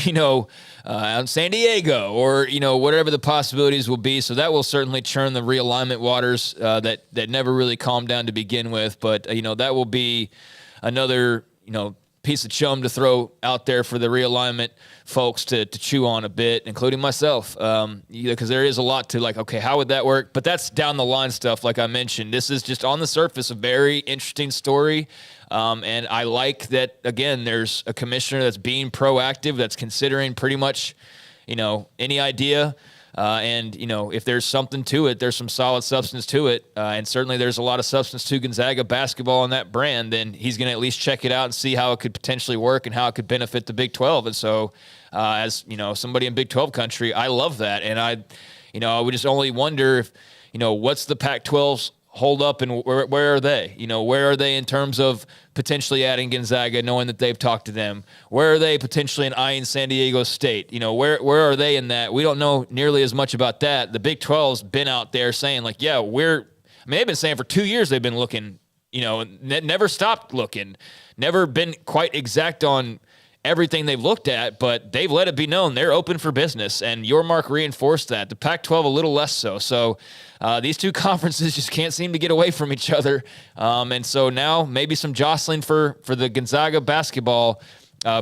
out in San Diego, or, whatever the possibilities will be. So that will certainly churn the realignment waters that never really calmed down to begin with. But, that will be another, piece of chum to throw out there for the realignment folks to chew on a bit, including myself, because there is a lot to, like, okay, how would that work? But that's down the line stuff, like I mentioned. This is just on the surface a very interesting story, and I like that, again, there's a commissioner that's being proactive, that's considering pretty much, any idea. And, if there's something to it, there's some solid substance to it. And certainly there's a lot of substance to Gonzaga basketball and that brand. Then he's going to at least check it out and see how it could potentially work and how it could benefit the Big 12. And so, as, somebody in Big 12 country, I love that. And I would just only wonder if, what's the Pac-12's hold up, and where are they? Where are they in terms of potentially adding Gonzaga, knowing that they've talked to them? Where are they potentially in eyeing San Diego State? Where are they in that? We don't know nearly as much about that. The Big 12's been out there saying, like, yeah, they've been saying for 2 years they've been looking, never stopped looking, never been quite exact on everything they've looked at, but they've let it be known they're open for business, and Yormark reinforced that. The Pac-12 a little less so. So these two conferences just can't seem to get away from each other, and so now maybe some jostling for the Gonzaga basketball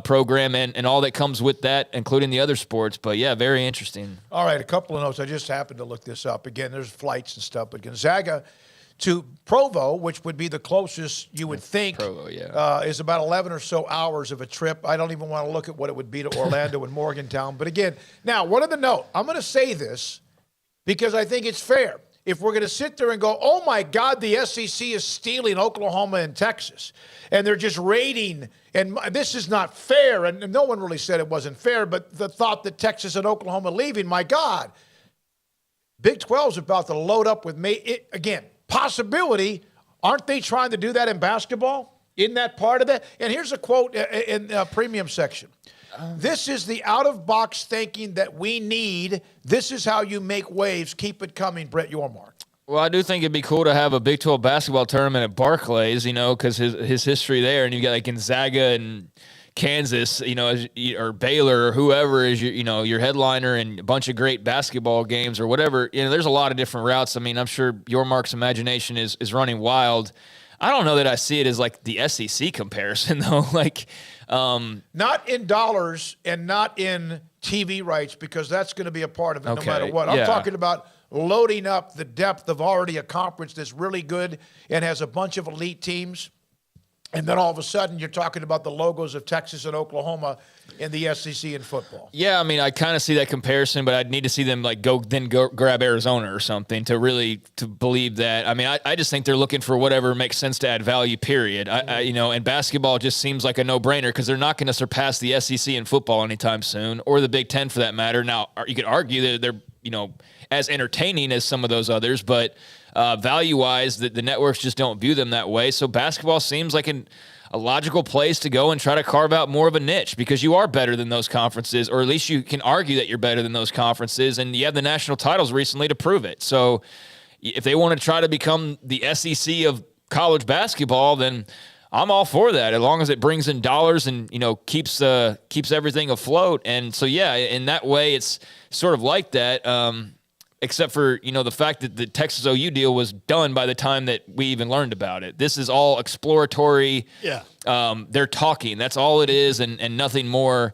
program and all that comes with that, including the other sports. But yeah, very interesting. All right, a couple of notes. I just happened to look this up. Again, there's flights and stuff, but Gonzaga to Provo, which would be the closest you would think, Provo, yeah. Is about 11 or so hours of a trip. I don't even want to look at what it would be to Orlando and Morgantown. But again, now, one other note. I'm going to say this because I think it's fair. If we're going to sit there and go, oh, my God, the SEC is stealing Oklahoma and Texas, and they're just raiding, and this is not fair, and no one really said it wasn't fair, but the thought that Texas and Oklahoma leaving, my God. Big 12 is about to load up with again, possibility. Aren't they trying to do that in basketball? Isn't that part of that? And here's a quote in the premium section. This is the out-of-box thinking that we need. This is how you make waves. Keep it coming, Brett Yormark. Well, I do think it'd be cool to have a Big 12 basketball tournament at Barclays, because his history there, and you got like Gonzaga and Kansas, or Baylor or whoever is your headliner, and a bunch of great basketball games or whatever. There's a lot of different routes. I mean, I'm sure Mark's imagination is running wild. I don't know that I see it as like the SEC comparison though. Not in dollars and not in TV rights, because that's going to be a part of it no matter what. I'm talking about loading up the depth of already a conference that's really good and has a bunch of elite teams. And then all of a sudden you're talking about the logos of Texas and Oklahoma in the SEC in football. Yeah, I mean, I kind of see that comparison, but I'd need to see them go grab Arizona or something to believe that. I mean, I just think they're looking for whatever makes sense to add value, period. And basketball just seems like a no-brainer because they're not going to surpass the SEC in football anytime soon, or the Big Ten for that matter. Now, you could argue that they're, as entertaining as some of those others, but value-wise, the networks just don't view them that way. So basketball seems like a logical place to go and try to carve out more of a niche, because you are better than those conferences, or at least you can argue that you're better than those conferences, and you have the national titles recently to prove it. So if they want to try to become the SEC of college basketball, then I'm all for that, as long as it brings in dollars and, keeps everything afloat. And so, yeah, in that way, it's sort of like that. Except for, the fact that the Texas OU deal was done by the time that we even learned about it. This is all exploratory. Yeah. They're talking. That's all it is, and nothing more.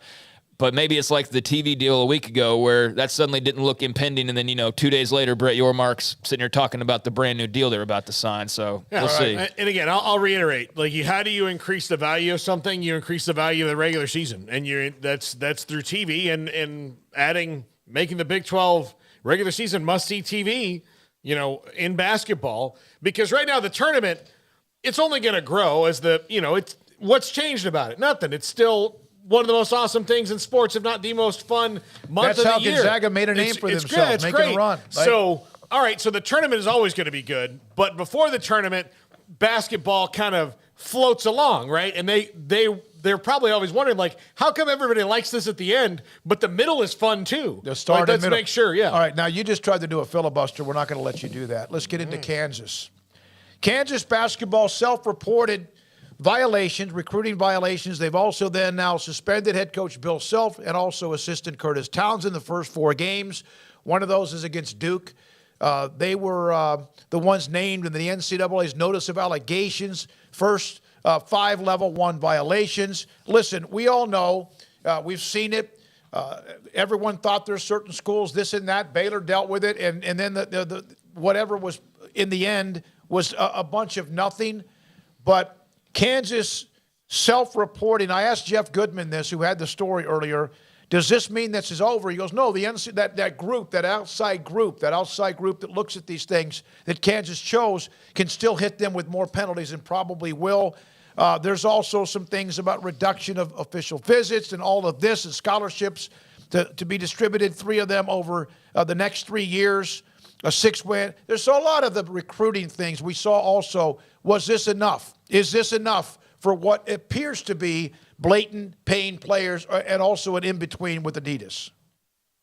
But maybe it's like the TV deal a week ago where that suddenly didn't look impending, and then, 2 days later, Brett Yormark's sitting here talking about the brand new deal they're about to sign. So we'll see. And again, I'll reiterate, how do you increase the value of something? You increase the value of the regular season, and that's through TV and making the Big 12 regular season must-see TV, in basketball, because right now the tournament, it's only going to grow as it's what's changed about it? Nothing. It's still one of the most awesome things in sports, if not the most fun month of the year. That's how Gonzaga made a name for themselves, making a run. Right? So, all right, so the tournament is always going to be good, but before the tournament, basketball kind of floats along, right? And they're probably always wondering, how come everybody likes this at the end, but the middle is fun too? The start let's make sure, yeah. All right, now you just tried to do a filibuster. We're not going to let you do that. Let's get into Kansas. Kansas basketball self-reported violations, recruiting violations. They've also then now suspended head coach Bill Self and also assistant Curtis Towns in the first 4 games. One of those is against Duke. They were the ones named in the NCAA's notice of allegations. First 5 level 1 violations. Listen, we all know, we've seen it. Everyone thought there's certain schools, this and that. Baylor dealt with it, and then the whatever was in the end was a bunch of nothing. But Kansas self-reporting. I asked Jeff Goodman this, who had the story earlier. Does this mean this is over? He goes, no, that group, that outside group that looks at these things that Kansas chose can still hit them with more penalties and probably will. There's also some things about reduction of official visits and all of this, and scholarships to be distributed, 3 of them over the next 3 years, a 6-win. There's a lot of the recruiting things we saw also. Was this enough? Is this enough for what appears to be blatant paying players and also an in-between with Adidas?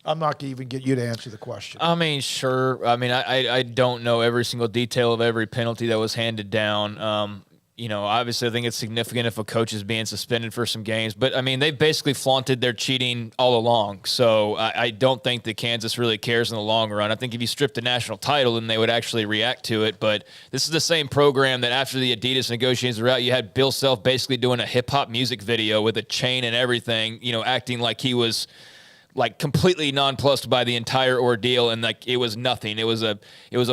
I'm not going to even get you to answer the question. I mean, sure. I mean, I don't know every single detail of every penalty that was handed down. Obviously I think it's significant if a coach is being suspended for some games, but I mean, they've basically flaunted their cheating all along. So I don't think that Kansas really cares in the long run. I think if you stripped the national title, then they would actually react to it. But this is the same program that after the Adidas negotiations were out, you had Bill Self basically doing a hip hop music video with a chain and everything, acting like he was completely nonplussed by the entire ordeal, and it was nothing. It was a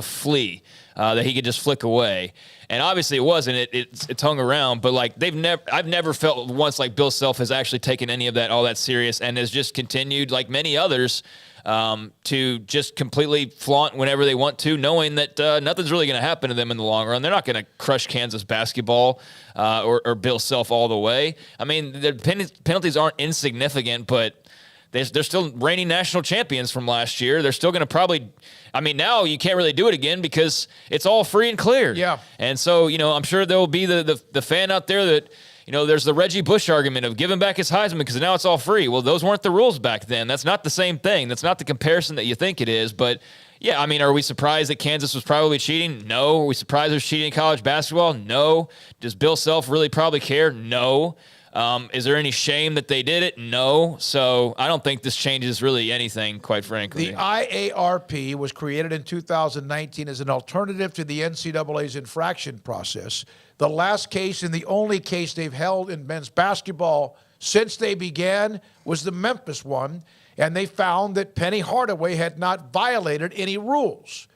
flea that he could just flick away. And obviously it wasn't. It's hung around, but I've never felt once like Bill Self has actually taken any of that all that serious, and has just continued, like many others, to just completely flaunt whenever they want to, knowing that nothing's really going to happen to them in the long run. They're not going to crush Kansas basketball or Bill Self all the way. I mean, the penalties aren't insignificant, but they're still reigning national champions from last year. They're still going to now you can't really do it again because it's all free and clear. Yeah. And so, I'm sure there will be the fan out there that, there's the Reggie Bush argument of giving back his Heisman because now it's all free. Well, those weren't the rules back then. That's not the same thing. That's not the comparison that you think it is. But, yeah, I mean, are we surprised that Kansas was probably cheating? No. Are we surprised there's cheating in college basketball? No. Does Bill Self really probably care? No. Is there any shame that they did it? No. So I don't think this changes really anything, quite frankly. The IARP was created in 2019 as an alternative to the NCAA's infraction process. The last case and the only case they've held in men's basketball since they began was the Memphis one, and they found that Penny Hardaway had not violated any rules.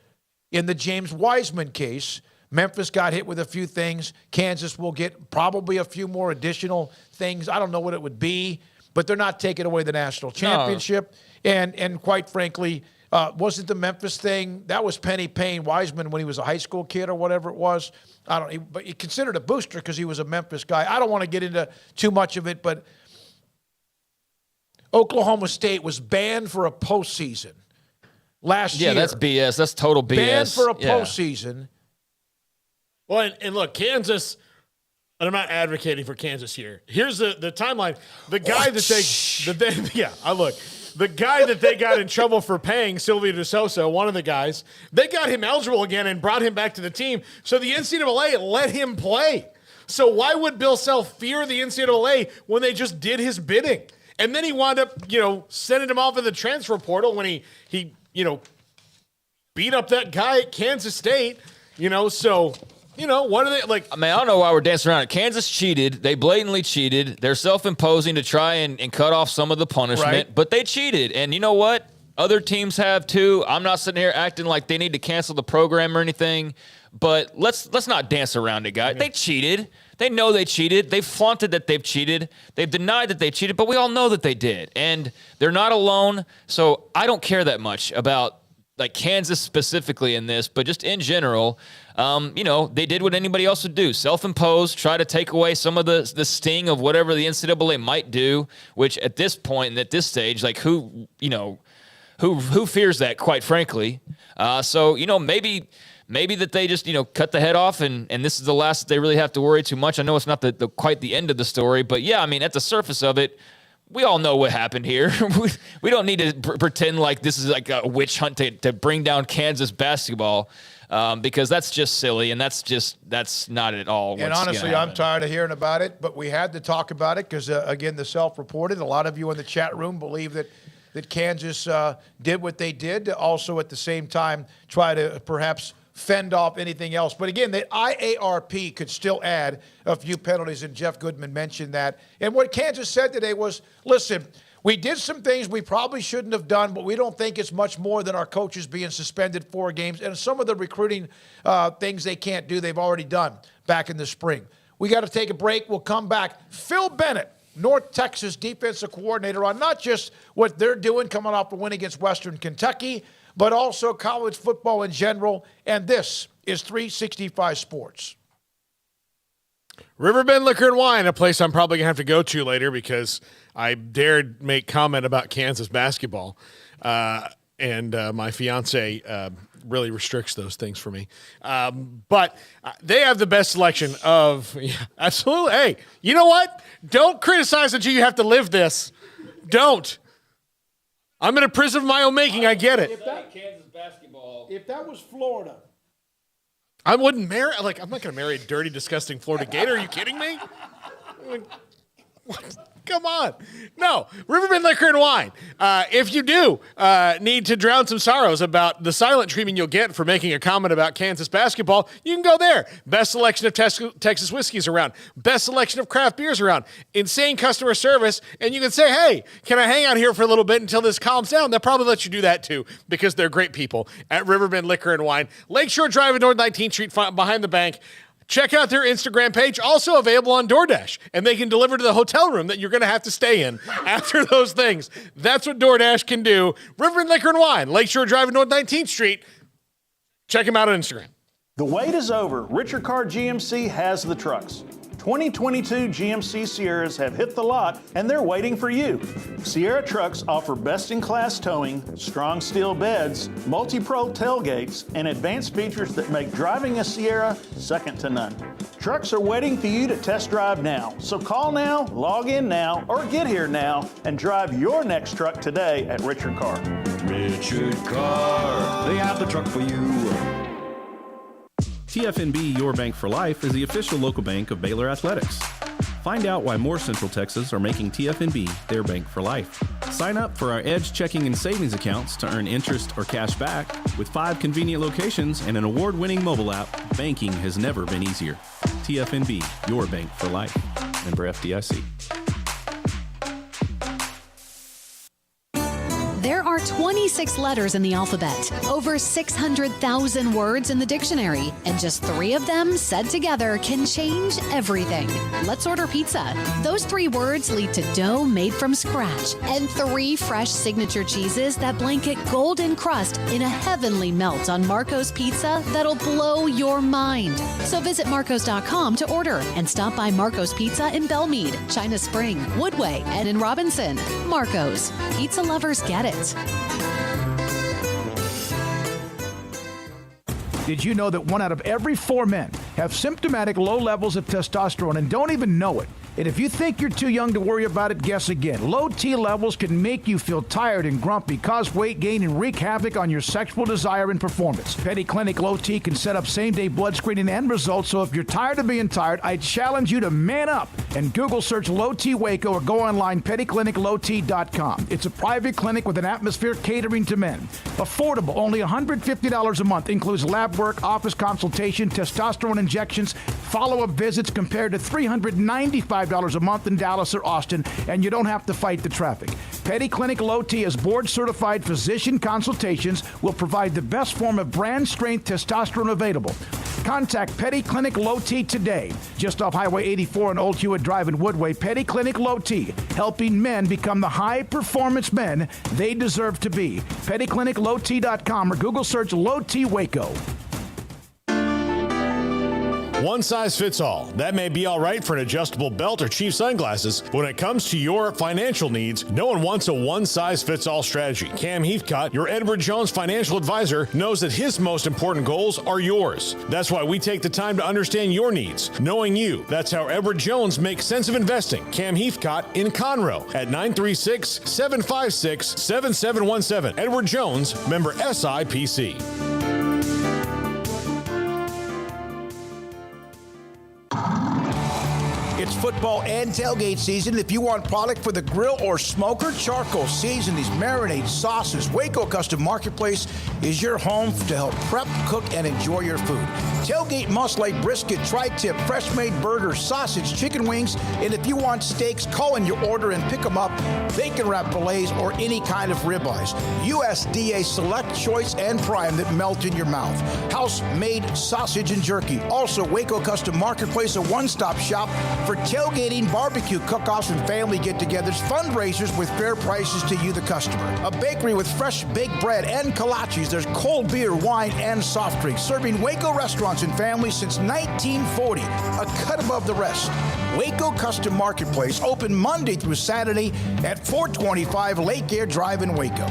In the James Wiseman case, Memphis got hit with a few things. Kansas will get probably a few more additional things. I don't know what it would be, but they're not taking away the national championship. No. And quite frankly, wasn't the Memphis thing, that was Penny paying Wiseman when he was a high school kid or whatever it was. But he considered a booster because he was a Memphis guy. I don't want to get into too much of it, but Oklahoma State was banned for a postseason last year. Yeah, that's BS. That's total BS. Banned for a postseason. Well, and look, Kansas, and I'm not advocating for Kansas here. Here's the timeline. The guy the guy that they got in trouble for paying, Silvio De Sousa, one of the guys, they got him eligible again and brought him back to the team. So the NCAA let him play. So why would Bill Self fear the NCAA when they just did his bidding? And then he wound up, sending him off in the transfer portal when he beat up that guy at Kansas State, so... what are they like? I mean, I don't know why we're dancing around it. Kansas cheated. They blatantly cheated. They're self-imposing to try and cut off some of the punishment, but they cheated. And you know what? Other teams have too. I'm not sitting here acting like they need to cancel the program or anything, but let's not dance around it, guys. They cheated. They know they cheated. They've flaunted that they've cheated. They've denied that they cheated, but we all know that they did. And they're not alone, so I don't care that much about like Kansas specifically in this, but just in general, they did what anybody else would do. Self-impose, try to take away some of the sting of whatever the NCAA might do, which at this point and at this stage, like who fears that, quite frankly? So maybe that they just, cut the head off and this is the last that they really have to worry too much. I know it's not quite the end of the story, but yeah, I mean, at the surface of it, we all know what happened here. We don't need to pretend like this is like a witch hunt to bring down Kansas basketball because that's just silly and that's not at all what's And honestly, I'm tired of hearing about it, but we had to talk about it because, again, the self-reported. A lot of you in the chat room believe that Kansas did what they did to also at the same time try to perhaps fend off anything else. But again, the IARP could still add a few penalties, and Jeff Goodman mentioned that. And what Kansas said today was, listen, we did some things we probably shouldn't have done, but we don't think it's much more than our coaches being suspended 4 games. And some of the recruiting things they can't do, they've already done back in the spring. We got to take a break. We'll come back. Phil Bennett, North Texas defensive coordinator, on not just what they're doing coming off a win against Western Kentucky, but also college football in general. And this is 365 Sports. Riverbend Liquor and Wine, a place I'm probably going to have to go to later because I dared make comment about Kansas basketball. And my fiance really restricts those things for me. But they have the best selection of absolutely. Hey, you know what? Don't criticize until you have to live this. Don't. I'm in a prison of my own making. I get it. Kansas basketball. If that was Florida, I wouldn't marry. I'm not going to marry a dirty, disgusting Florida Gator. Are you kidding me? What? Come on. No, Riverbend Liquor and Wine. If you do need to drown some sorrows about the silent treatment you'll get for making a comment about Kansas basketball, you can go there. Best selection of Texas whiskeys around. Best selection of craft beers around. Insane customer service. And you can say, hey, can I hang out here for a little bit until this calms down? They'll probably let you do that too because they're great people at Riverbend Liquor and Wine. Lakeshore Drive at North 19th Street behind the bank. Check out their Instagram page, also available on DoorDash, and they can deliver to the hotel room that you're going to have to stay in after those things. That's what DoorDash can do. Riverbend Liquor and Wine, Lakeshore Drive at North 19th Street. Check them out on Instagram. The wait is over. Richard Car GMC has the trucks. 2022 GMC Sierras have hit the lot and they're waiting for you. Sierra trucks offer best-in-class towing, strong steel beds, multi-pro tailgates, and advanced features that make driving a Sierra second to none. Trucks are waiting for you to test drive now. So call now, log in now, or get here now and drive your next truck today at Richard Carr. Richard Carr, they have the truck for you. TFNB Your Bank for Life is the official local bank of Baylor Athletics. Find out why more Central Texas are making TFNB their bank for life. Sign up for our Edge checking and savings accounts to earn interest or cash back. With 5 convenient locations and an award-winning mobile app, banking has never been easier. TFNB, your bank for life. Member FDIC. There are 26 letters in the alphabet, over 600,000 words in the dictionary, and just 3 of them said together can change everything. Let's order pizza. Those 3 words lead to dough made from scratch and 3 fresh signature cheeses that blanket golden crust in a heavenly melt on Marco's Pizza that'll blow your mind. So visit marcos.com to order and stop by Marco's Pizza in Belmead, China Spring, Woodway, and in Robinson. Marco's. Pizza lovers get it. Did you know that 1 out of every 4 men have symptomatic low levels of testosterone and don't even know it? And if you think you're too young to worry about it, guess again. Low T levels can make you feel tired and grumpy, cause weight gain, and wreak havoc on your sexual desire and performance. Petty Clinic Low T can set up same-day blood screening and results, so if you're tired of being tired, I challenge you to man up and Google search Low T Waco or go online pettycliniclowt.com. It's a private clinic with an atmosphere catering to men. Affordable, only $150 a month, includes lab work, office consultation, testosterone injections, follow-up visits compared to $395 a month in Dallas or Austin, and you don't have to fight the traffic. Petty Clinic Low T is board-certified physician consultations, will provide the best form of brand-strength testosterone available. Contact Petty Clinic Low T today. Just off Highway 84 and Old Hewitt Drive in Woodway, Petty Clinic Low T, helping men become the high-performance men they deserve to be. PettyClinicLowT.com or Google search Low T Waco. One size fits all. That may be all right for an adjustable belt or cheap sunglasses, but when it comes to your financial needs, no one wants a one-size-fits-all strategy. Cam Heathcott, your Edward Jones financial advisor, knows that his most important goals are yours. That's why we take the time to understand your needs, knowing you. That's how Edward Jones makes sense of investing. Cam Heathcott in Conroe at 936-756-7717. Edward Jones, member SIPC. It's football and tailgate season. If you want product for the grill or smoker, charcoal, seasonings, marinades, sauces, Waco Custom Marketplace is your home to help prep, cook, and enjoy your food. Tailgate must-like brisket, tri-tip, fresh-made burgers, sausage, chicken wings, and if you want steaks, call in your order and pick them up. Bacon wrap fillets or any kind of ribeyes. USDA Select Choice and Prime that melt in your mouth. House-made sausage and jerky. Also, Waco Custom Marketplace, a one-stop shop for tailgating, barbecue cook-offs, and family get-togethers, fundraisers with fair prices to you, the customer. A bakery with fresh baked bread and kolaches. There's cold beer, wine, and soft drinks. Serving Waco restaurants and families since 1940. A cut above the rest. Waco Custom Marketplace, open Monday through Saturday at 425 Lake Air Drive in Waco.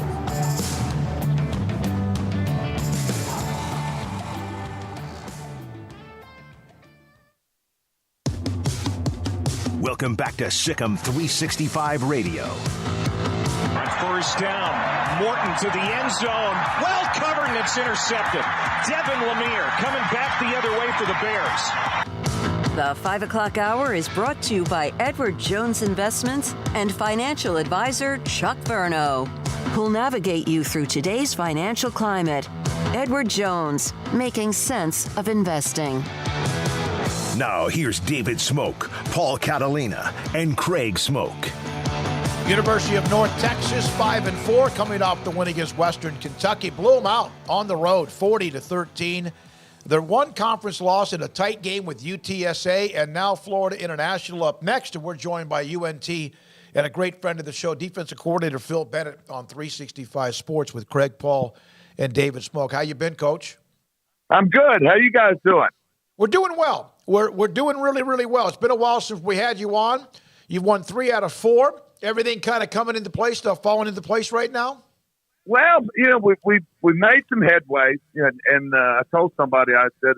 Welcome back to Sikkim 365 Radio. First down. Morton to the end zone. Well covered, and it's intercepted. Devin Lemire coming back the other way for the Bears. The 5 o'clock hour is brought to you by Edward Jones Investments and financial advisor Chuck Verno, who'll navigate you through today's financial climate. Edward Jones, making sense of investing. Now, here's David Smoak, Paul Catalina, and Craig Smoak. University of North Texas, 5-4, coming off the win against Western Kentucky. Blew them out on the road, 40-13. Their one conference loss in a tight game with UTSA, and now Florida International up next. And we're joined by UNT and a great friend of the show, defensive coordinator Phil Bennett on 365 Sports with Craig, Paul, and David Smoak. How you been, Coach? I'm good. How you guys doing? We're doing well. we're doing really, really well. It's been a while since we had you on. You've won 3 out of 4. Everything kind of coming into place, stuff falling into place right now? Well, we made some headway, and I told somebody, I said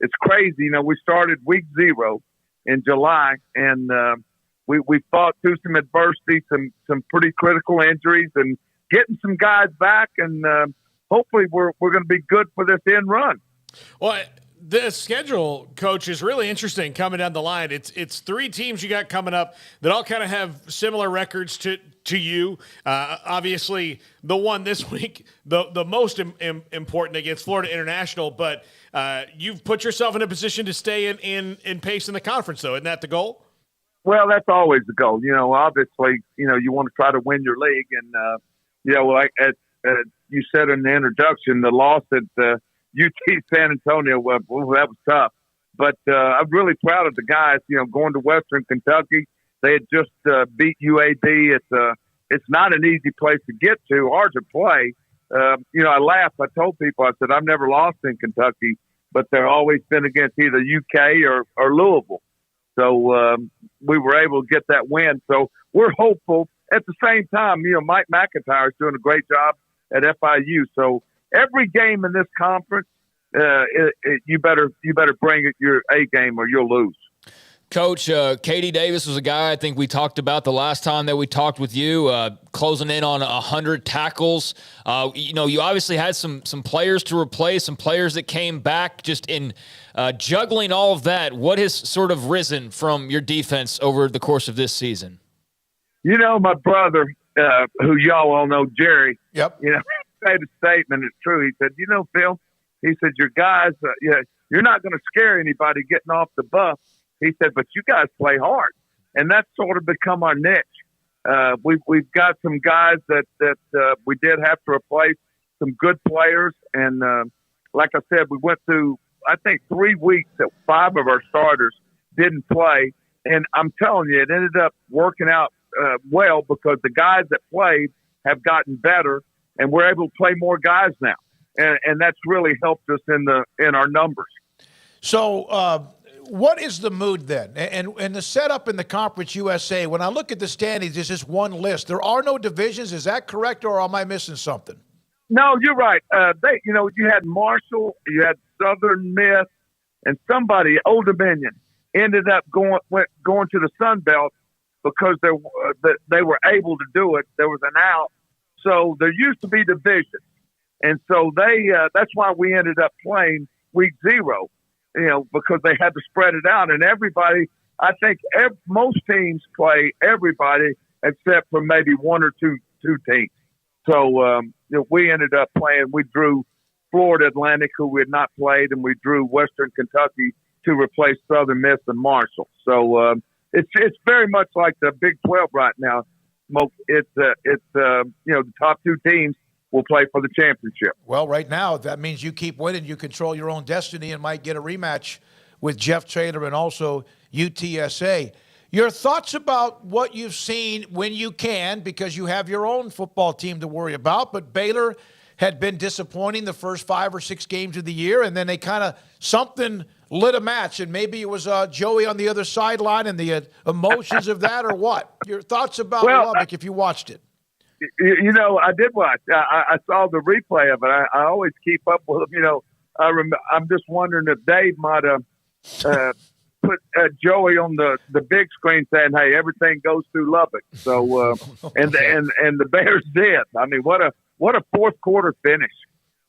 it's crazy. We started week 0 in July, and we fought through some adversity, some pretty critical injuries, and getting some guys back, and hopefully we're going to be good for this end run. Well, the schedule, Coach, is really interesting coming down the line. It's 3 teams you got coming up that all kind of have similar records to you. Obviously, the one this week, the most important against Florida International, but you've put yourself in a position to stay in pace in the conference, though. Isn't that the goal? Well, that's always the goal. Obviously, you want to try to win your league. And, like you said in the introduction, the loss at UT San Antonio, well, that was tough. But I'm really proud of the guys, going to Western Kentucky. They had just beat UAB. It's not an easy place to get to or to play. I laughed. I told people, I said, I've never lost in Kentucky, but they're always been against either UK or Louisville. So we were able to get that win. So we're hopeful. At the same time, Mike McIntyre is doing a great job at FIU. So every game in this conference, you better bring your A game or you'll lose. Coach, Katie Davis was a guy I think we talked about the last time that we talked with you, closing in on 100 tackles. You obviously had some players to replace, some players that came back. Just in juggling all of that, what has sort of risen from your defense over the course of this season? My brother, who y'all all know, Jerry, yep. Made a statement. It's true. He said, Phil, he said, your guys, you're not going to scare anybody getting off the bus. He said, but you guys play hard. And that's sort of become our niche. We've got some guys that we did have to replace, some good players. And like I said, we went through, I think, 3 weeks that 5 of our starters didn't play. And I'm telling you, it ended up working out well because the guys that played have gotten better, and we're able to play more guys now. And that's really helped us in our numbers. So what is the mood then? And the setup in the Conference USA, when I look at the standings, it's just one list. There are no divisions. Is that correct, or am I missing something? No, you're right. You had Marshall, you had Southern Miss, and somebody, Old Dominion, ended up going to the Sun Belt because they were able to do it. There was an out. So there used to be divisions. And so that's why we ended up playing week 0, because they had to spread it out. And everybody, I think most teams play everybody except for maybe 1 or 2 teams. So we ended up playing. We drew Florida Atlantic, who we had not played, and we drew Western Kentucky to replace Southern Miss and Marshall. So it's very much like the Big 12 right now. It's the top 2 teams will play for the championship. Well, right now, that means you keep winning. You control your own destiny and might get a rematch with Jeff Traylor and also UTSA. Your thoughts about what you've seen when you can, because you have your own football team to worry about, but Baylor had been disappointing the first 5 or 6 games of the year, and then they kind of something lit a match, and maybe it was Joey on the other sideline and the emotions of that, or what? Your thoughts about Lubbock if you watched it? I did watch. I saw the replay of it. I always keep up with them. I'm just wondering if Dave might have put Joey on the big screen saying, "Hey, everything goes through Lubbock." So, and the Bears did. I mean, what a fourth quarter finish.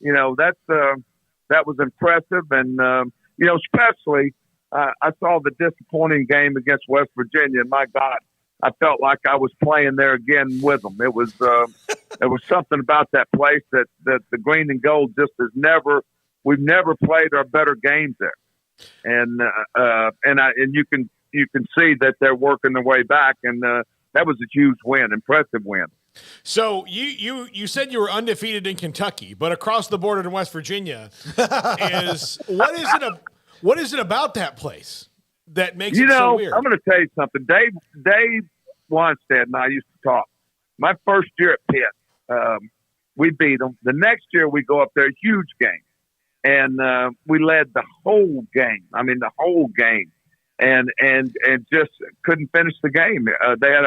That was impressive, and especially I saw the disappointing game against West Virginia. And my God, I felt like I was playing there again with them. It was there was something about that place that the green and gold just has never. We've never played our better games there, and you can see that they're working their way back, and that was a huge win, impressive win. So you said you were undefeated in Kentucky, but across the border in West Virginia what is it about that place that makes it so weird? I'm going to tell you something. Dave Weinstead and I used to talk. My first year at Pitt, we beat them. The next year we go up there, huge game. and we led the whole game. I mean, the whole game, and just couldn't finish the game. They had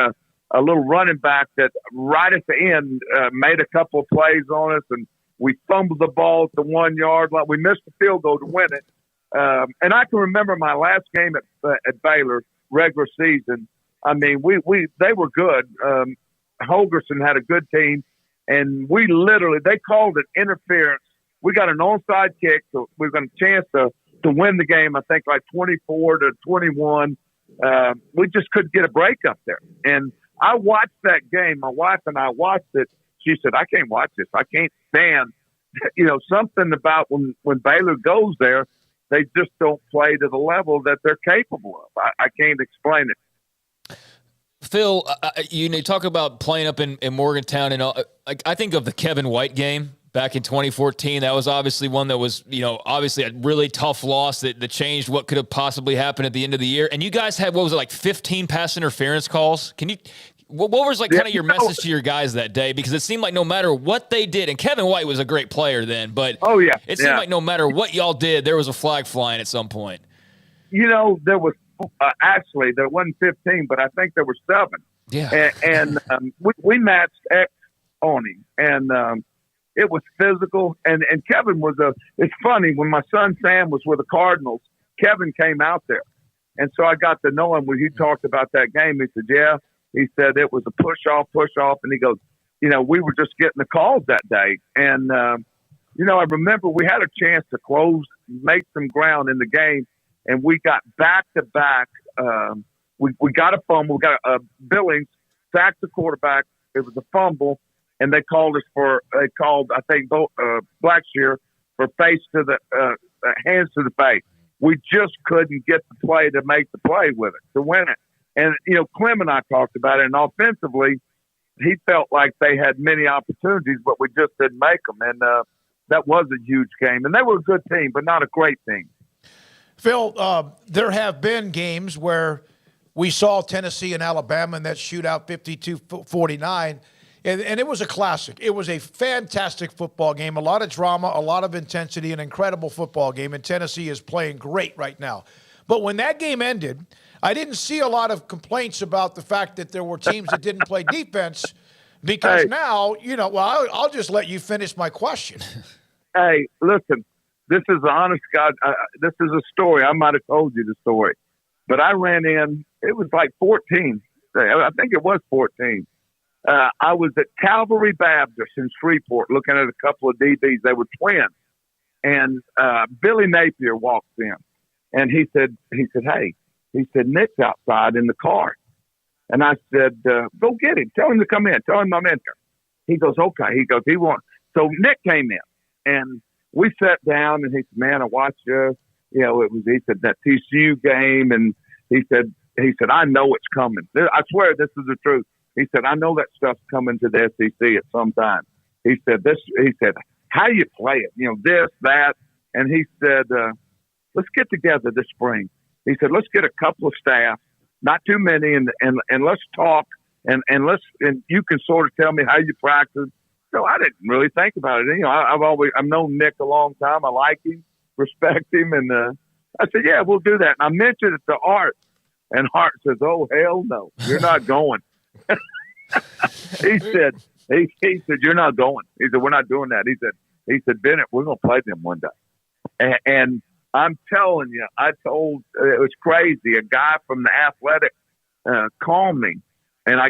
a little running back that right at the end made a couple of plays on us, and we fumbled the ball at the 1 yard line. We missed the field goal to win it. And I can remember my last game at Baylor, regular season. I mean, they were good. Holgerson had a good team, and they called it interference. We got an onside kick, so we got a chance to win the game. I think like 24-21. We just couldn't get a break up there, and I watched that game. My wife and I watched it. She said, "I can't watch this. I can't stand." Something about when Baylor goes there, they just don't play to the level that they're capable of. I can't explain it. Phil, you talk about playing up in Morgantown, and I think of the Kevin White game back in 2014. That was obviously one that was, obviously a really tough loss that changed what could have possibly happened at the end of the year. And you guys had, 15 pass interference calls? What was kind of your message to your guys that day? Because it seemed like no matter what they did, and Kevin White was a great player then, but it seemed like no matter what y'all did, there was a flag flying at some point. There was actually, there wasn't 15, but I think there were 7. Yeah. And we matched X on him, and it was physical. And Kevin it's funny, when my son Sam was with the Cardinals, Kevin came out there. And so I got to know him when he talked about that game. He said, yeah. He said it was a push off. And he goes, we were just getting the calls that day. And, I remember we had a chance to make some ground in the game, and we got back-to-back. We got a fumble. We got a Billings, sacked the quarterback. It was a fumble, and they called, I think, Blackshear for hands to the face. We just couldn't get the play to make the play with it, to win it. And, Clem and I talked about it, and offensively, he felt like they had many opportunities, but we just didn't make them. And that was a huge game. And they were a good team, but not a great team. Phil, there have been games where we saw Tennessee and Alabama in that shootout 52-49, and it was a classic. It was a fantastic football game, a lot of drama, a lot of intensity, an incredible football game, and Tennessee is playing great right now. But when that game ended, I didn't see a lot of complaints about the fact that there were teams that didn't play defense because now, I'll just let you finish my question. Hey, listen, this is honest, God. This is a story. I might have told you the story, but I ran in, it was like 14. I think it was 14. I was at Calvary Baptist in Shreveport looking at a couple of DBs. They were twins. And Billy Napier walks in, and he said, hey, he said, Nick's outside in the car. And I said, go get him. Tell him to come in. Tell him I'm in here. He goes, okay. He goes, So Nick came in, and we sat down, and he said, man, I watched he said that TCU game. And he said, I know it's coming. I swear this is the truth. He said, I know that stuff's coming to the SEC at some time. He said, how you play it? This, that. And he said, let's get together this spring. He said, let's get a couple of staff, not too many, and let's talk, and you can sort of tell me how you practice. So I didn't really think about it. I've known Nick a long time. I like him, respect him, and I said, yeah, we'll do that. And I mentioned it to Art, and Art says, oh, hell no, you're not going. He said, you're not going. He said, we're not doing that. He said, Bennett, we're going to play them one day. And I'm telling you, it was crazy. A guy from the Athletic called me, and I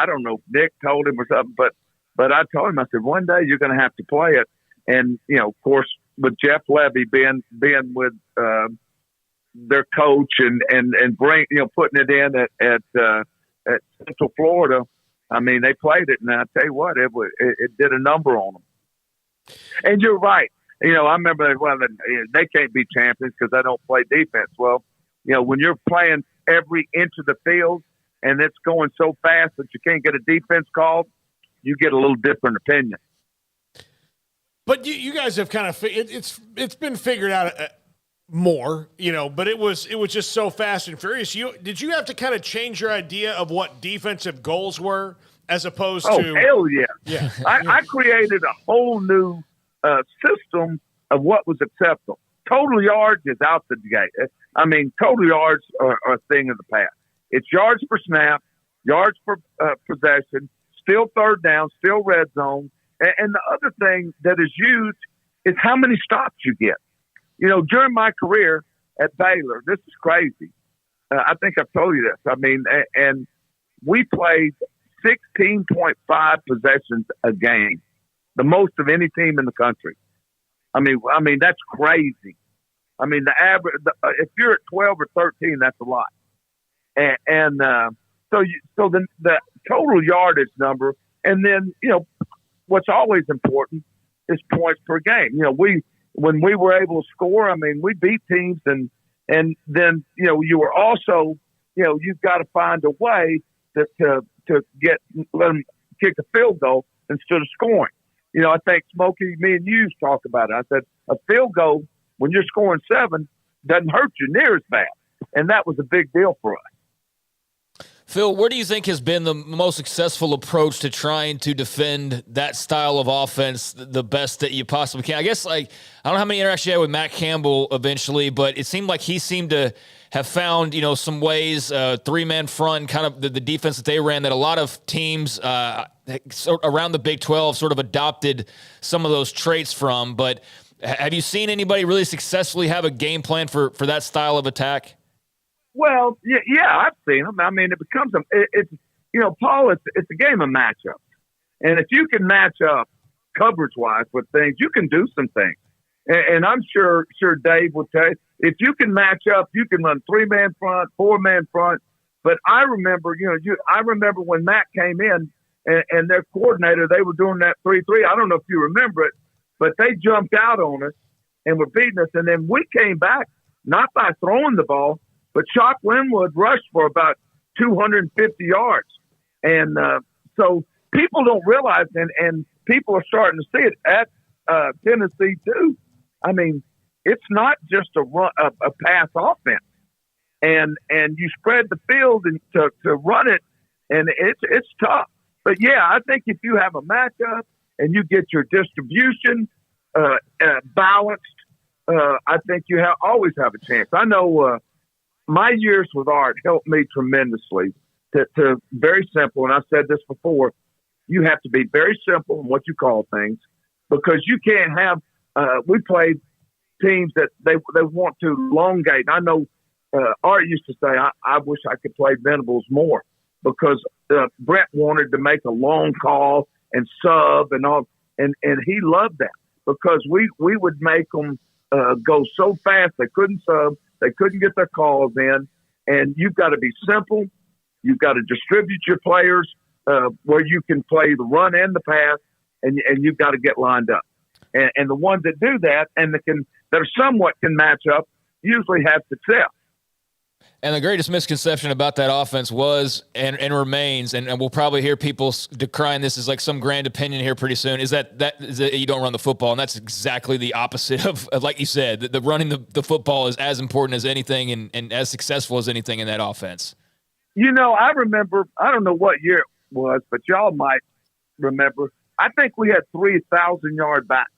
don't know if Nick told him or something, but I told him, I said, one day you're going to have to play it. And, of course, with Jeff Levy being with their coach and putting it in at Central Florida, I mean, they played it, and I tell you what, it did a number on them. And you're right. I remember they can't be champions because they don't play defense. Well, when you're playing every inch of the field and it's going so fast that you can't get a defense called, you get a little different opinion. But you guys have kind of it's been figured out more, but it was just so fast and furious. Did you have to kind of change your idea of what defensive goals were as opposed to? Oh, hell yeah! Yeah, I created a whole new system of what was acceptable. Total yards is out the gate. I mean, total yards are a thing of the past. It's yards per snap, yards per possession, still third down, still red zone. And the other thing that is used is how many stops you get. You know, during my career at Baylor, this is crazy. I think I've told you this. I mean, and we played 16.5 possessions a game, the most of any team in the country. I mean, that's crazy. I mean, the average, if you're at 12 or 13, that's a lot. So the total yardage number, and then, you know, what's always important is points per game. You know, when we were able to score, I mean, we beat teams, and then, you know, you were also, you know, you've got to find a way to let them kick a field goal instead of scoring. You know, I think Smokey, me and you talked about it. I said a field goal when you're scoring 7 doesn't hurt you near as bad, and that was a big deal for us. Phil, where do you think has been the most successful approach to trying to defend that style of offense the best that you possibly can? I guess, like, I don't know how many interactions you had with Matt Campbell eventually, but it seemed like he seemed to have found, you know, some ways, 3-man front, kind of the defense that they ran, that a lot of teams around the Big 12 sort of adopted some of those traits from. But have you seen anybody really successfully have a game plan for that style of attack? Well, yeah, I've seen them. I mean, it becomes it's you know, Paul, it's a game of matchups, and if you can match up coverage-wise with things, you can do some things. And I'm sure Dave will tell you, if you can match up, you can run 3-man front, 4-man front. But I remember, I remember when Matt came in and their coordinator, they were doing that 3-3. I don't know if you remember it, but they jumped out on us and were beating us. And then we came back, not by throwing the ball, but Chalk Linwood rushed for about 250 yards. And so people don't realize, and people are starting to see it at Tennessee too. I mean, it's not just a pass offense, and you spread the field and to run it, and it's tough. But yeah, I think if you have a matchup and you get your distribution balanced, I think you always have a chance. I know my years with Art helped me tremendously. To very simple, and I've said this before, you have to be very simple in what you call things, because you can't have. We played teams that they want to elongate. I know Art used to say, I wish I could play Venables more, because Brett wanted to make a long call and sub and all, and he loved that, because we would make them go so fast they couldn't sub, they couldn't get their calls in, and you've got to be simple. You've got to distribute your players where you can play the run and the pass, and you've got to get lined up. And the ones that do that and that are somewhat can match up usually have success. And the greatest misconception about that offense was and remains, and we'll probably hear people decrying this as like some grand opinion here pretty soon, is that you don't run the football. And that's exactly the opposite of like you said, the running the football is as important as anything and as successful as anything in that offense. You know, I remember, I don't know what year it was, but y'all might remember. I think we had 3,000-yard backs.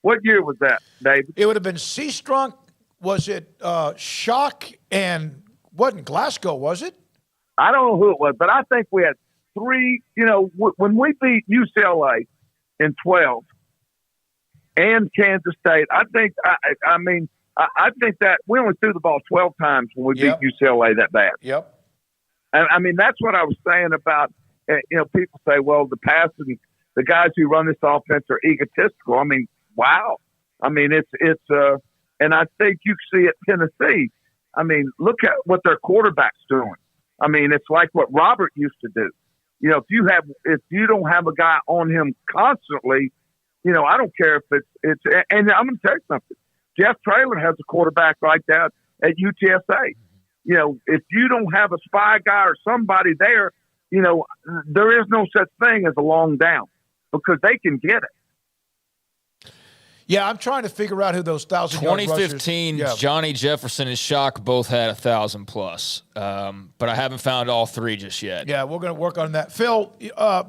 What year was that, David? It would have been Seastrunk. Was it Shock and wasn't Glasgow, was it? I don't know who it was, but I think we had 3. You know, when we beat UCLA in 12 and Kansas State, I think that we only threw the ball 12 times when we beat UCLA that bad. Yep. I mean, that's what I was saying about, people say, well, the passing, the guys who run this offense are egotistical. I mean, wow. I mean, it's and I think you see at Tennessee. I mean, look at what their quarterback's doing. I mean, it's like what Robert used to do. You know, if you don't have a guy on him constantly, I don't care if it's and I'm going to tell you something. Jeff Traylor has a quarterback like that at UTSA. You know, if you don't have a spy guy or somebody there, there is no such thing as a long down, because they can get it. Yeah, I'm trying to figure out who those 1,000-yard 2015, Johnny Jefferson and Shock both had 1,000+, but I haven't found all 3 just yet. Yeah, we're going to work on that. Phil,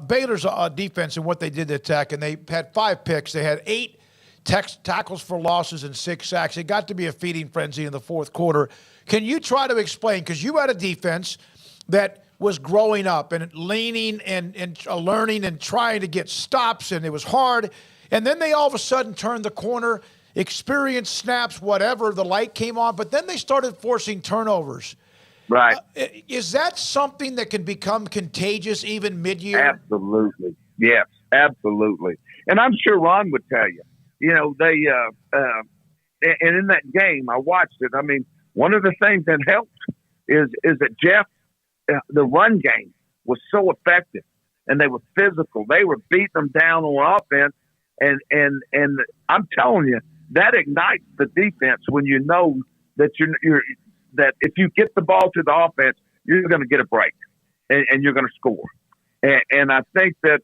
Baylor's defense and what they did to attack, and they had 5 picks. They had 8 tackles for losses and 6 sacks. It got to be a feeding frenzy in the fourth quarter. Can you try to explain, because you had a defense that was growing up and leaning and learning and trying to get stops, and it was hard. And then they all of a sudden turned the corner, experienced snaps, whatever, the light came on, but then they started forcing turnovers. Right. Is that something that can become contagious even mid-year? Absolutely. Yes, absolutely. And I'm sure Ron would tell you, they and in that game, I watched it. I mean, one of the things that helped is that Jeff, the run game was so effective, and they were physical. They were beating them down on offense, and I'm telling you, that ignites the defense when you know that you're that if you get the ball to the offense, you're going to get a break, and you're going to score. And I think that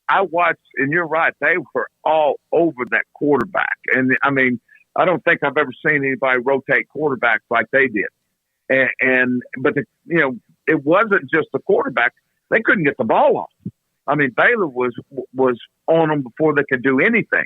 I watched, and you're right, they were all over that quarterback. And I mean, I don't think I've ever seen anybody rotate quarterbacks like they did. But it wasn't just the quarterback; they couldn't get the ball off. I mean, Baylor was on them before they could do anything.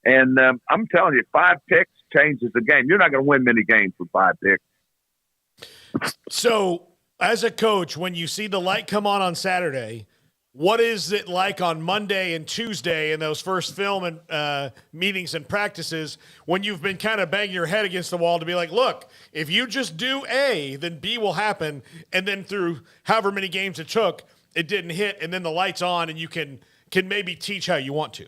And I'm telling you, 5 picks changes the game. You're not going to win many games with 5 picks. So, as a coach, when you see the light come on Saturday, what is it like on Monday and Tuesday in those first film and meetings and practices when you've been kind of banging your head against the wall to be like, look, if you just do A, then B will happen, and then through however many games it took, it didn't hit, and then the light's on, and you can maybe teach how you want to?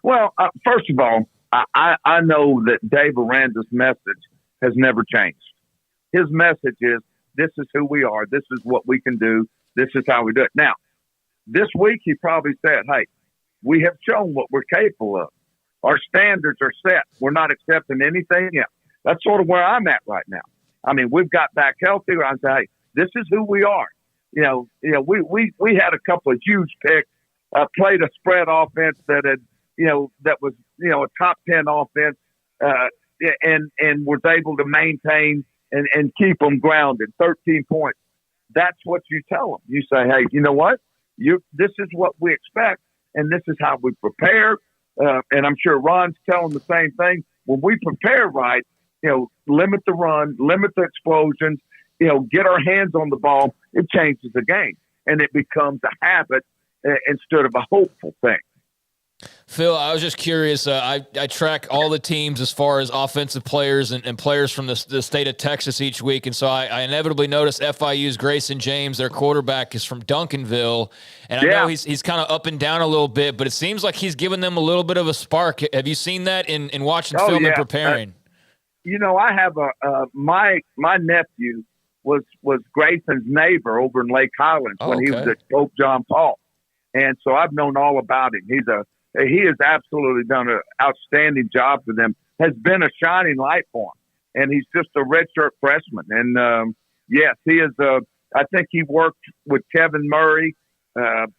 Well, first of all, I know that Dave Aranda's message has never changed. His message is, this is who we are. This is what we can do. This is how we do it. Now, this week he probably said, hey, we have shown what we're capable of. Our standards are set. We're not accepting anything else. That's sort of where I'm at right now. I mean, we've got back healthy. I say, hey, this is who we are. We had a couple of huge picks, played a spread offense that was a top 10 offense, and was able to maintain and keep them grounded. 13 points. That's what you tell them. You say, hey, you know what? This is what we expect, and this is how we prepare. And I'm sure Ron's telling the same thing. When we prepare right, limit the run, limit the explosions, get our hands on the ball, it changes the game, and it becomes a habit instead of a hopeful thing. Phil, I was just curious. I track all the teams as far as offensive players and players from the state of Texas each week, and so I inevitably noticed FIU's Grayson James, their quarterback, is from Duncanville, and I know he's kind of up and down a little bit, but it seems like he's given them a little bit of a spark. Have you seen that in watching film and preparing? I have my nephew was Grayson's neighbor over in Lake Highlands when he was at Pope John Paul, and so I've known all about him. He has absolutely done an outstanding job for them, has been a shining light for him. And he's just a redshirt freshman. And, yes, he is I think he worked with Kevin Murray.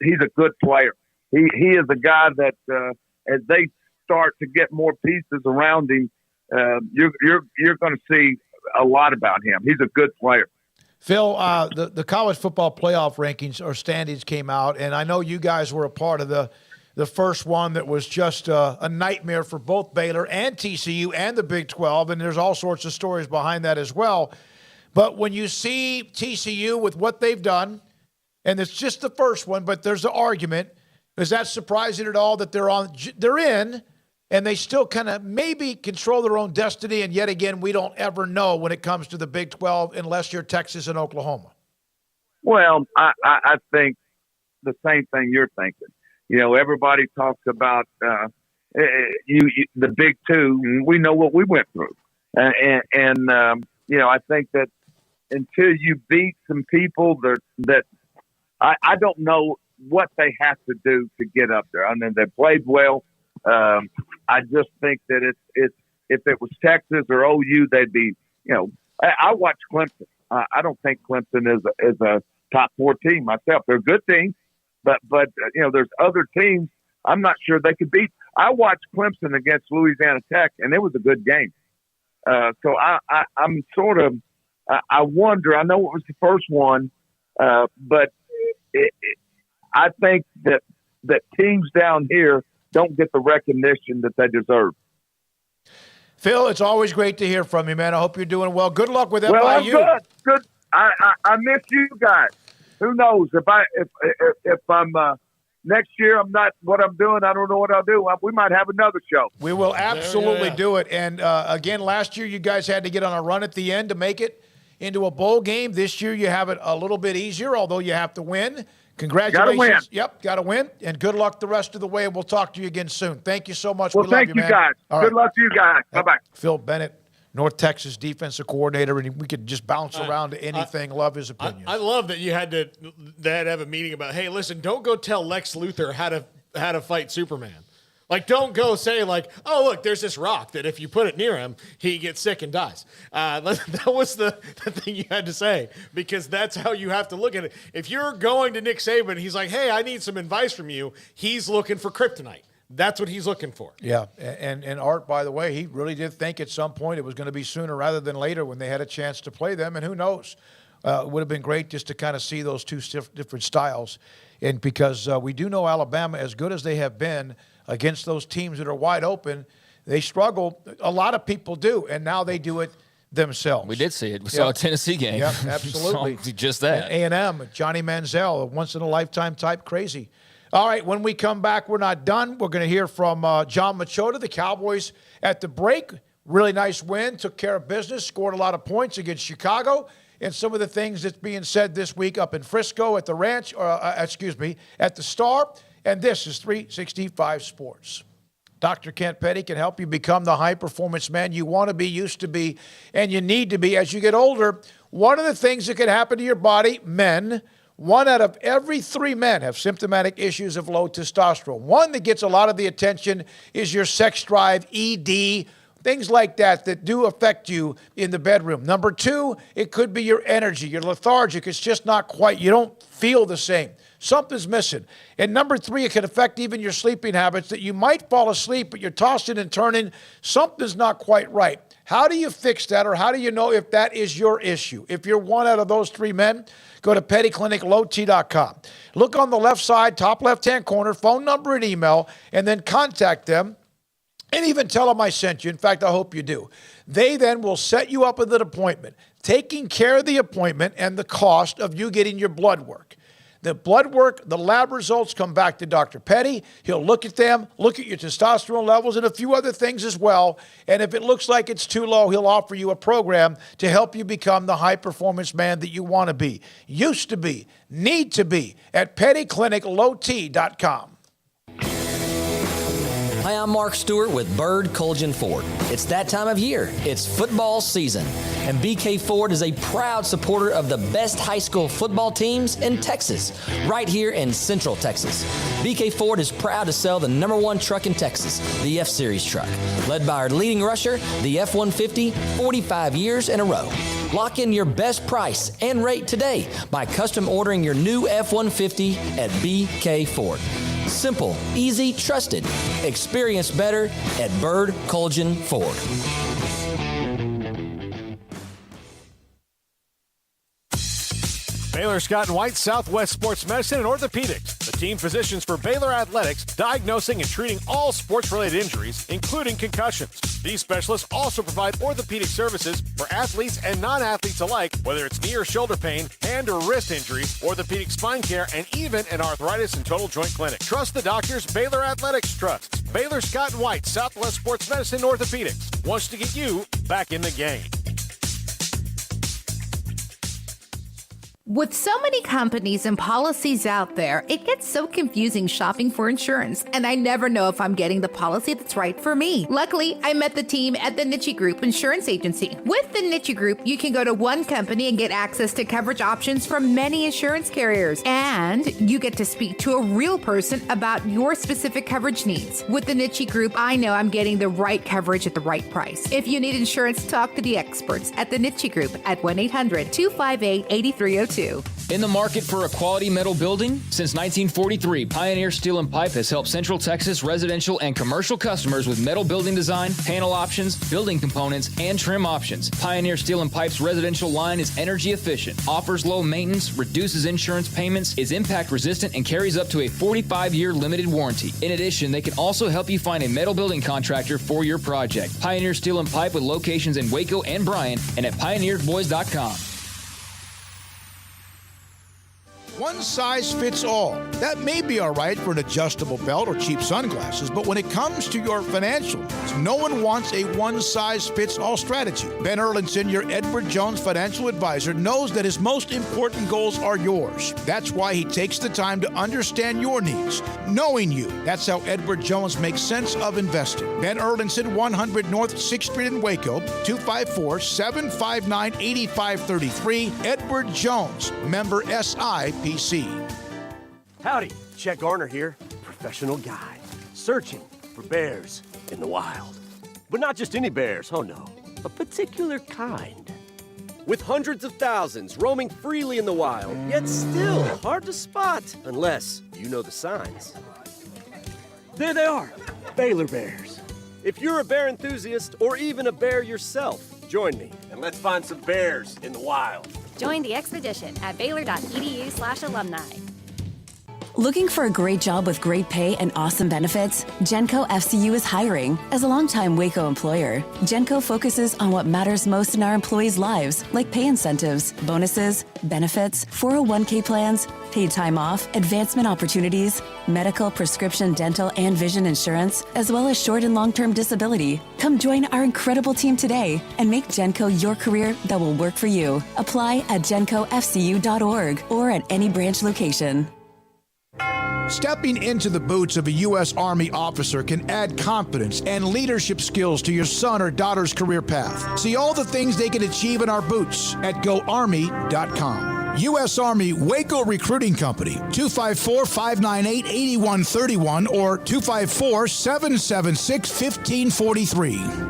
He's a good player. He is a guy that as they start to get more pieces around him, you're going to see a lot about him. He's a good player. Phil, the college football playoff rankings or standings came out, and I know you guys were a part of the first one that was just a nightmare for both Baylor and TCU and the Big 12, and there's all sorts of stories behind that as well. But when you see TCU with what they've done, and it's just the first one, but there's an argument, is that surprising at all that they're in, and they still kind of maybe control their own destiny, and yet again, we don't ever know when it comes to the Big 12 unless you're Texas and Oklahoma? Well, I think the same thing you're thinking. Everybody talks about the Big Two, and we know what we went through. I think that until you beat some people that I don't know what they have to do to get up there. I mean, they played well. I just think that if it was Texas or OU, they'd be. I watch Clemson. I don't think Clemson is a top 4 team myself. They're a good team. But there's other teams I'm not sure they could beat. I watched Clemson against Louisiana Tech, and it was a good game. So I'm sort of I wonder. I know it was the first one, but I think that teams down here don't get the recognition that they deserve. Phil, it's always great to hear from you, man. I hope you're doing well. Good luck with FIU. Well, I'm good. I miss you guys. Who knows if I'm next year I'm not what I'm doing. I don't know what I'll do. We might have another show. We will absolutely do it. And again, last year you guys had to get on a run at the end to make it into a bowl game. This year you have it a little bit easier, although you have to win. Congratulations. Got to win. Yep, got to win. And good luck the rest of the way. We'll talk to you again soon. Thank you so much. Well, we love thank you, man. guys. All good right. luck to you guys. Bye-bye. Phil Bennett, North Texas defensive coordinator, and we could just bounce around to anything. Love his opinion. I love that you had to have a meeting about, hey, listen, don't go tell Lex Luthor how to fight Superman. Like, don't go say, like, oh, look, there's this rock that if you put it near him, he gets sick and dies. That was the thing you had to say, because that's how you have to look at it. If you're going to Nick Saban, he's like, hey, I need some advice from you. He's looking for kryptonite. That's what he's looking for. Yeah, and Art, by the way, he really did think at some point it was going to be sooner rather than later when they had a chance to play them, and who knows? It would have been great just to kind of see those two different styles. And because we do know Alabama, as good as they have been against those teams that are wide open, they struggle. A lot of people do, and now they do it themselves. We did see it. We saw a Tennessee game. Yeah, absolutely. Just that. A&M, Johnny Manziel, a once-in-a-lifetime type crazy. All right, when we come back, we're not done. We're going to hear from John Machota, the Cowboys at the break. Really nice win, took care of business, scored a lot of points against Chicago. And some of the things that's being said this week up in Frisco at the Ranch, at the Star. And this is 365 Sports. Dr. Kent Petty can help you become the high-performance man you want to be, used to be, and you need to be as you get older. One of the things that can happen to your body, men, 1 out of every 3 men have symptomatic issues of low testosterone. One that gets a lot of the attention is your sex drive, ED, things like that do affect you in the bedroom. Number 2, it could be your energy. You're lethargic. It's just not quite, you don't feel the same. Something's missing. And number 3, it can affect even your sleeping habits, that you might fall asleep, but you're tossing and turning. Something's not quite right. How do you fix that, or how do you know if that is your issue? If you're 1 out of those 3 men, go to pettycliniclowt.com. Look on the left side, top left-hand corner, phone number and email, and then contact them. And even tell them I sent you. In fact, I hope you do. They then will set you up with an appointment, taking care of the appointment and the cost of you getting your blood work. The blood work, the lab results come back to Dr. Petty. He'll look at them, look at your testosterone levels and a few other things as well. And if it looks like it's too low, he'll offer you a program to help you become the high-performance man that you want to be, used to be, need to be, at pettycliniclowt.com. Hi, I'm Mark Stewart with Bird Colgin Ford. It's that time of year. It's football season. And BK Ford is a proud supporter of the best high school football teams in Texas, right here in Central Texas. BK Ford is proud to sell the #1 truck in Texas, the F-Series truck, led by our leading rusher, the F-150, 45 years in a row. Lock in your best price and rate today by custom ordering your new F-150 at BK Ford. Simple, easy, trusted. Experience better at Bird Colgin Ford. Baylor Scott and White, Southwest Sports Medicine and Orthopedics, the team physicians for Baylor Athletics, diagnosing and treating all sports-related injuries, including concussions. These specialists also provide orthopedic services for athletes and non-athletes alike, whether it's knee or shoulder pain, hand or wrist injuries, orthopedic spine care, and even an arthritis and total joint clinic. Trust the doctors Baylor Athletics trusts. Baylor Scott and White, Southwest Sports Medicine and Orthopedics wants to get you back in the game. With so many companies and policies out there, it gets so confusing shopping for insurance, and I never know if I'm getting the policy that's right for me. Luckily, I met the team at the Niche Group Insurance Agency. With the Niche Group, you can go to one company and get access to coverage options from many insurance carriers, and you get to speak to a real person about your specific coverage needs. With the Niche Group, I know I'm getting the right coverage at the right price. If you need insurance, talk to the experts at the Niche Group at 1-800-258-8302. too. In the market for a quality metal building? Since 1943, Pioneer Steel and Pipe has helped Central Texas residential and commercial customers with metal building design, panel options, building components, and trim options. Pioneer Steel and Pipe's residential line is energy efficient, offers low maintenance, reduces insurance payments, is impact resistant, and carries up to a 45-year limited warranty. In addition, they can also help you find a metal building contractor for your project. Pioneer Steel and Pipe with locations in Waco and Bryan and at pioneersboys.com. One size fits all. That may be all right for an adjustable belt or cheap sunglasses, but when it comes to your financial needs, no one wants a one-size-fits-all strategy. Ben Erlinson, your Edward Jones financial advisor, knows that his most important goals are yours. That's why he takes the time to understand your needs, knowing you. That's how Edward Jones makes sense of investing. Ben Erlinson, 100 North 6th Street in Waco, 254-759-8533. Edward Jones, member SIPC. Howdy, Chet Garner here, professional guide, searching for bears in the wild. But not just any bears, oh no, a particular kind. With hundreds of thousands roaming freely in the wild, yet still hard to spot unless you know the signs. There they are, Baylor bears. If you're a bear enthusiast or even a bear yourself, join me and let's find some bears in the wild. Join the expedition at baylor.edu/alumni. Looking for a great job with great pay and awesome benefits? Genco FCU is hiring. As a longtime Waco employer, Genco focuses on what matters most in our employees' lives, like pay incentives, bonuses, benefits, 401k plans, paid time off, advancement opportunities, medical, prescription, dental, and vision insurance, as well as short and long-term disability. Come join our incredible team today and make Genco your career that will work for you. Apply at gencofcu.org or at any branch location. Stepping into the boots of a U.S. Army officer can add confidence and leadership skills to your son or daughter's career path. See all the things they can achieve in our boots at GoArmy.com. U.S. Army Waco Recruiting Company, 254-598-8131 or 254-776-1543.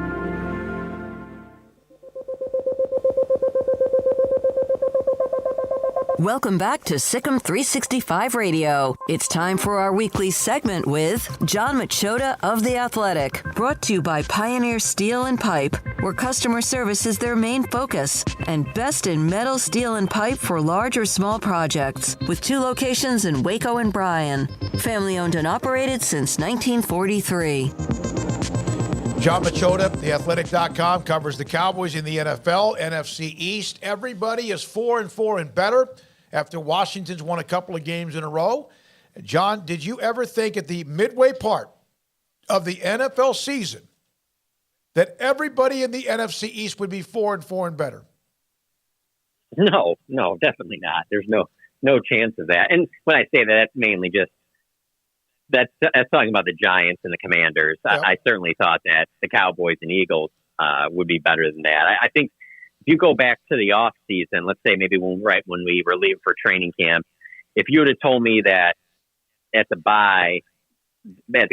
Welcome back to Sikkim 365 Radio. It's time for our weekly segment with John Machota of The Athletic, brought to you by Pioneer Steel and Pipe, where customer service is their main focus, and best in metal, steel, and pipe for large or small projects, with 2 locations in Waco and Bryan. Family owned and operated since 1943. John Machota, theathletic.com, covers the Cowboys in the NFL, NFC East. Everybody is 4-4 and better after Washington's won a couple of games in a row. John, did you ever think at the midway part of the NFL season that everybody in the NFC East would be 4-4 and better? No, definitely not. There's no chance of that. And when I say that, that's mainly just that's talking about the Giants and the Commanders. Yep. I certainly thought that the Cowboys and Eagles would be better than that. I think if you go back to the off season, let's say maybe when we were leaving for training camp, if you would have told me that at the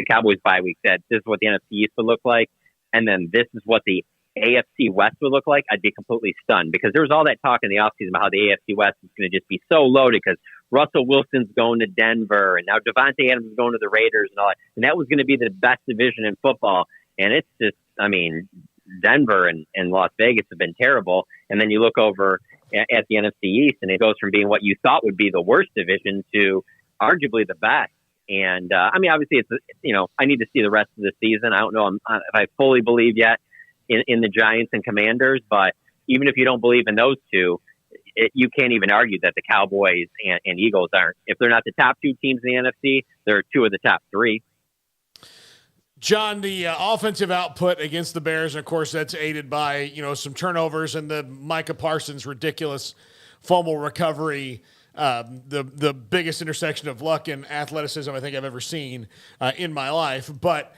Cowboys bye week, that this is what the NFC East would look like, and then this is what the AFC West would look like, I'd be completely stunned, because there was all that talk in the offseason about how the AFC West is going to just be so loaded because Russell Wilson's going to Denver and now Devontae Adams is going to the Raiders and all that. And that was going to be the best division in football. And it's just, Denver and Las Vegas have been terrible. And then you look over at the NFC East and it goes from being what you thought would be the worst division to arguably the best. And obviously it's, I need to see the rest of the season. I don't know if I fully believe yet in the Giants and Commanders, but even if you don't believe in those two, you can't even argue that the Cowboys and Eagles aren't. If they're not the top 2 teams in the NFC, they're 2 of the top 3. John, the offensive output against the Bears, and of course that's aided by, some turnovers and the Micah Parsons ridiculous fumble recovery, the biggest intersection of luck and athleticism I think I've ever seen in my life. But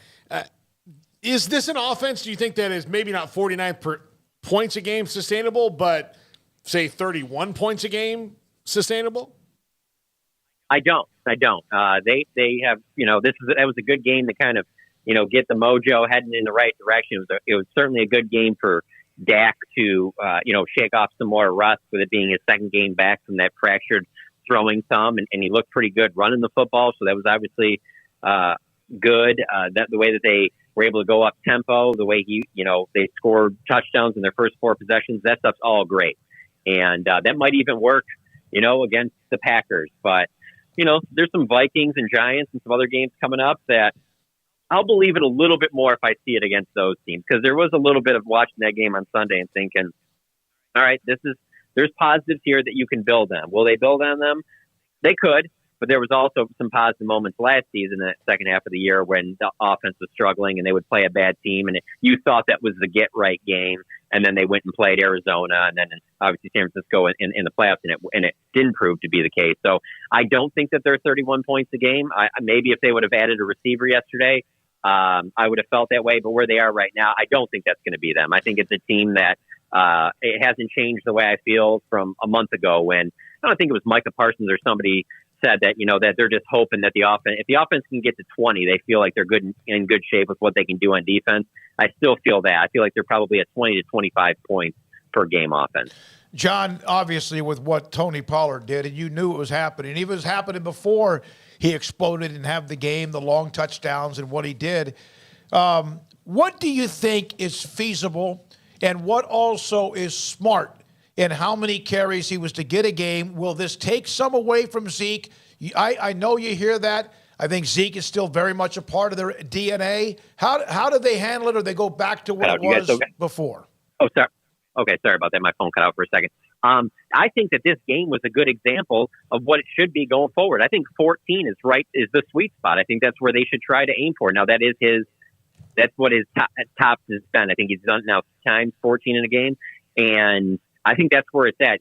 is this an offense, do you think, that is maybe not 49 points a game sustainable, but say 31 points a game sustainable? I don't. They have, that was a good game to kind of, get the mojo heading in the right direction. It was certainly a good game for, Dak to, shake off some more rust with it being his second game back from that fractured throwing thumb. And he looked pretty good running the football. So that was obviously good. That the way that they were able to go up tempo, the way they scored touchdowns in their first 4 possessions, that stuff's all great. And that might even work, against the Packers. But, there's some Vikings and Giants and some other games coming up that I'll believe it a little bit more if I see it against those teams. Because there was a little bit of watching that game on Sunday and thinking, all right, there's positives here that you can build on. Will they build on them? They could. But there was also some positive moments last season, in the second half of the year, when the offense was struggling and they would play a bad team. And you thought that was the get-right game. And then they went and played Arizona and then obviously San Francisco in the playoffs. And it didn't prove to be the case. So I don't think that they're 31 points a game. Maybe if they would have added a receiver yesterday, I would have felt that way. But where they are right now, I don't think that's going to be them. I think it's a team that it hasn't changed the way I feel from a month ago when I don't think it was Micah Parsons or somebody said that, that they're just hoping that if the offense can get to 20, they feel like they're in good shape with what they can do on defense. I still feel that. I feel like they're probably at 20 to 25 points per game offense. John, obviously with what Tony Pollard did, and you knew it was happening. It was happening before he exploded and had the game, the long touchdowns and what he did. What do you think is feasible and what also is smart in how many carries he was to get a game? Will this take some away from Zeke? I know you hear that. I think Zeke is still very much a part of their DNA. How do they handle it, or they go back to what it was before? Oh, sorry. Okay, sorry about that. My phone cut out for a second. I think that this game was a good example of what it should be going forward. I think 14 is the sweet spot. I think that's where they should try to aim for. Now, that's what his top has been. I think he's done now times 14 in a game, and I think that's where it's at.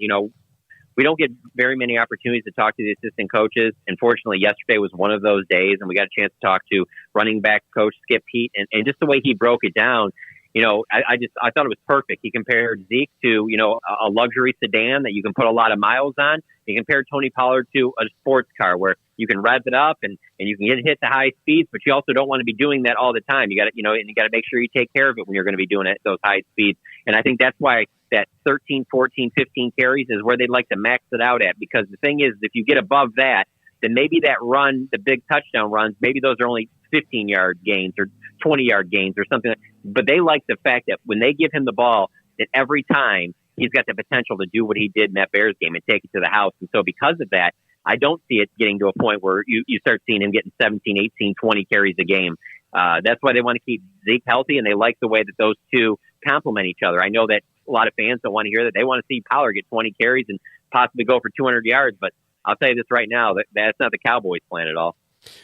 We don't get very many opportunities to talk to the assistant coaches. Unfortunately, yesterday was one of those days, and we got a chance to talk to running back coach Skip Heath, and just the way he broke it down. I thought it was perfect. He compared Zeke to, a luxury sedan that you can put a lot of miles on. He compared Tony Pollard to a sports car where you can rev it up and you can hit the high speeds, but you also don't want to be doing that all the time. You got to, and you got to make sure you take care of it when you're going to be doing it, those high speeds. And I think that's why that 13, 14, 15 carries is where they'd like to max it out at, because the thing is, if you get above that, then maybe that run, the big touchdown runs, maybe those are only 15-yard gains or 20-yard gains or something. But they like the fact that when they give him the ball, that every time he's got the potential to do what he did in that Bears game and take it to the house. And so because of that, I don't see it getting to a point where you start seeing him getting 17, 18, 20 carries a game. That's why they want to keep Zeke healthy, and they like the way that those two complement each other. I know that a lot of fans don't want to hear that. They want to see Pollard get 20 carries and possibly go for 200 yards. But I'll tell you this right now, that's not the Cowboys' plan at all.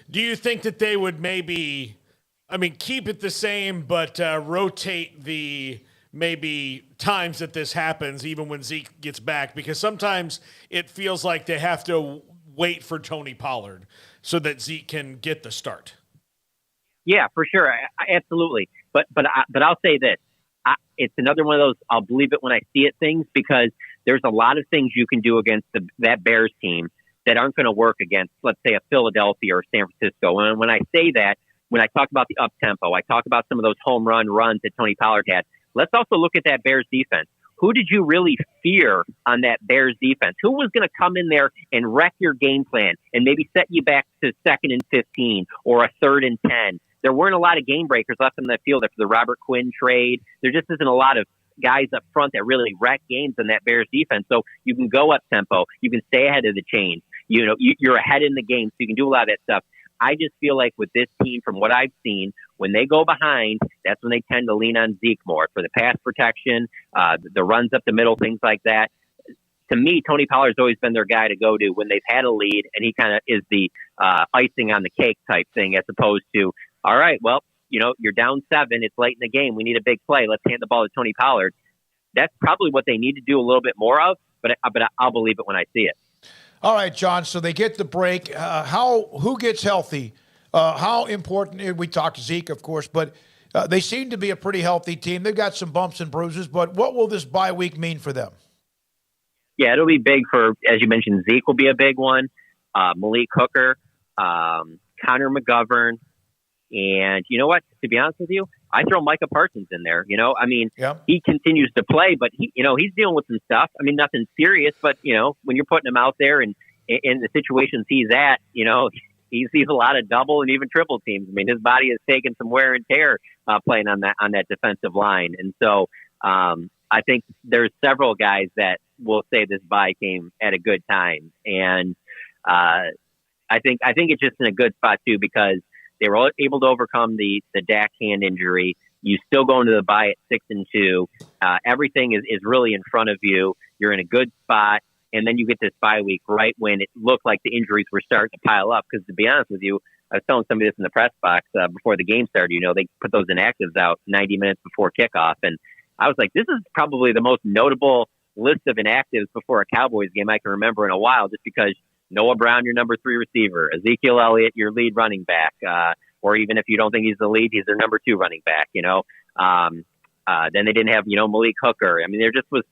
Do you think that they would maybe, keep it the same, but rotate the maybe times that this happens, even when Zeke gets back? Because sometimes it feels like they have to wait for Tony Pollard so that Zeke can get the start. Yeah, for sure. Absolutely. But I'll say this. It's another one of those I'll believe it when I see it things, because there's a lot of things you can do against that Bears team that aren't going to work against, let's say, a Philadelphia or San Francisco. And when I say that, when I talk about the up-tempo, I talk about some of those home run runs that Tony Pollard had. Let's also look at that Bears defense. Who did you really fear on that Bears defense? Who was going to come in there and wreck your game plan and maybe set you back to 2nd and 15 or a 3rd and 10? There weren't a lot of game breakers left in the field after the Robert Quinn trade. There just isn't a lot of guys up front that really wreck games in that Bears defense. So you can go up tempo. You can stay ahead of the chains. You're ahead in the game, so you can do a lot of that stuff. I just feel like with this team, from what I've seen, when they go behind, that's when they tend to lean on Zeke more for the pass protection, the runs up the middle, things like that. To me, Tony Pollard's always been their guy to go to when they've had a lead, and he kind of is the icing on the cake type thing, as opposed to, all right, well, you're down 7. It's late in the game. We need a big play. Let's hand the ball to Tony Pollard. That's probably what they need to do a little bit more of, but I'll believe it when I see it. All right, John, so they get the break. Who gets healthy? How important, we talked Zeke, of course, but they seem to be a pretty healthy team. They've got some bumps and bruises, but what will this bye week mean for them? Yeah, it'll be big for, as you mentioned, Zeke will be a big one. Malik Hooker, Connor McGovern. And you know what? To be honest with you, I throw Micah Parsons in there. I mean, Yep. he continues to play, but he's dealing with some stuff. I mean, nothing serious, but when you're putting him out there and in the situations he's at, he sees a lot of double and even triple teams. I mean, his body has taken some wear and tear playing on that defensive line, and so I think there's several guys that will say this bye came at a good time, and I think it's just in a good spot too because they were able to overcome the Dak hand injury. You still go into the bye at 6-2. Everything is really in front of you. You're in a good spot. And then you get this bye week right when it looked like the injuries were starting to pile up. Because to be honest with you, I was telling somebody this in the press box before the game started. They put those inactives out 90 minutes before kickoff. And I was like, this is probably the most notable list of inactives before a Cowboys game I can remember in a while, just because Noah Brown, your number 3 receiver, Ezekiel Elliott, your lead running back, or even if you don't think he's the lead, he's their number 2 running back, Then they didn't have, Malik Hooker. I mean, there just was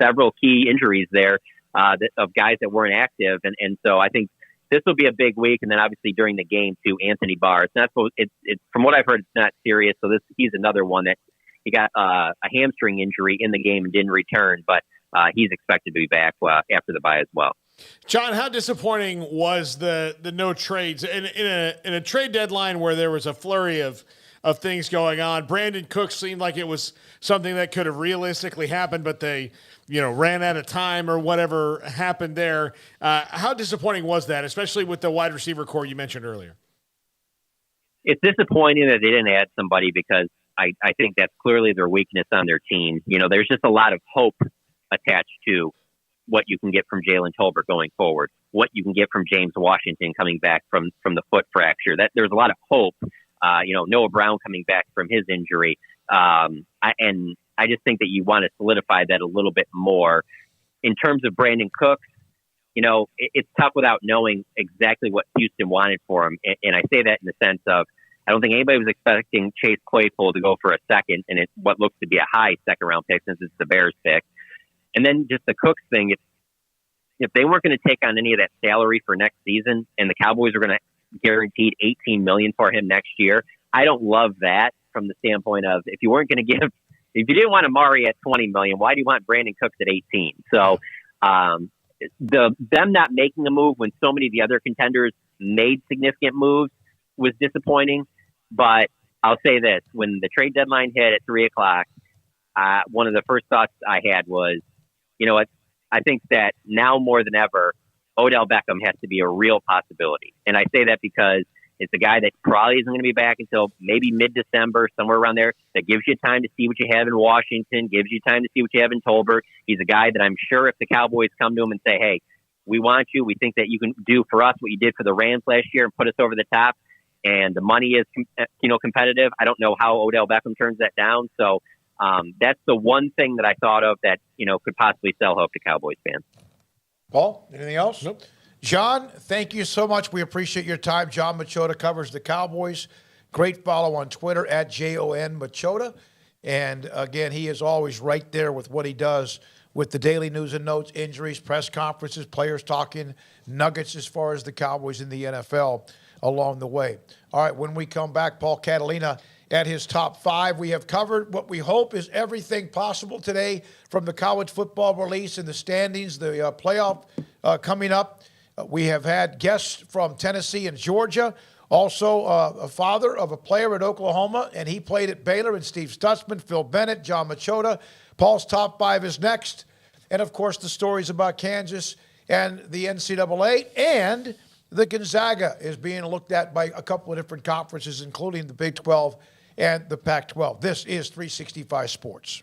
several key injuries there of guys that weren't active. And so I think this will be a big week. And then obviously during the game too, Anthony Barr. It's from what I've heard, it's not serious. So he's another one that he got a hamstring injury in the game and didn't return, but he's expected to be back after the bye as well. John, how disappointing was the no trades in a trade deadline where there was a flurry of things going on? Brandon Cooks seemed like it was something that could have realistically happened, but they, ran out of time or whatever happened there. How disappointing was that, especially with the wide receiver core you mentioned earlier? It's disappointing that they didn't add somebody because I think that's clearly their weakness on their team. There's just a lot of hope attached to what you can get from Jalen Tolbert going forward, what you can get from James Washington coming back from the foot fracture. That there's a lot of hope. Noah Brown coming back from his injury. And I just think that you want to solidify that a little bit more. In terms of Brandon Cooks, it's tough without knowing exactly what Houston wanted for him. And I say that in the sense of, I don't think anybody was expecting Chase Claypool to go for a second and what looks to be a high second round pick since it's the Bears pick. And then just the Cooks thing, if they weren't going to take on any of that salary for next season and the Cowboys are going to guarantee $18 million for him next year, I don't love that from the standpoint of if you didn't want Amari at $20 million, why do you want Brandon Cooks at 18? So them not making a move when so many of the other contenders made significant moves was disappointing. But I'll say this, when the trade deadline hit at 3:00, one of the first thoughts I had was, I think that now more than ever, Odell Beckham has to be a real possibility. And I say that because it's a guy that probably isn't going to be back until maybe mid-December, somewhere around there. That gives you time to see what you have in Washington, gives you time to see what you have in Tolbert. He's a guy that I'm sure if the Cowboys come to him and say, hey, we want you, we think that you can do for us what you did for the Rams last year and put us over the top, and the money is competitive, I don't know how Odell Beckham turns that down. So that's the one thing that I thought of that could possibly sell hope to Cowboys fans. Paul, anything else? Nope. John, thank you so much. We appreciate your time. John Machota covers the Cowboys. Great follow on Twitter at JON Machota. And again, he is always right there with what he does with the daily news and notes, injuries, press conferences, players talking, nuggets as far as the Cowboys in the NFL along the way. All right, when we come back, Paul Catalina at his top 5. We have covered what we hope is everything possible today from the college football release and the standings, the playoff coming up. We have had guests from Tennessee and Georgia, also a father of a player at Oklahoma, and he played at Baylor, and Steve Stutzman, Phil Bennett, John Machota. Paul's top 5 is next. And, of course, the stories about Kansas and the NCAA, and the Gonzaga is being looked at by a couple of different conferences, including the Big 12 and the Pac-12. This is 365 Sports.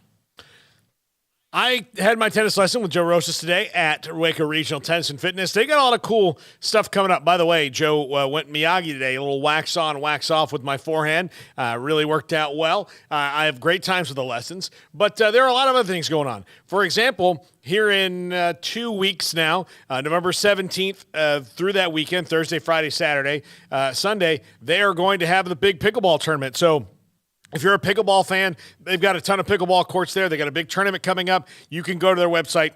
I had my tennis lesson with Joe Rosas today at Waco Regional Tennis and Fitness. They got a lot of cool stuff coming up. By the way, Joe went Miyagi today, a little wax on, wax off with my forehand. Really worked out well. I have great times with the lessons, but there are a lot of other things going on. For example, here in 2 weeks now, November 17th through that weekend, Thursday, Friday, Saturday, Sunday, they are going to have the big pickleball tournament. So if you're a pickleball fan, they've got a ton of pickleball courts there. They got a big tournament coming up. You can go to their website,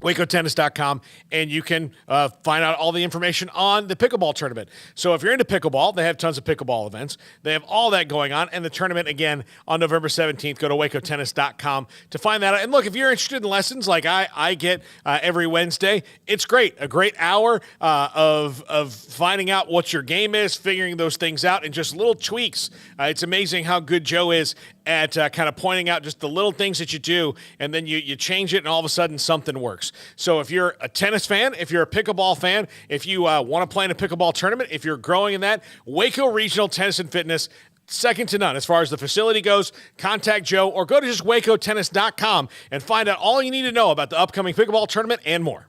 WacoTennis.com, and you can find out all the information on the pickleball tournament. So if you're into pickleball, they have tons of pickleball events. They have all that going on, and the tournament, again, on November 17th. Go to WacoTennis.com to find that out. And look, if you're interested in lessons like I get every Wednesday, it's great. A great hour of finding out what your game is, figuring those things out, and just little tweaks. It's amazing how good Joe is at kind of pointing out just the little things that you do, and then you change it, and all of a sudden something works. So if you're a tennis fan, if you're a pickleball fan, if you want to play in a pickleball tournament, if you're growing in that, Waco Regional Tennis and Fitness, second to none as far as the facility goes. Contact Joe or go to just WacoTennis.com and find out all you need to know about the upcoming pickleball tournament and more.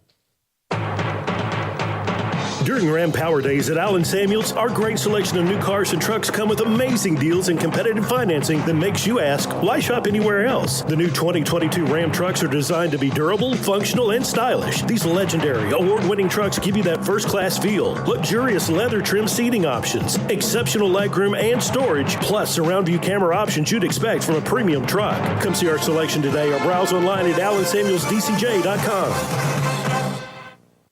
During Ram Power Days at Allen Samuels, our great selection of new cars and trucks come with amazing deals and competitive financing that makes you ask, why shop anywhere else? The new 2022 Ram trucks are designed to be durable, functional, and stylish. These legendary, award-winning trucks give you that first-class feel. Luxurious leather trim seating options, exceptional legroom and storage, plus surround view camera options you'd expect from a premium truck. Come see our selection today or browse online at AllenSamuelsDCJ.com.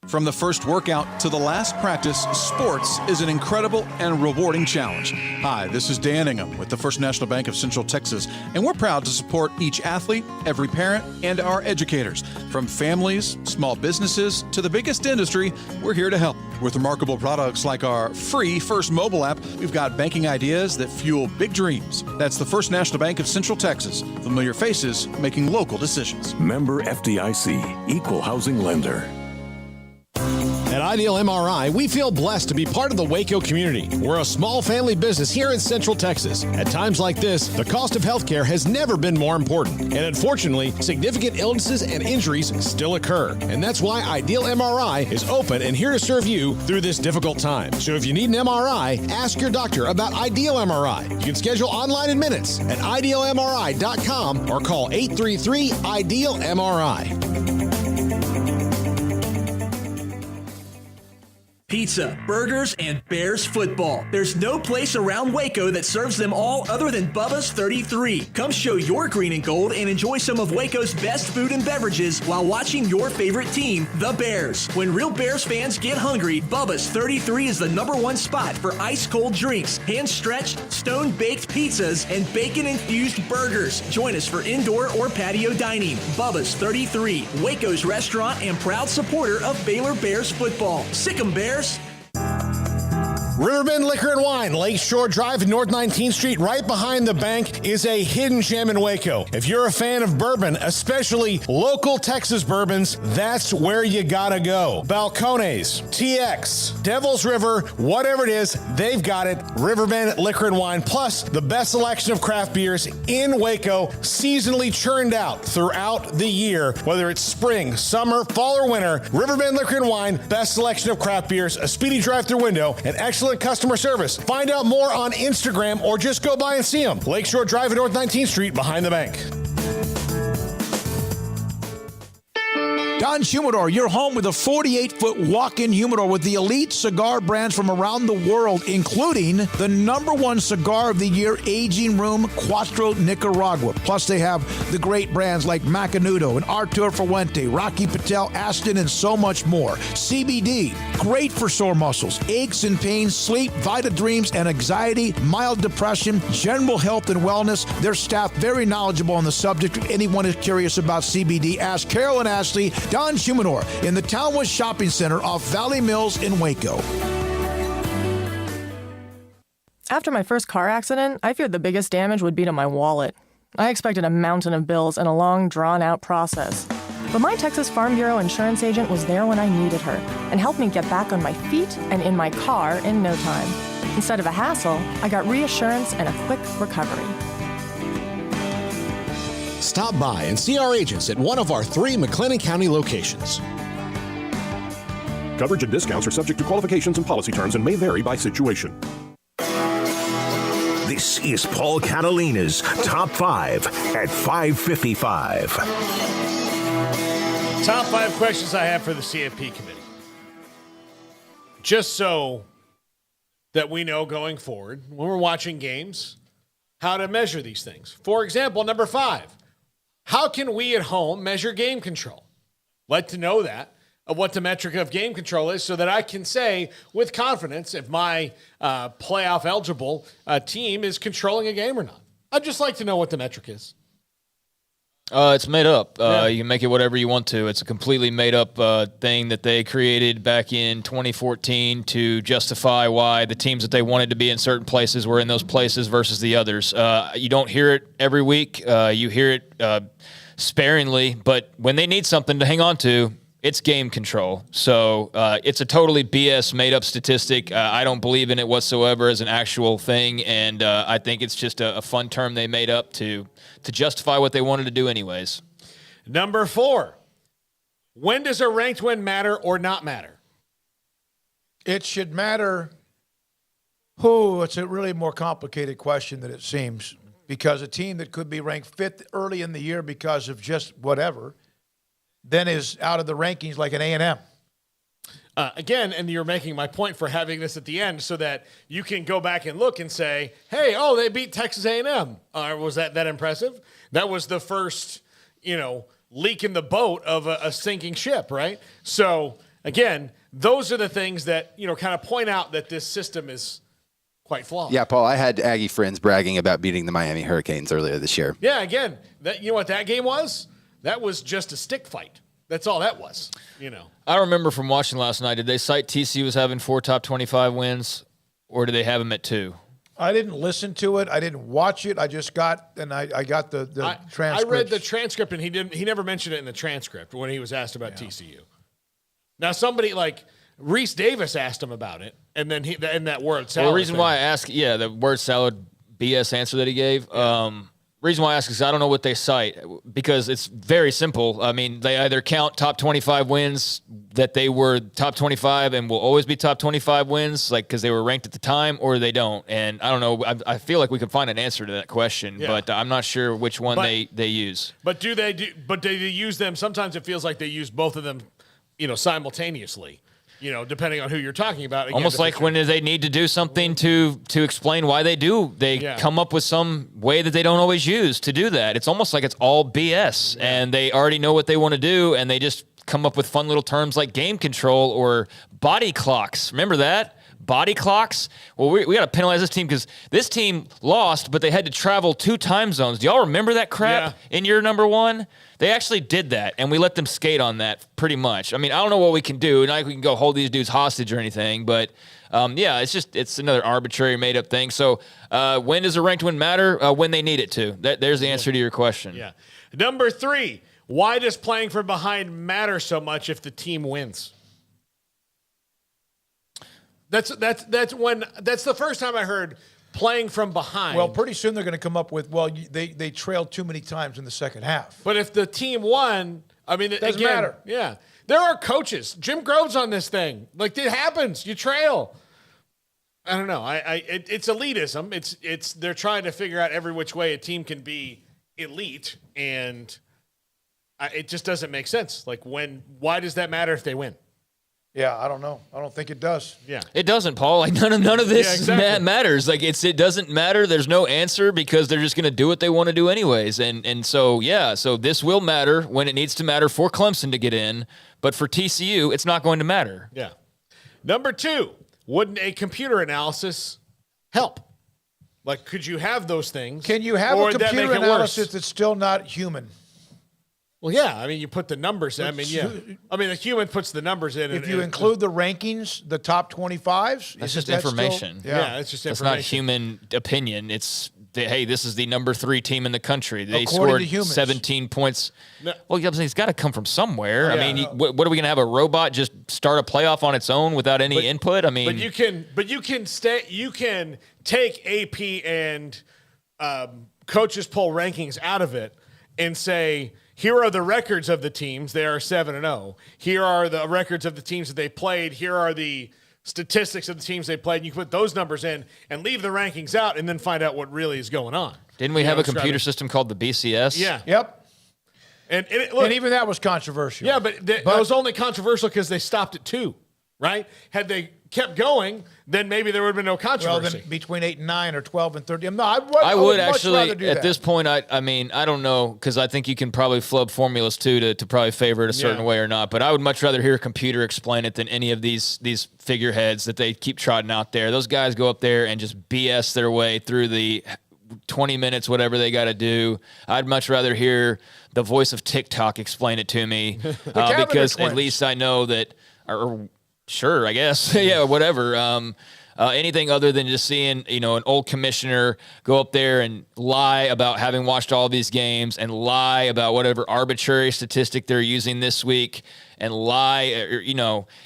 From the first workout to the last practice, sports is an incredible and rewarding challenge. Hi, this is Dan Ingham with the First National Bank of Central Texas, and we're proud to support each athlete, every parent, and our educators. From families, small businesses, to the biggest industry, we're here to help. With remarkable products like our free First mobile app, we've got banking ideas that fuel big dreams. That's the First National Bank of Central Texas. Familiar faces making local decisions. Member FDIC, Equal Housing Lender. At Ideal MRI, we feel blessed to be part of the Waco community. We're a small family business here in Central Texas. At times like this, the cost of healthcare has never been more important. And unfortunately, significant illnesses and injuries still occur. And that's why Ideal MRI is open and here to serve you through this difficult time. So if you need an MRI, ask your doctor about Ideal MRI. You can schedule online in minutes at idealmri.com or call 833-IDEAL-MRI. Pizza, burgers, and Bears football. There's no place around Waco that serves them all other than Bubba's 33. Come show your green and gold and enjoy some of Waco's best food and beverages while watching your favorite team, the Bears. When real Bears fans get hungry, Bubba's 33 is the #1 spot for ice-cold drinks, hand-stretched, stone-baked pizzas, and bacon-infused burgers. Join us for indoor or patio dining. Bubba's 33, Waco's restaurant and proud supporter of Baylor Bears football. Sick 'em, Bears! Riverbend Liquor and Wine, Lakeshore Drive and North 19th Street, right behind the bank, is a hidden gem in Waco. If you're a fan of bourbon, especially local Texas bourbons, that's where you gotta go. Balcones, TX, Devil's River, whatever it is, they've got it. Riverbend Liquor and Wine, plus the best selection of craft beers in Waco, seasonally churned out throughout the year. Whether it's spring, summer, fall, or winter, Riverbend Liquor and Wine, best selection of craft beers, a speedy drive-through window, and excellent customer service. Find out more on Instagram or just go by and see them. Lakeshore Drive at North 19th Street behind the bank. Don Humidor, your home with a 48-foot walk-in humidor with the elite cigar brands from around the world, including the #1 cigar of the year, Aging Room Cuatro Nicaragua. Plus, they have the great brands like Macanudo and Artur Fuente, Rocky Patel, Aston, and so much more. CBD, great for sore muscles, aches and pains, sleep, Vita Dreams, and anxiety, mild depression, general health and wellness. Their staff very knowledgeable on the subject. If anyone is curious about CBD, ask Carol and Ashley. Don Humidor in the Townwest Shopping Center off Valley Mills in Waco. After my first car accident, I feared the biggest damage would be to my wallet. I expected a mountain of bills and a long, drawn-out process. But my Texas Farm Bureau insurance agent was there when I needed her and helped me get back on my feet and in my car in no time. Instead of a hassle, I got reassurance and a quick recovery. Stop by and see our agents at one of our 3 McLennan County locations. Coverage and discounts are subject to qualifications and policy terms and may vary by situation. This is Paul Catalina's Top 5 at 5:55. Top 5 questions I have for the CFP committee. Just so that we know going forward, when we're watching games, how to measure these things. For example, number 5. How can we at home measure game control? like to know that, of what the metric of game control is, so that I can say with confidence if my playoff eligible team is controlling a game or not. I'd just like to know what the metric is. It's made up. You can make it whatever you want to. It's a completely made up thing that they created back in 2014 to justify why the teams that they wanted to be in certain places were in those places versus the others. You don't hear it every week. You hear it sparingly, but when they need something to hang on to, it's game control. So it's a totally BS made up statistic. I don't believe in it whatsoever as an actual thing, and I think it's just a fun term they made up to justify what they wanted to do anyways. Number 4, when does a ranked win matter or not matter? It should matter. It's a really more complicated question than it seems, because a team that could be ranked 5th early in the year because of just whatever then is out of the rankings like an A&M. Again, and you're making my point for having this at the end so that you can go back and look and say, hey, they beat Texas A&M. Was that impressive? That was the first, leak in the boat of a sinking ship, right? So, again, those are the things that, kind of point out that this system is quite flawed. Yeah, Paul, I had Aggie friends bragging about beating the Miami Hurricanes earlier this year. Yeah, again, you know what that game was? That was just a stick fight. That's all that was, I remember from watching last night, did they cite TCU as having 4 top 25 wins, or did they have them at 2? I didn't listen to it. I didn't watch it. I just got the transcript. I read the transcript, and he never mentioned it in the transcript when he was asked about TCU. Now, somebody like Reese Davis asked him about it, and then in that word salad. Well, the reason why I asked, the word salad BS answer that he gave, reason why I ask is I don't know what they cite, because it's very simple. I mean, they either count top 25 wins that they were top 25 and will always be top 25 wins, like because they were ranked at the time, or they don't. And I don't know. I feel like we could find an answer to that question, but I'm not sure which one they use. But do they use them? Sometimes it feels like they use both of them, simultaneously. Depending on who you're talking about. Again, almost like when they need to do something to explain why they do, they come up with some way that they don't always use to do that. It's almost like it's all BS, and they already know what they want to do, and they just come up with fun little terms like game control or body clocks. Remember that? Body clocks? Well, we got to penalize this team because this team lost, but they had to travel 2 time zones. Do y'all remember that crap in year number 1? They actually did that, and we let them skate on that pretty much. I mean, I don't know what we can do. Not like we can go hold these dudes hostage or anything, but it's another arbitrary made-up thing. So when does a ranked win matter? When they need it to. There's the answer to your question. Yeah. Number 3, why does playing from behind matter so much if the team wins? That's the first time I heard playing from behind. Well, pretty soon they're going to come up with, they trailed too many times in the second half. But if the team won, I mean, it doesn't matter. Yeah. There are coaches. Jim Grove's on this thing. Like, it happens. You trail. I don't know. It's elitism. It's they're trying to figure out every which way a team can be elite, and it just doesn't make sense. Like, why does that matter if they win? Yeah, I don't know. I don't think it does. Yeah, it doesn't, Paul. Like none of this matters. Like it doesn't matter. There's no answer because they're just going to do what they want to do anyways. And so so this will matter when it needs to matter for Clemson to get in, but for TCU, it's not going to matter. Yeah. Number 2, wouldn't a computer analysis help? Like, could you have those things? Can you have a computer analysis that's still not human? Well, yeah. I mean, you put the numbers in. I mean, a human puts the numbers in. If you include the rankings, the top 25s, that's just information. It's just information. It's not human opinion. It's hey, this is the number 3 team in the country. They According scored 17 points. No. Well, it's got to come from somewhere. I mean, what are we going to have a robot just start a playoff on its own without any input? I mean, but you can take AP and coaches poll rankings out of it and say, here are the records of the teams. They are 7-0. Here are the records of the teams that they played. Here are the statistics of the teams they played. And you can put those numbers in and leave the rankings out and then find out what really is going on. Didn't we have a computer system called the BCS? Yeah. Yep. And even that was controversial. Yeah, but it was only controversial because they stopped at 2, right? Had they kept going, then maybe there would have been no controversy. Well, then between 8 and 9 or 12 and 13. No, I would much actually, rather do at that. this point, I mean, I don't know, because I think you can probably flub formulas too to probably favor it a certain way or not. But I would much rather hear a computer explain it than any of these figureheads that they keep trotting out there. Those guys go up there and just BS their way through the 20 minutes, whatever they got to do. I'd much rather hear the voice of TikTok explain it to me because at least I know that, or sure, I guess, yeah, whatever. Anything other than just seeing, an old commissioner go up there and lie about having watched all these games and lie about whatever arbitrary statistic they're using this week and lie,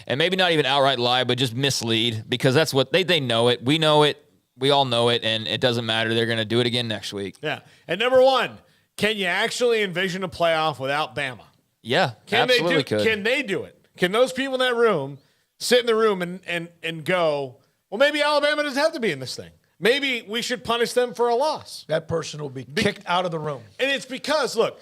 and maybe not even outright lie, but just mislead, because that's what they know it. We know it. We all know it, and it doesn't matter. They're going to do it again next week. Yeah. And number one, can you actually envision a playoff without Bama? Yeah, absolutely could. Can they do it? Can those people in that room sit in the room and go, well, maybe Alabama doesn't have to be in this thing. Maybe we should punish them for a loss. That person will be kicked out of the room. And it's because, look,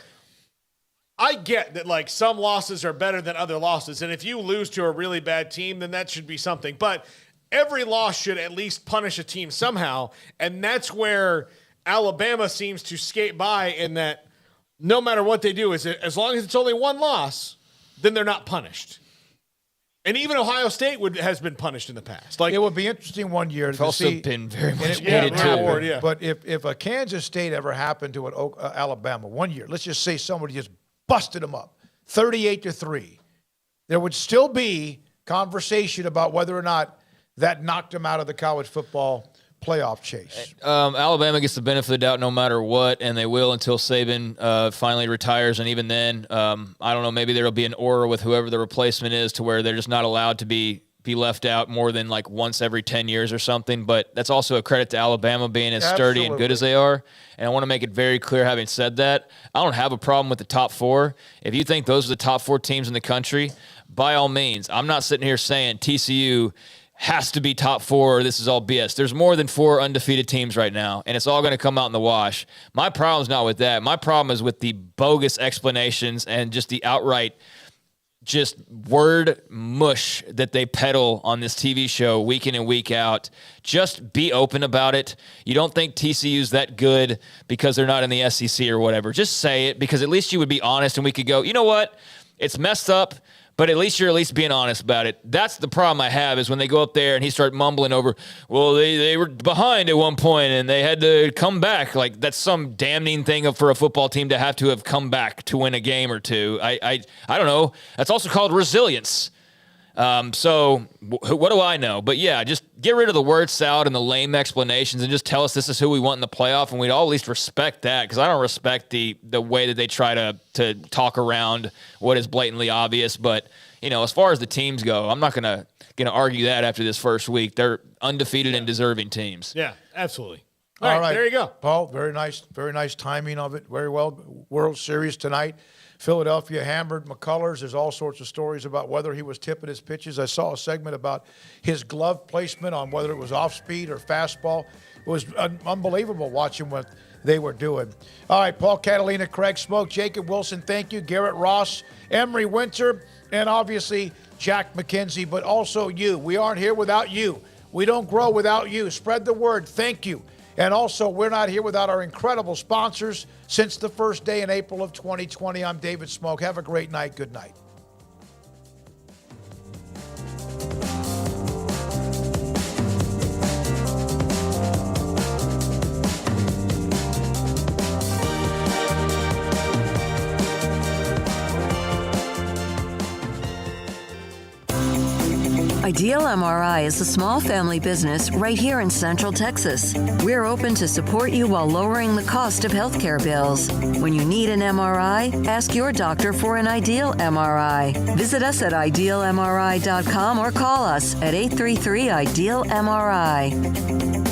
I get that, like, some losses are better than other losses. And if you lose to a really bad team, then that should be something. But every loss should at least punish a team somehow. And that's where Alabama seems to skate by, in that no matter what they do, as long as it's only one loss, then they're not punished. And even Ohio State has been punished in the past. Like, it would be interesting one year to also see. Been very much hated too. But if a Kansas State ever happened to an Alabama one year, let's just say somebody just busted them up, 38-3, there would still be conversation about whether or not that knocked them out of the college football playoff chase. Alabama gets the benefit of the doubt no matter what, and they will until Saban finally retires. And even then, I don't know, maybe there will be an aura with whoever the replacement is to where they're just not allowed to be left out more than like once every 10 years or something. But that's also a credit to Alabama being as sturdy and good as they are. And I want to make it very clear, having said that, I don't have a problem with the top four. If you think those are the top four teams in the country, by all means. I'm not sitting here saying TCU has to be top four, or this is all BS. There's more than 4 undefeated teams right now, and it's all going to come out in the wash. My problem's not with that. My problem is with the bogus explanations and just the outright just word mush that they peddle on this TV show week in and week out. Just be open about it. You don't think TCU's that good because they're not in the SEC or whatever. Just say it, because at least you would be honest and we could go, you know what? It's messed up, but at least you're being honest about it. That's the problem I have, is when they go up there and he start mumbling over, well, they were behind at one point and they had to come back. Like, that's some damning thing for a football team to have come back to win a game or two. I don't know. That's also called resilience. So what do I know? But yeah, just get rid of the word salad and the lame explanations and just tell us this is who we want in the playoff, and we'd all at least respect that, because I don't respect the way that they try to talk around what is blatantly obvious. But, as far as the teams go, I'm not gonna argue that after this first week. They're undefeated and deserving teams. Yeah, absolutely. All right, there you go. Paul, very nice timing of it. Very well. World Series tonight. Philadelphia hammered McCullers. There's all sorts of stories about whether he was tipping his pitches. I saw a segment about his glove placement on whether it was off speed or fastball. It was unbelievable watching what they were doing. All right, Paul, Catalina, Craig Smoak, Jacob Wilson, thank you. Garrett Ross, Emery Winter, and obviously Jack McKenzie, but also you. We aren't here without you. We don't grow without you. Spread the word. Thank you. And also, we're not here without our incredible sponsors since the first day in April of 2020. I'm David Smoak. Have a great night. Good night. Ideal MRI is a small family business right here in Central Texas. We're open to support you while lowering the cost of healthcare bills. When you need an MRI, ask your doctor for an Ideal MRI. Visit us at idealmri.com or call us at 833-IDEAL-MRI.